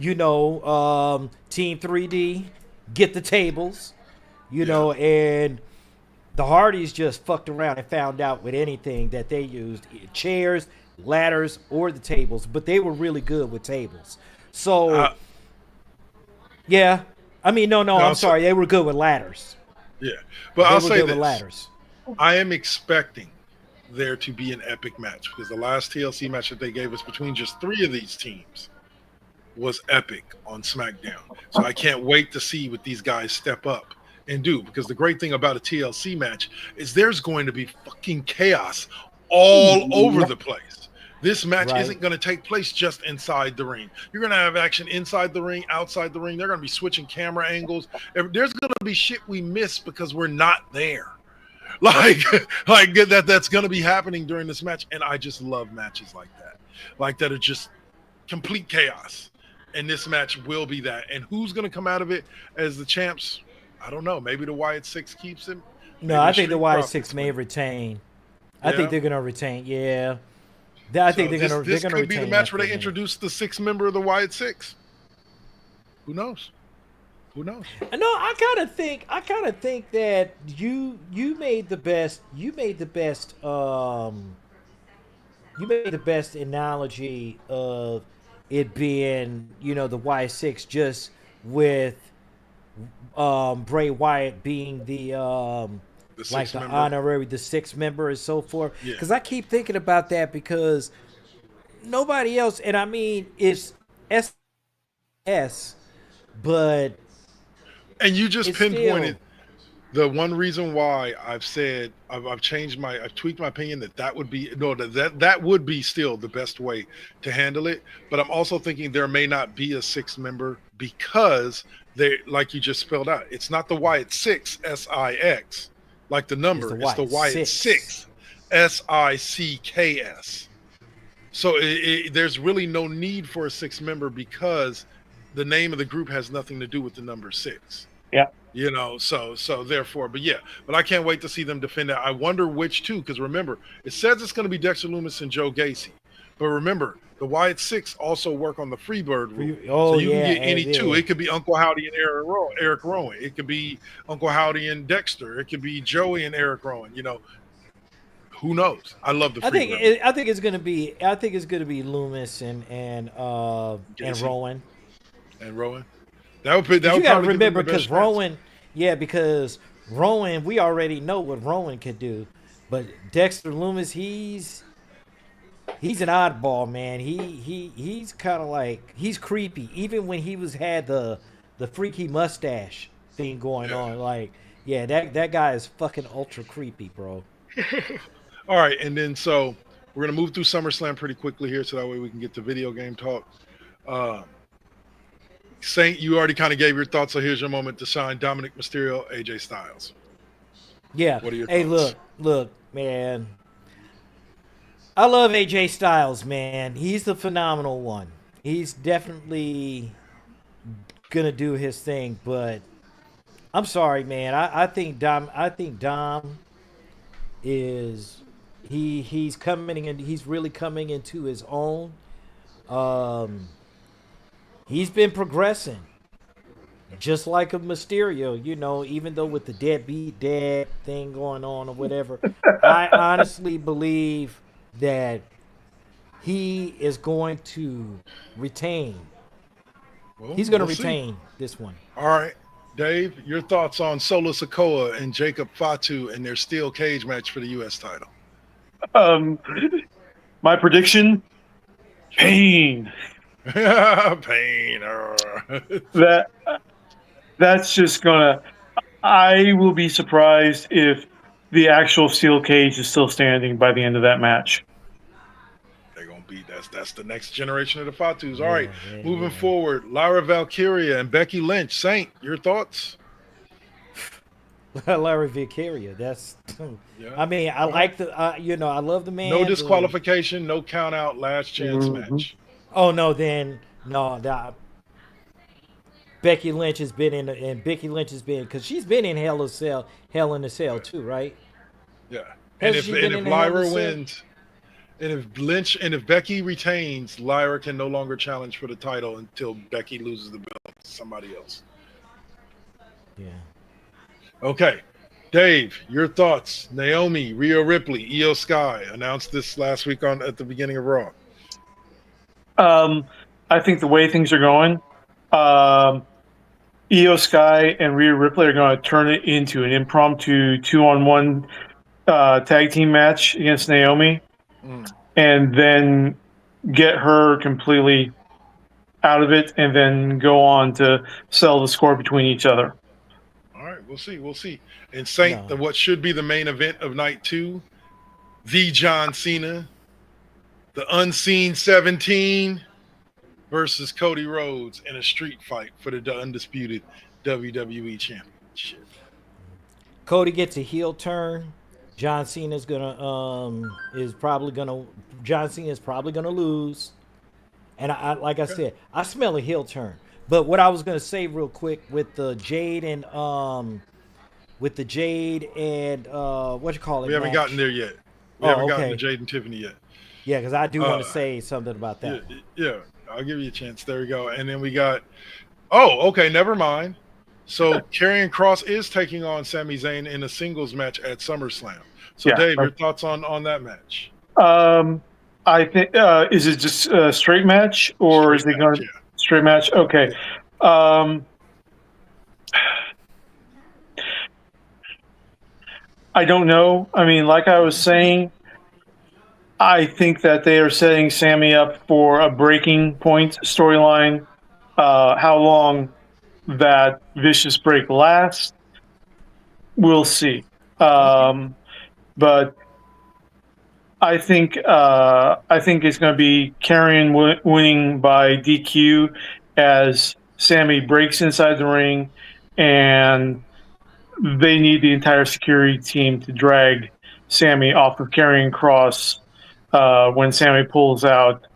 You know, Team 3D, get the tables, you know, and the Hardys just fucked around and found out with anything that they used, chairs, ladders, or the tables, but they were really good with tables. So, yeah. I mean, no, I'm sorry. They were good with ladders. Yeah. But I'll say this. With ladders. I am expecting there to be an epic match because the last TLC match that they gave us between just 3 of these teams was epic on SmackDown. So I can't wait to see what these guys step up and do, because the great thing about a TLC match is there's going to be fucking chaos all over the place. This match isn't going to take place just inside the ring. You're going to have action inside the ring, outside the ring. They're going to be switching camera angles. There's going to be shit we miss because we're not there. Like that's going to be happening during this match. And I just love matches like that are just complete chaos. And this match will be that. And who's going to come out of it as the champs? I don't know. Maybe the Wyatt Six keeps him. No, I think the Wyatt Six may retain. I think they're going to retain. Yeah. I think they're going to retain. This could be the match where they introduce the 6th member of the Wyatt Six. Who knows? Who knows? No, I kind of think that you made the best. You made the best analogy of it being, you know, the Y6 just with Bray Wyatt being the like the honorary, the 6th member and so forth. Because I keep thinking about that because nobody else, and I mean it's S, but and you just pinpointed the one reason why I've said I've tweaked my opinion that would be that would be still the best way to handle it. But I'm also thinking there may not be a 6th member because they, like you just spelled out, it's not the Wyatt Six SIX like the number, it's the Wyatt Six SICKS. So there's really no need for a 6th member because the name of the group has nothing to do with the number 6. Yeah. You know, so therefore, but I can't wait to see them defend that. I wonder which two, because remember, it says it's going to be Dexter Lumis and Joe Gacy. But remember, the Wyatt Six also work on the Freebird rule. So you can get any two. It could be Uncle Howdy and Eric Rowan. It could be Uncle Howdy and Dexter. It could be Joey and Eric Rowan. You know, who knows? I love the Freebird. I think it's going to be Loomis and Rowan. And Rowan. That would you got to remember because Rowan, because Rowan, we already know what Rowan can do, but Dexter Lumis, he's an oddball, man. He's kind of like, he's creepy. Even when he had the freaky mustache thing going on, like Yeah, that guy is fucking ultra creepy, bro. All right, and then so we're gonna move through SummerSlam pretty quickly here, so that way we can get to video game talk. Um, Saint, you already kind of gave your thoughts, so here's your moment to shine. Dominic Mysterio, AJ Styles. Yeah. What are your Hey, thoughts? look, man. I love AJ Styles, man. He's the phenomenal one. He's definitely gonna do his thing, but I'm sorry, man. I think Dom is he's coming in. He's really coming into his own. Um, he's been progressing, just like a Mysterio. You know, even though with the deadbeat dad thing going on or whatever, I honestly believe that he is going to retain. Well, He's going to we'll see. retain this one. All right, Dave, your thoughts on Solo Sikoa and Jacob Fatu and their steel cage match for the U.S. title? My prediction: pain. Pain. That that's just gonna. I will be surprised if the actual steel cage is still standing by the end of that match. They're gonna be that's the next generation of the Fatus. All Yeah, right, yeah, moving yeah. forward, Lyra Valkyria and Becky Lynch. Saint, your thoughts? Larry Vicaria. That's. Yeah. I mean, I like the. I love the man. No disqualification, no count out, last chance Mhm. match. Oh no, then no. Becky Lynch has been in, and Becky Lynch has been because she's been in Hell in a Cell too, right? Yeah. And Hasn't if she been if in a Hell in a Lyra Cell? wins, and if Becky retains, Lyra can no longer challenge for the title until Becky loses the belt to somebody else. Yeah. Okay. Dave, your thoughts. Naomi, Rhea Ripley, Io Sky announced this last week at the beginning of Raw. I think the way things are going, Io Sky and Rhea Ripley are going to turn it into an impromptu 2-on-1 tag team match against Naomi, and then get her completely out of it, and then go on to sell the score between each other. All right, we'll see. We'll see. And Saint, No. what should be the main event of night 2, the John Cena, the Unseen 17 versus Cody Rhodes in a street fight for the undisputed WWE Championship. Cody gets a heel turn. John Cena is probably gonna lose. And I like I said, I smell a heel turn. But what I was gonna say real quick with the Jade and what you call it? We haven't match. gotten there yet. We Oh, haven't gotten okay. to Jade and Tiffany yet. Yeah, because I do want to say something about that. Yeah, I'll give you a chance. There we go. And then we got. Oh, okay. Never mind. So Karrion Kross is taking on Sami Zayn in a singles match at SummerSlam. So Yeah. Dave, your thoughts on that match? I think is it just a straight match, or is it going to straight match? Okay. I don't know. I mean, like I was saying, I think that they are setting Sammy up for a breaking point storyline. How long that vicious break lasts, we'll see. But I think it's going to be Karrion winning by DQ as Sammy breaks inside the ring, and they need the entire security team to drag Sammy off of Karrion Kross when Sammy pulls out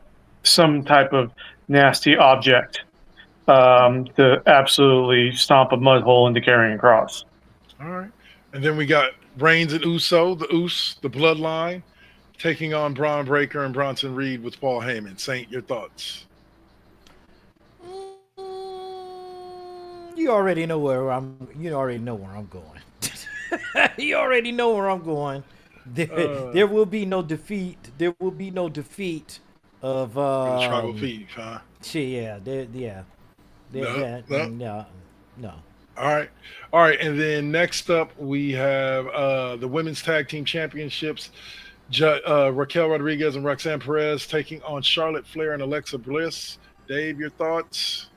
some type of nasty object to absolutely stomp a mud hole into Karrion Kross. All right. And then we got Reigns and Uso, the Bloodline, taking on Braun Breaker and Bronson Reed with Paul Heyman. Saint, your thoughts? You already know where I'm going. You already know where I'm going. There will be no defeat. There will be no defeat of Tribal Thief, huh? No. All right. And then next up we have the Women's Tag Team Championships. Raquel Rodriguez and Roxanne Perez taking on Charlotte Flair and Alexa Bliss. Dave, your thoughts?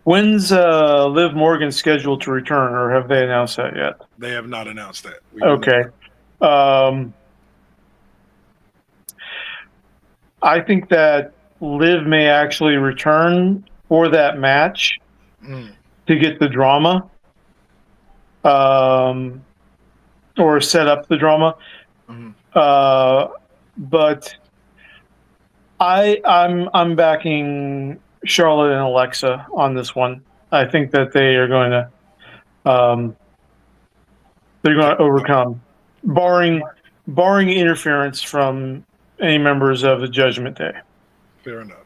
When's Liv Morgan scheduled to return, or have they announced that yet? They have not announced that. We do Okay. I think that Liv may actually return for that match to get the drama, or set up the drama. But I'm backing Charlotte and Alexa on this one. I think that they are going to overcome, barring interference from any members of the Judgment Day. Fair enough.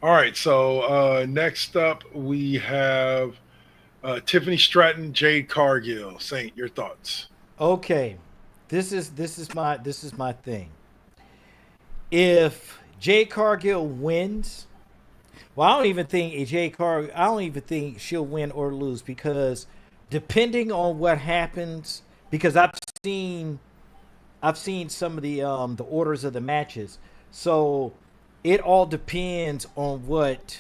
All right. So next up we have Tiffany Stratton, Jade Cargill. Saint, your thoughts? Okay, this is my thing. If Jade Cargill wins, well, I don't even think she'll win or lose, because depending on what happens, because I've seen some of the orders of the matches, so it all depends on what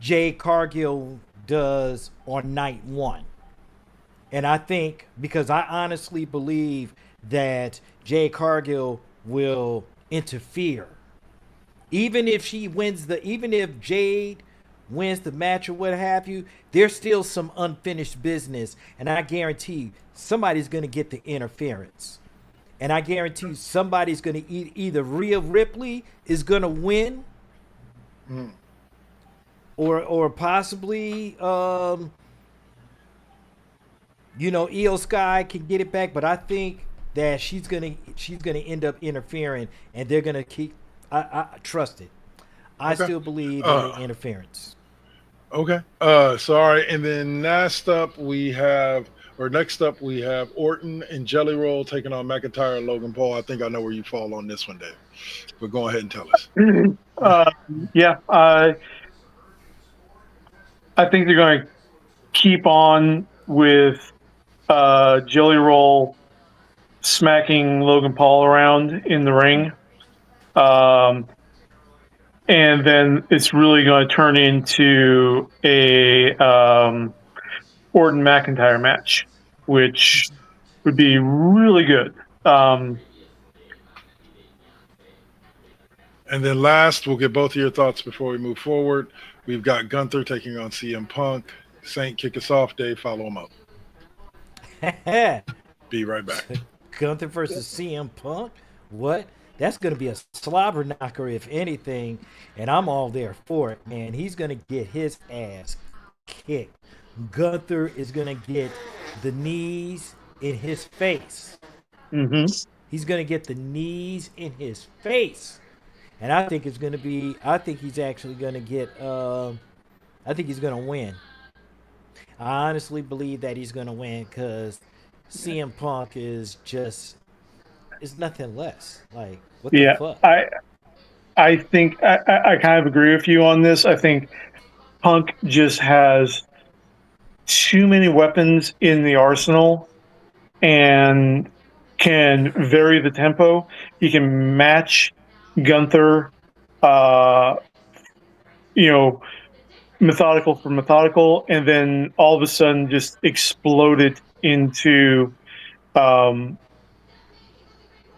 Jade Cargill does on night one. And I think, because I honestly believe that Jade Cargill will interfere. Even if Jade wins the match or what have you, there's still some unfinished business. And I guarantee somebody's going to get the interference. And I guarantee somebody's going to either Rhea Ripley is going to win, or possibly Io Sky can get it back. But I think that she's gonna end up interfering, and they're gonna keep. I trust it. I still believe in the interference. Okay. So all right, and then next up we have Orton and Jelly Roll taking on McIntyre and Logan Paul. I think I know where you fall on this one, Dave. But go ahead and tell us. Yeah, I think they're going to keep on with Jelly Roll smacking Logan Paul around in the ring. And then it's really going to turn into a Orton McIntyre match, which would be really good. And then last, we'll get both of your thoughts before we move forward. We've got Gunther taking on CM Punk. Saint, kick us off. Dave, follow him up. Be right back. Gunther versus CM Punk? What? That's going to be a slobber knocker, if anything, and I'm all there for it, man. He's going to get his ass kicked. Gunther is going to get the knees in his face. He's going to get the knees in his face. And I think he's actually going to get, I think he's going to win. I honestly believe that he's going to win, because CM Punk is nothing less. Like, what the fuck? I think I kind of agree with you on this. I think Punk just has too many weapons in the arsenal and can vary the tempo. He can match Gunther, methodical for methodical, and then all of a sudden just explode it into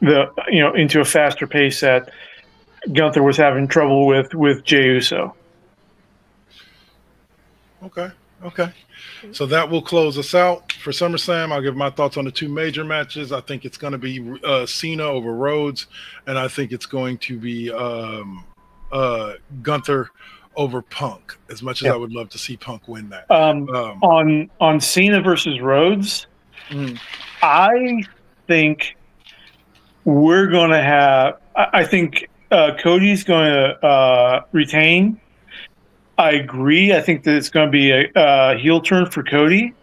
into a faster pace that Gunther was having trouble with Jey Uso. Okay. So that will close us out for SummerSlam. I'll give my thoughts on the two major matches. I think it's going to be Cena over Rhodes, and I think it's going to be Gunther over Punk. As much as I would love to see Punk win that. On Cena versus Rhodes, I think we're going to have. I think Cody's going to retain. I agree. I think that it's going to be a heel turn for Cody.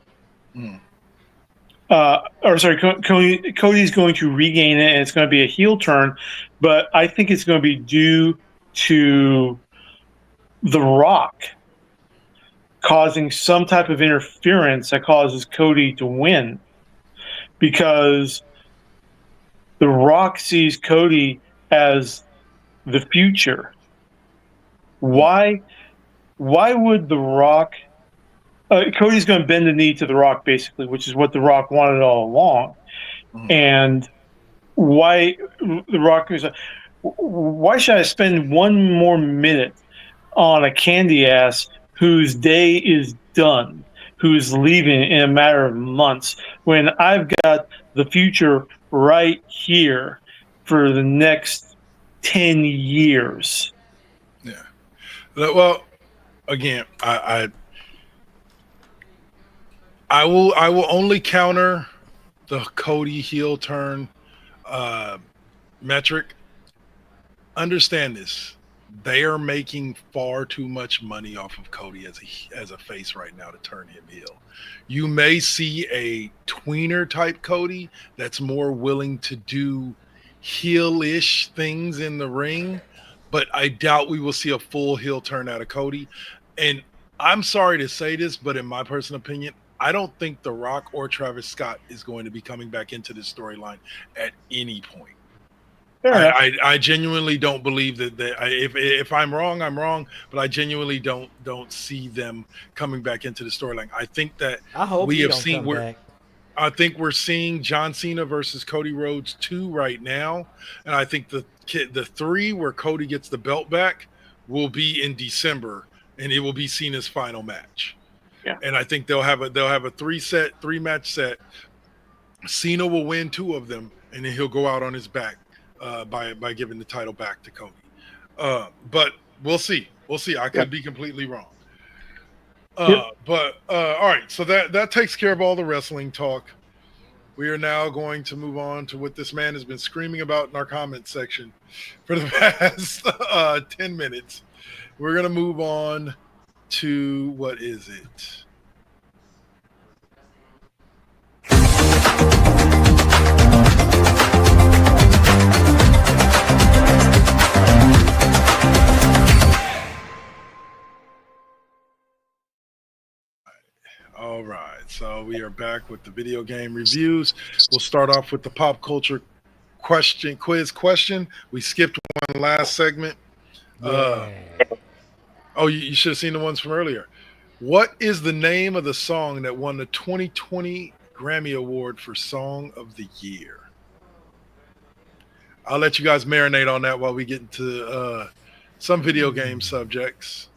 Cody's going to regain it, and it's going to be a heel turn. But I think it's going to be due to The Rock causing some type of interference that causes Cody to win, because The Rock sees Cody as the future. Why why would The Rock? Cody's going to bend the knee to The Rock, basically, which is what The Rock wanted all along. And why The Rock is? Why should I spend one more minute on a candy ass whose day is done, who's leaving in a matter of months, when I've got the future right here for the next 10 years? Yeah. Well, again, I will only counter the Cody heel turn metric. Understand this. They are making far too much money off of Cody as a face right now to turn him heel. You may see a tweener type Cody that's more willing to do heel-ish things in the ring, but I doubt we will see a full heel turn out of Cody. And I'm sorry to say this, but in my personal opinion, I don't think The Rock or Travis Scott is going to be coming back into this storyline at any point. I genuinely don't believe that if I'm wrong, I'm wrong, but I genuinely don't see them coming back into the storyline. I think that I hope we he have don't seen come back. I think we're seeing John Cena versus Cody Rhodes 2 right now, and I think the 3 where Cody gets the belt back will be in December, and it will be Cena's final match. Yeah. And I think they'll have a three match set. Cena will win 2 of them, and then he'll go out on his back by giving the title back to Cody. But we'll see. I could be completely wrong. But all right, so that takes care of all the wrestling talk. We are now going to move on to what this man has been screaming about in our comment section for the past 10 minutes. We're going to move on to, what is it? All right, so we are back with the video game reviews. We'll start off with the pop culture quiz question. We skipped one last segment. You should have seen the ones from earlier. What is the name of the song that won the 2020 Grammy Award for Song of the Year? I'll let you guys marinate on that while we get into some video game subjects.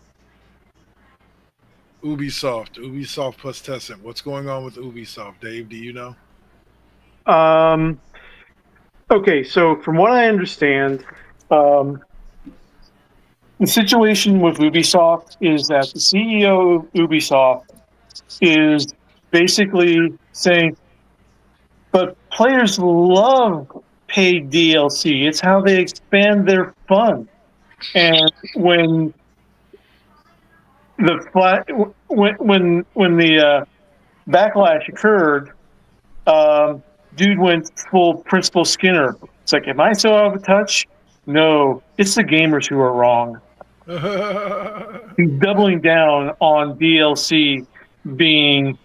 Ubisoft plus Tencent. What's going on with Ubisoft, Dave? Do you know? Okay, so from what I understand, the situation with Ubisoft is that the CEO of Ubisoft is basically saying, but players love paid DLC. It's how they expand their fun. And when the backlash occurred, dude went full Principal Skinner. It's like, am I so out of touch? No, it's the gamers who are wrong. He's doubling down on DLC being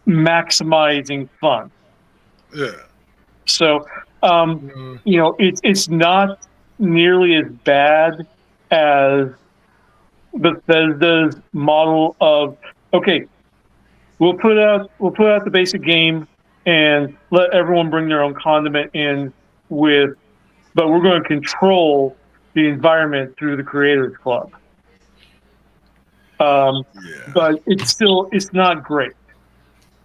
maximizing fun. Yeah. So, it's not nearly as bad as Bethesda's model of, okay, we'll put out the basic game and let everyone bring their own condiment in but we're going to control the environment through the Creators Club. But it's not great,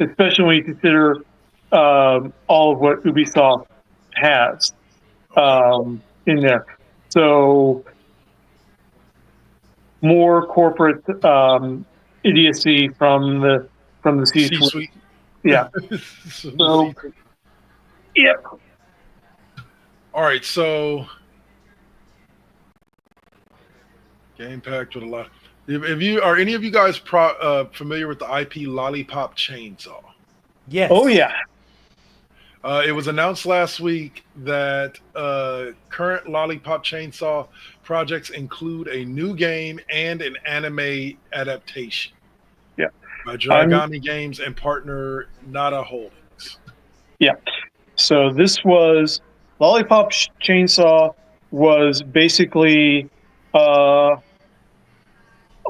especially when you consider all of what Ubisoft has in there. So more corporate idiocy from the C-suite. Yeah. So, yep. All right, so game packed with a lot. Are any of you guys familiar with the IP Lollipop Chainsaw? Yes. Oh yeah. It was announced last week that current Lollipop Chainsaw projects include a new game and an anime adaptation. Yeah. By Dragami Games and partner Nada Holdings. Yeah. So this was Lollipop Chainsaw was basically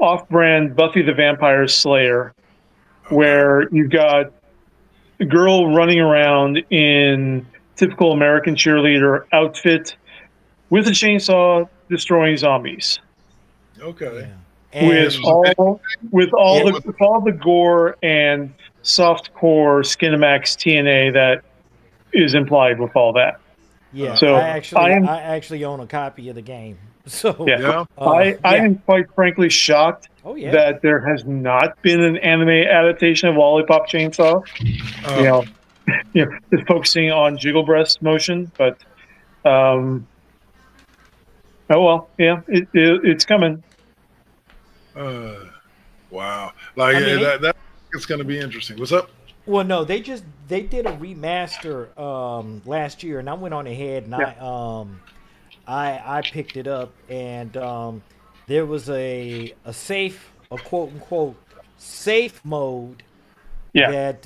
off-brand Buffy the Vampire Slayer, where you've got a girl running around in typical American cheerleader outfit with a chainsaw destroying zombies. Okay. Yeah. With This was a all the gore and soft-core Skinamax TNA that is implied with all that. Yeah, So I am I actually own a copy of the game. So Yeah. Yeah. I am quite frankly shocked Oh yeah. that there has not been an anime adaptation of Lollipop Chainsaw. Uh, Just focusing on jiggle breast motion, but oh well, yeah, it's coming. wow. Like I mean, that it's gonna be interesting. What's up? well, no, they did a remaster last year, and I went on ahead and Yeah. I picked it up, and there was a quote unquote safe mode Yeah. that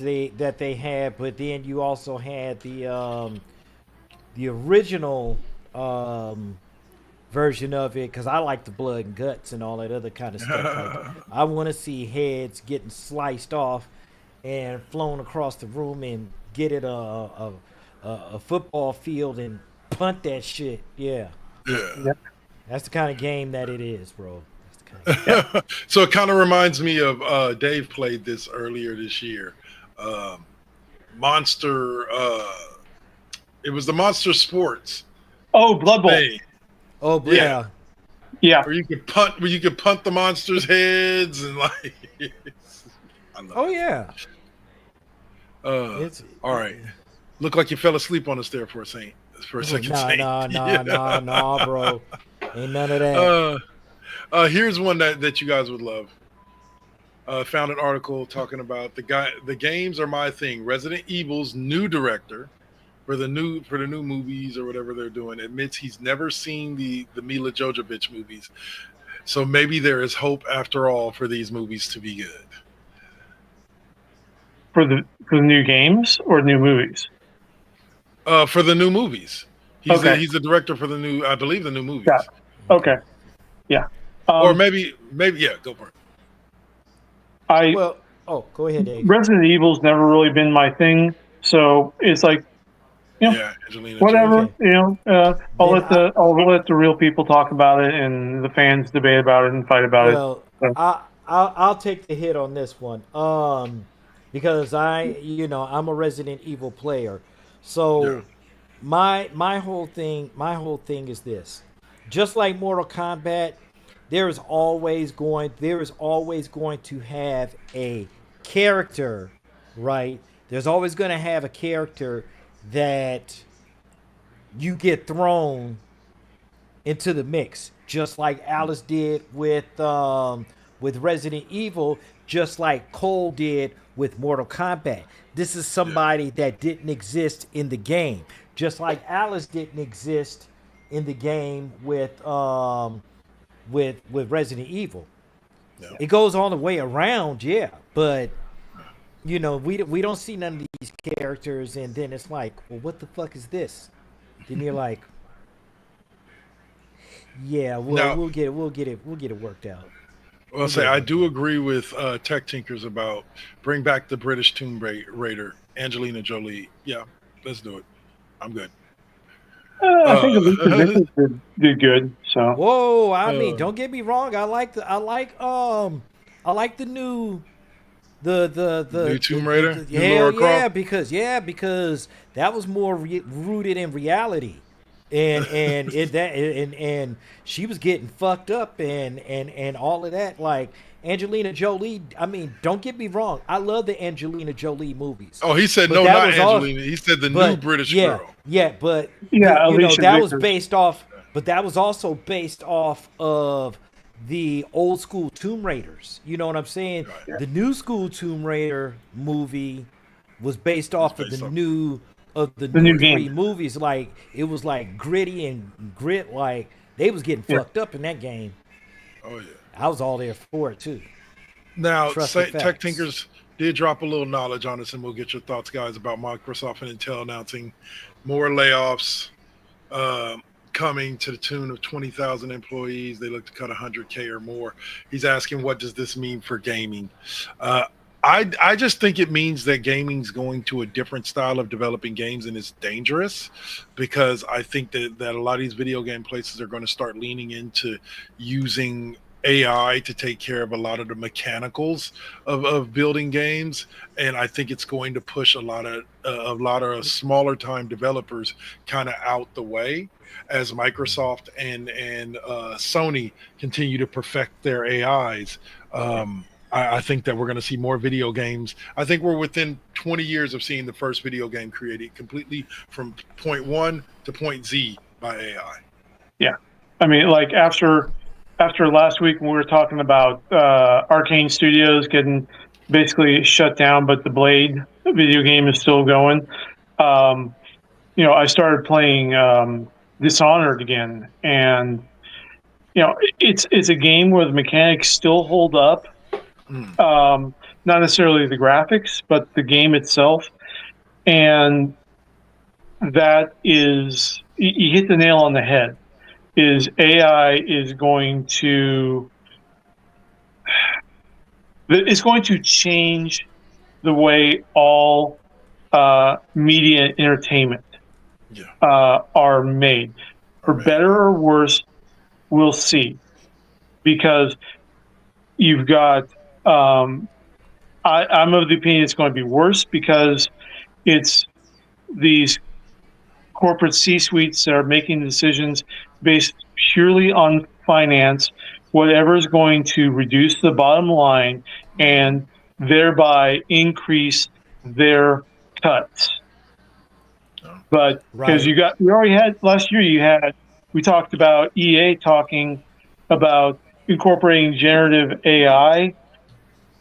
they had, but then you also had the original version of it, because I like the blood and guts and all that other kind of stuff. Like, I want to see heads getting sliced off and flown across the room and get it a football field and punt that shit. Yeah, Yeah. that's the kind of game that it is, bro. That's the kind of So it kind of reminds me of Dave played this earlier this year. Monster. It was the Monster Sports Oh, Blood Bowl. thing. Oh Yeah. Yeah. Where you could punt the monsters' heads and like. I love Oh it. yeah. It's all right. Look like you fell asleep on us there for a second. Nah, bro. Ain't none of that. Here's one that you guys would love. Found an article talking about the games are my thing. Resident Evil's new director for the new movies or whatever they're doing admits he's never seen the Mila Jovovich movies. So maybe there is hope after all for these movies to be good. For the new games or new movies? For the new movies. He's Okay. he's the director for the new, I believe, the new movies. Yeah. Okay. Yeah. Or maybe yeah, go for it. Well, go ahead, Dave. Resident Evil's never really been my thing, so it's like, Yeah, Angelina whatever. Jolie. I'll let the real people talk about it and the fans debate about it and fight about it. Well, So, I'll take the hit on this one. Because I'm a Resident Evil player. So Yeah. my whole thing is this. Just like Mortal Kombat, there is always going to have a character, right? There's always going to have a character that you get thrown into the mix, just like Alice did with Resident Evil, just like Cole did with Mortal Kombat. This is somebody that didn't exist in the game, just like Alice didn't exist in the game with Resident Evil. Yeah. It goes all the way around, yeah, but we don't see none of these characters, and then it's like, well, what the fuck is this? Then you're like, yeah, we'll get it worked out. Well, I do agree with Tech Tinkers about bring back the British Tomb Raider, Angelina Jolie. Yeah, let's do it. I'm good. I think Alicia Vikander did good. So Whoa, I mean, don't get me wrong. I like the new New Tomb Raider. New Hell Lara yeah, Croft? because that was more rooted in reality, and and she was getting fucked up and all of that. Like Angelina Jolie. I mean, don't get me wrong. I love the Angelina Jolie movies. Oh, he said But no, that not was all- Angelina. He said the new British girl. Yeah, but Yeah, Alicia that was Vikander. based off. But that was also based off of the old school Tomb Raiders. You know what I'm saying? Right. The new school Tomb Raider movie was based off of the new new game. three movies. Like it was like gritty and grit. Like they was getting fucked up in that game. Oh yeah. I was all there for it too. Now, Trust the Tech facts. Tinkers did drop a little knowledge on us, and we'll get your thoughts, guys, about Microsoft and Intel announcing more layoffs. coming to the tune of 20,000 employees. They look to cut 100K or more. He's asking, what does this mean for gaming? I just think it means that gaming's going to a different style of developing games, and it's dangerous because I think that a lot of these video game places are going to start leaning into using AI to take care of a lot of the mechanicals of building games, and I think it's going to push a lot of smaller time developers kind of out the way as Microsoft and Sony continue to perfect their AIs. I think that we're going to see more video games. I think we're within 20 years of seeing the first video game created completely from point 1 to point Z by AI. Yeah. I mean, like after last week when we were talking about Arcane Studios getting basically shut down, but the Blade video game is still going. I started playing Dishonored again, and it's a game where the mechanics still hold up. Not necessarily the graphics, but the game itself, and that is you hit the nail on the head. Is AI is going to it's going to change the way all media and entertainment are made, for better or worse. We'll see, because you've got. I'm of the opinion it's going to be worse because it's these corporate C-suites that are making decisions based purely on finance, whatever is going to reduce the bottom line and thereby increase their cuts. But because we already had last year, we talked about EA talking about incorporating generative AI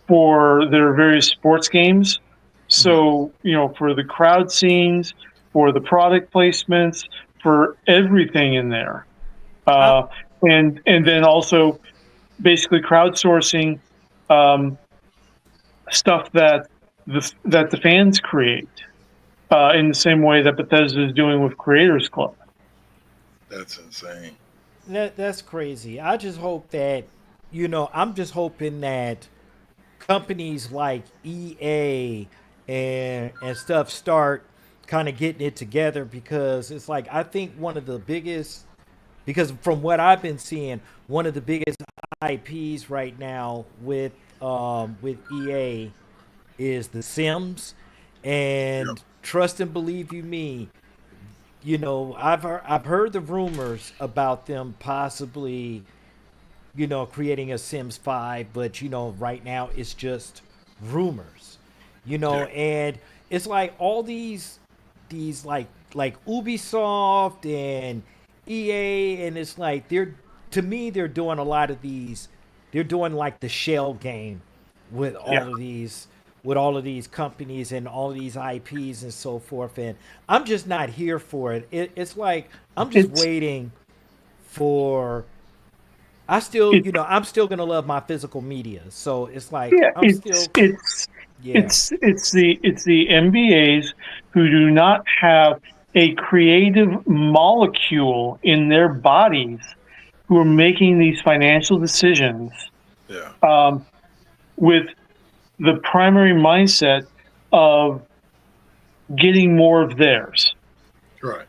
for their various sports games. So, for the crowd scenes, for the product placements, for everything in there. And then also basically crowdsourcing stuff that the fans create in the same way that Bethesda is doing with Creators Club. That's insane. That's crazy. I just hope that, I'm just hoping that companies like EA and stuff start kind of getting it together, because it's like, I think because from what I've been seeing, one of the biggest IPs right now with EA is The Sims, and trust and believe you me, I've heard the rumors about them possibly creating a Sims 5, but right now it's just rumors, and it's like all these like Ubisoft and EA, and it's like they're doing a lot of these, they're doing like the shell game with all of these companies and all of these IPs and so forth, and I'm just not here for it. It's like I'm just waiting for. I'm still gonna love my physical media, so it's like it's the MBAs who do not have a creative molecule in their bodies who are making these financial decisions with the primary mindset of getting more of theirs. Right.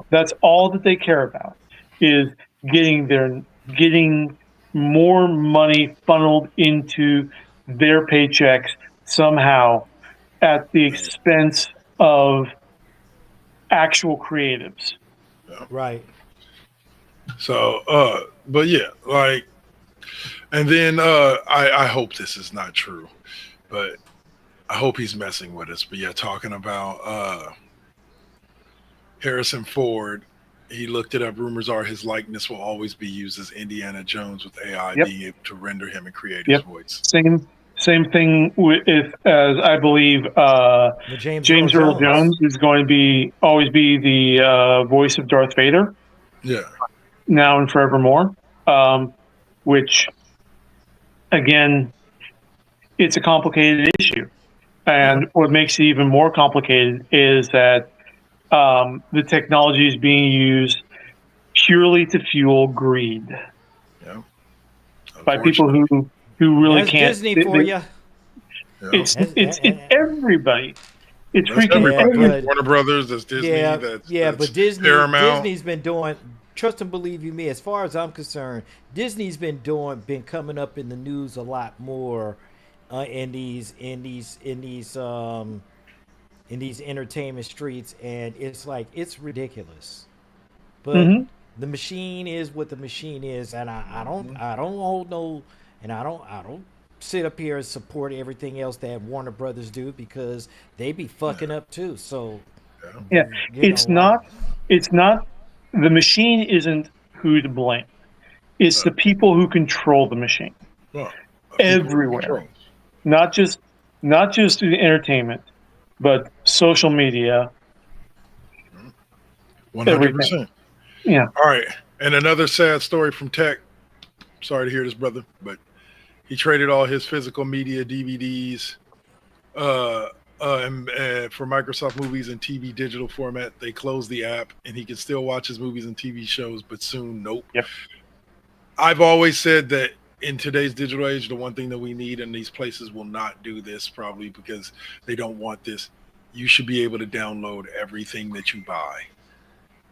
That's all that they care about, is getting more money funneled into their paychecks somehow at the expense of actual creatives. Right. So, but yeah, like, and then I hope this is not true, but I hope he's messing with us. But yeah, talking about Harrison Ford, he looked it up. Rumors are his likeness will always be used as Indiana Jones, with AI being able to render him and create his voice. Same thing as I believe James Earl Jones is going to always be the voice of Darth Vader. Yeah. Now and forevermore. Which, again, it's a complicated issue. And what makes it even more complicated is that the technology is being used purely to fuel greed Yeah. by people Unfortunately. who really That's can't. Disney for you. Yeah. It's everybody. It's That's freaking Yeah, everybody. That's but Warner Brothers. That's Disney. yeah, That's but Paramount. Disney's been doing. Trust and believe you me. As far as I'm concerned, Disney's been coming up in the news a lot more in these entertainment streets, and it's ridiculous. But Hmm. the machine is what the machine is, and I don't hold no, and I don't sit up here and support everything else that Warner Brothers do because they be fucking up too. So Yeah, you it's know, not. It's not. The machine isn't who to blame. It's the people who control the machine Well, people in everywhere. control. Not just the entertainment, but social media, 100%. everything. Yeah. All right. And another sad story from Tech. Sorry to hear this, brother, but he traded all his physical media DVDs for Microsoft Movies and TV digital format. They closed the app, and he can still watch his movies and TV shows, but soon, nope. Yep. I've always said that in today's digital age, the one thing that we need, and these places will not do this probably because they don't want this, you should be able to download everything that you buy.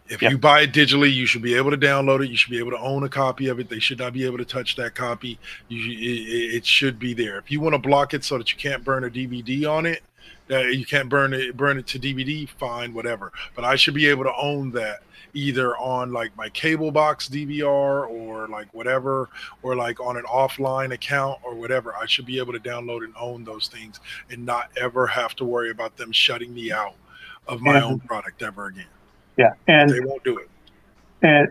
If Yep. you buy it digitally, you should be able to download it. You should be able to own a copy of it. They should not be able to touch that copy. It should be there. If you want to block it so that you can't burn a DVD on it, that you can't burn it to DVD, fine, whatever. But I should be able to own that either on like my cable box DVR or like whatever, or like on an offline account or whatever. I should be able to download and own those things and not ever have to worry about them shutting me out of my own product ever again. Yeah, But they won't do it.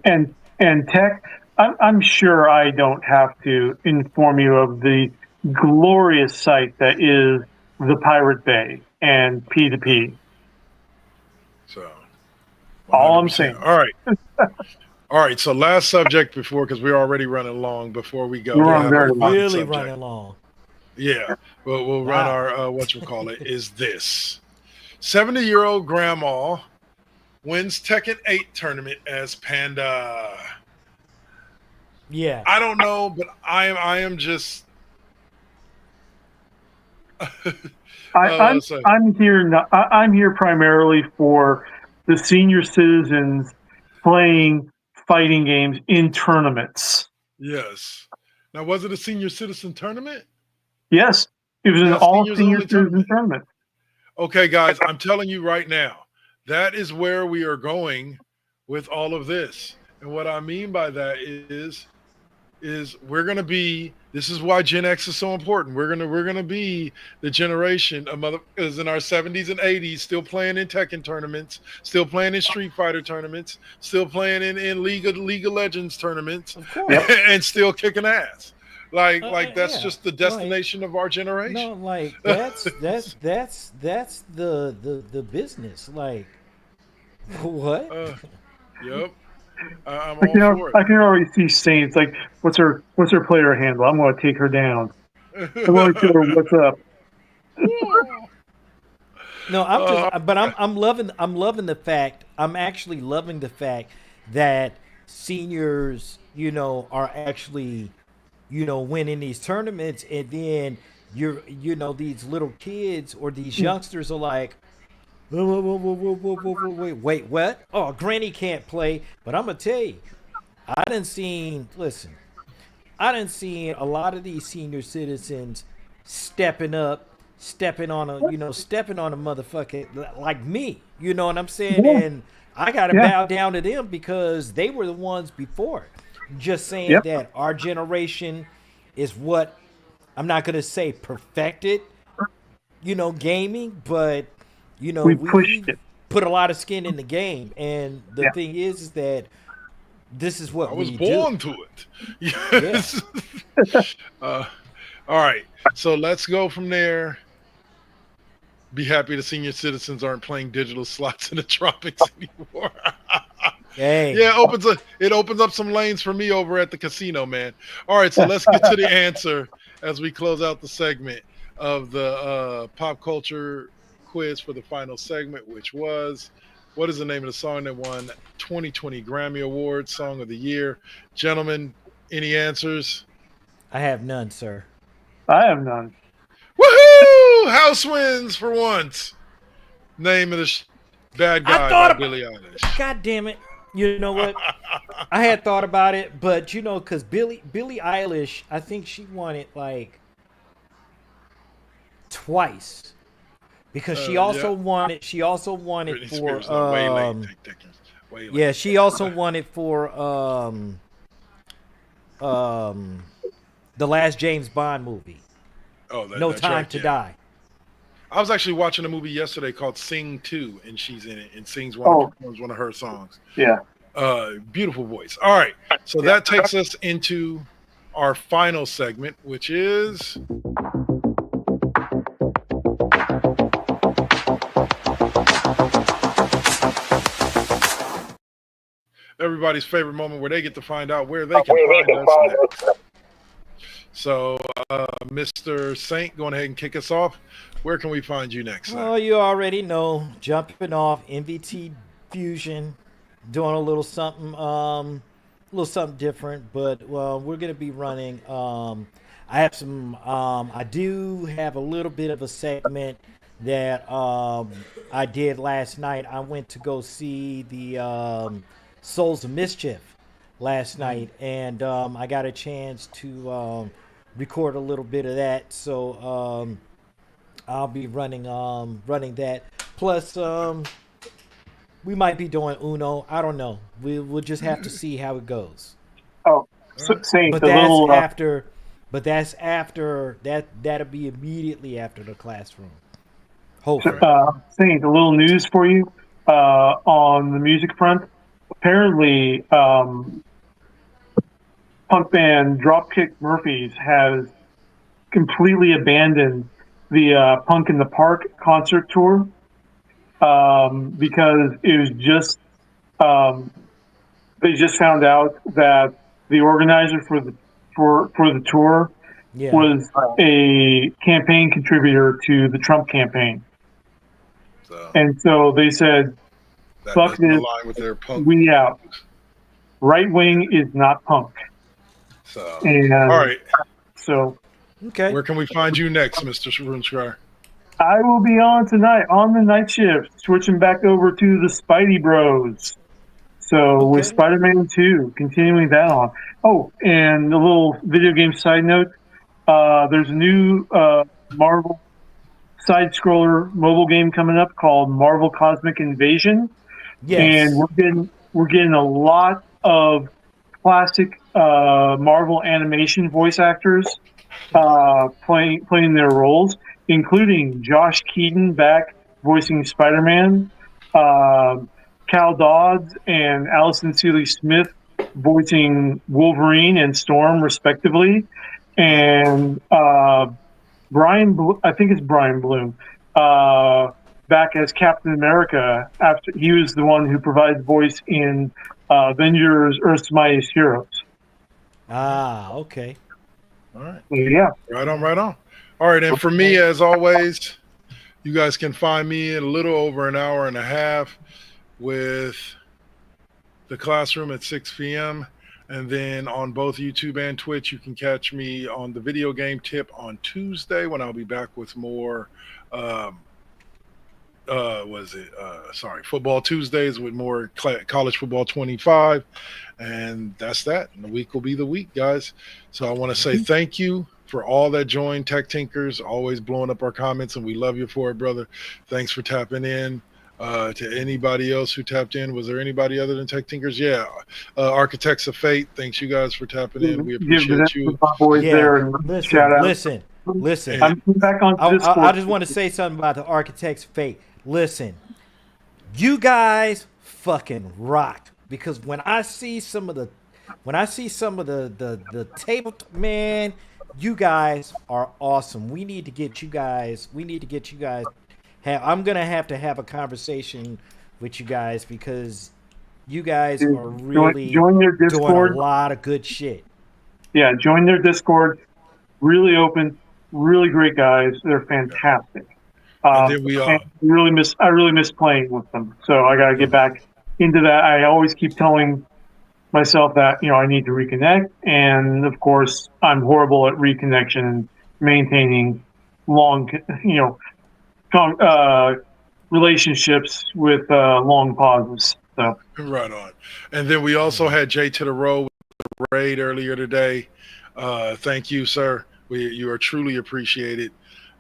and Tech. I'm sure I don't have to inform you of the glorious site that is the Pirate Bay and P2P. So, All I'm 100%. saying. All right. All right. So, last subject before, because we're already running long before we go. We're we'll on have very our long. fun really subject. running long. Yeah. We'll run our, whatchamacallit, is this 70-year-old grandma wins Tekken 8 tournament as Panda. Yeah. I don't know, but I am just. I'm here. I'm here primarily for the senior citizens playing fighting games in tournaments. Yes. Now, was it a senior citizen tournament? Yes, it was an Yeah, all seniors senior only citizen tournament. Okay, guys, I'm telling you right now, that is where we are going with all of this. And what I mean by that is we're going to be, this is why Gen X is so important. We're going to be the generation of motherfuckers in our 70s and 80s still playing in Tekken tournaments, still playing in Street Fighter tournaments, still playing in League of Legends tournaments, Of course. and still kicking ass. Like that's yeah. just the destination of our generation. No, like that's the business. Like what? Yep. I'm I all for it. can already see Saints like, what's her player handle? I'm going to take her down. I'm going to tell her what's up. No, I'm loving the fact. I'm actually loving the fact that seniors, are actually, winning these tournaments, and then these little kids or these youngsters are like, wait, what? Oh, Granny can't play, but I'm gonna tell you, I done seen a lot of these senior citizens stepping up, stepping on a motherfucker like me. You know what I'm saying? Yeah. And I gotta bow down to them because they were the ones before it. Just saying that our generation is what, I'm not gonna say perfected, gaming, but we pushed it. Put a lot of skin in the game, and the thing is that this is what I was we born do. to it. Yes. All right. So let's go from there. Be happy the senior citizens aren't playing digital slots in the tropics anymore. Hey. Yeah, it opens up some lanes for me over at the casino, man. All right, so let's get to the answer as we close out the segment of the pop culture quiz for the final segment, which was What is the name of the song that won 2020 Grammy Award Song of the Year? Gentlemen, any answers? I have none, sir. I have none. Woohoo! House wins for once. Name of the Bad I Guy thought by about. Billie Eilish. God damn it! You know what? I had thought about it, but because Billie Eilish, I think she won it like twice because she also Yeah. won it. She also won it Britney for Spears, like, way late. Way late. yeah. She also won it for the last James Bond movie, Oh, No that's Time right, to yeah. Die. I was actually watching a movie yesterday called Sing 2, and she's in it and sings one of her songs. Yeah. Beautiful voice. All right. So that takes us into our final segment, which is everybody's favorite moment where they get to find out where they can find us next. So, Mr. Saint, going ahead and kick us off. Where can we find you next? Oh, you already know. Jumping off MVT Fusion, doing a little something different. But we're gonna be running. I have some. I do have a little bit of a segment that I did last night. I went to go see the Souls of Mischief last night, and I got a chance to record a little bit of that. So I'll be running that. Plus, we might be doing Uno. I don't know. We'll just have to see how it goes. Oh, Saint, But the that's little after. But that's after that. That'll be immediately after the classroom. Hopefully. Saint, a little news for you on the music front. Apparently, punk band Dropkick Murphys has completely abandoned the Punk in the Park concert tour because it was just they just found out that the organizer for the tour Yeah. was a campaign contributor to the Trump campaign, and so they said, that "Fuck doesn't this, align with their punk. we out. Right wing is not punk." So, And all right. so Okay. Where can we find you next, Mr. Runskar? I will be on tonight on the night shift, switching back over to the Spidey Bros. So with Okay. Spider-Man 2, continuing that on. Oh, and a little video game side note. There's a new Marvel side-scroller mobile game coming up called Marvel Cosmic Invasion. Yes. And we're getting a lot of classic Marvel animation voice actors playing their roles, including Josh Keaton back voicing Spider-Man, Cal Dodds and Allison Seeley Smith voicing Wolverine and Storm, respectively, and I think it's Brian Bloom, back as Captain America after he was the one who provides voice in Avengers: Earth's Mightiest Heroes. Okay. All right. Yeah. Right on, right on. All right. And for me, as always, you guys can find me in a little over an hour and a half with the classroom at 6 p.m. And then on both YouTube and Twitch, you can catch me on the video game tip on Tuesday when I'll be back with more Football Tuesdays with more college football 25. And that's that. And the week will be the week, guys. So I want to say thank you for all that joined. Tech Tinkers, always blowing up our comments, and we love you for it, brother. Thanks for tapping in. To anybody else who tapped in, was there anybody other than Tech Tinkers? Yeah. Architects of Fate, thanks you guys for tapping in. We appreciate you. My boys there and shout out. Listen. I'm back on Discord. I just want to say something about the Architects of Fate. Listen, you guys fucking rock, because when I see some of the table, man, you guys are awesome. We need to get you guys. I'm gonna have to have a conversation with you guys, because you guys are really join their doing Discord. a lot of good shit. Yeah, join their Discord. Really open, really great guys. They're fantastic. And then we and I really miss playing with them. So I got to get back into that. I always keep telling myself that, I need to reconnect. And of course, I'm horrible at reconnection and maintaining long, relationships with long pauses. So right on. And then we also had Jay to the Road with the raid earlier today. Thank you, sir. You are truly appreciated.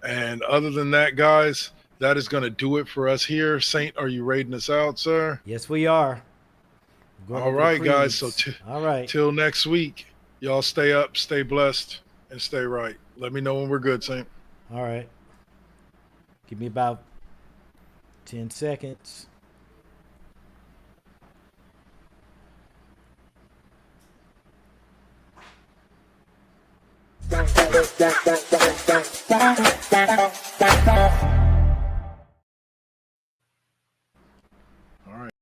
And other than that, guys, that is going to do it for us here. Saint, are you raiding us out, sir? Yes, we are. All right, guys. So all right. Till next week, y'all stay up, stay blessed, and stay right. Let me know when we're good, Saint. All right. Give me about 10 seconds. All right.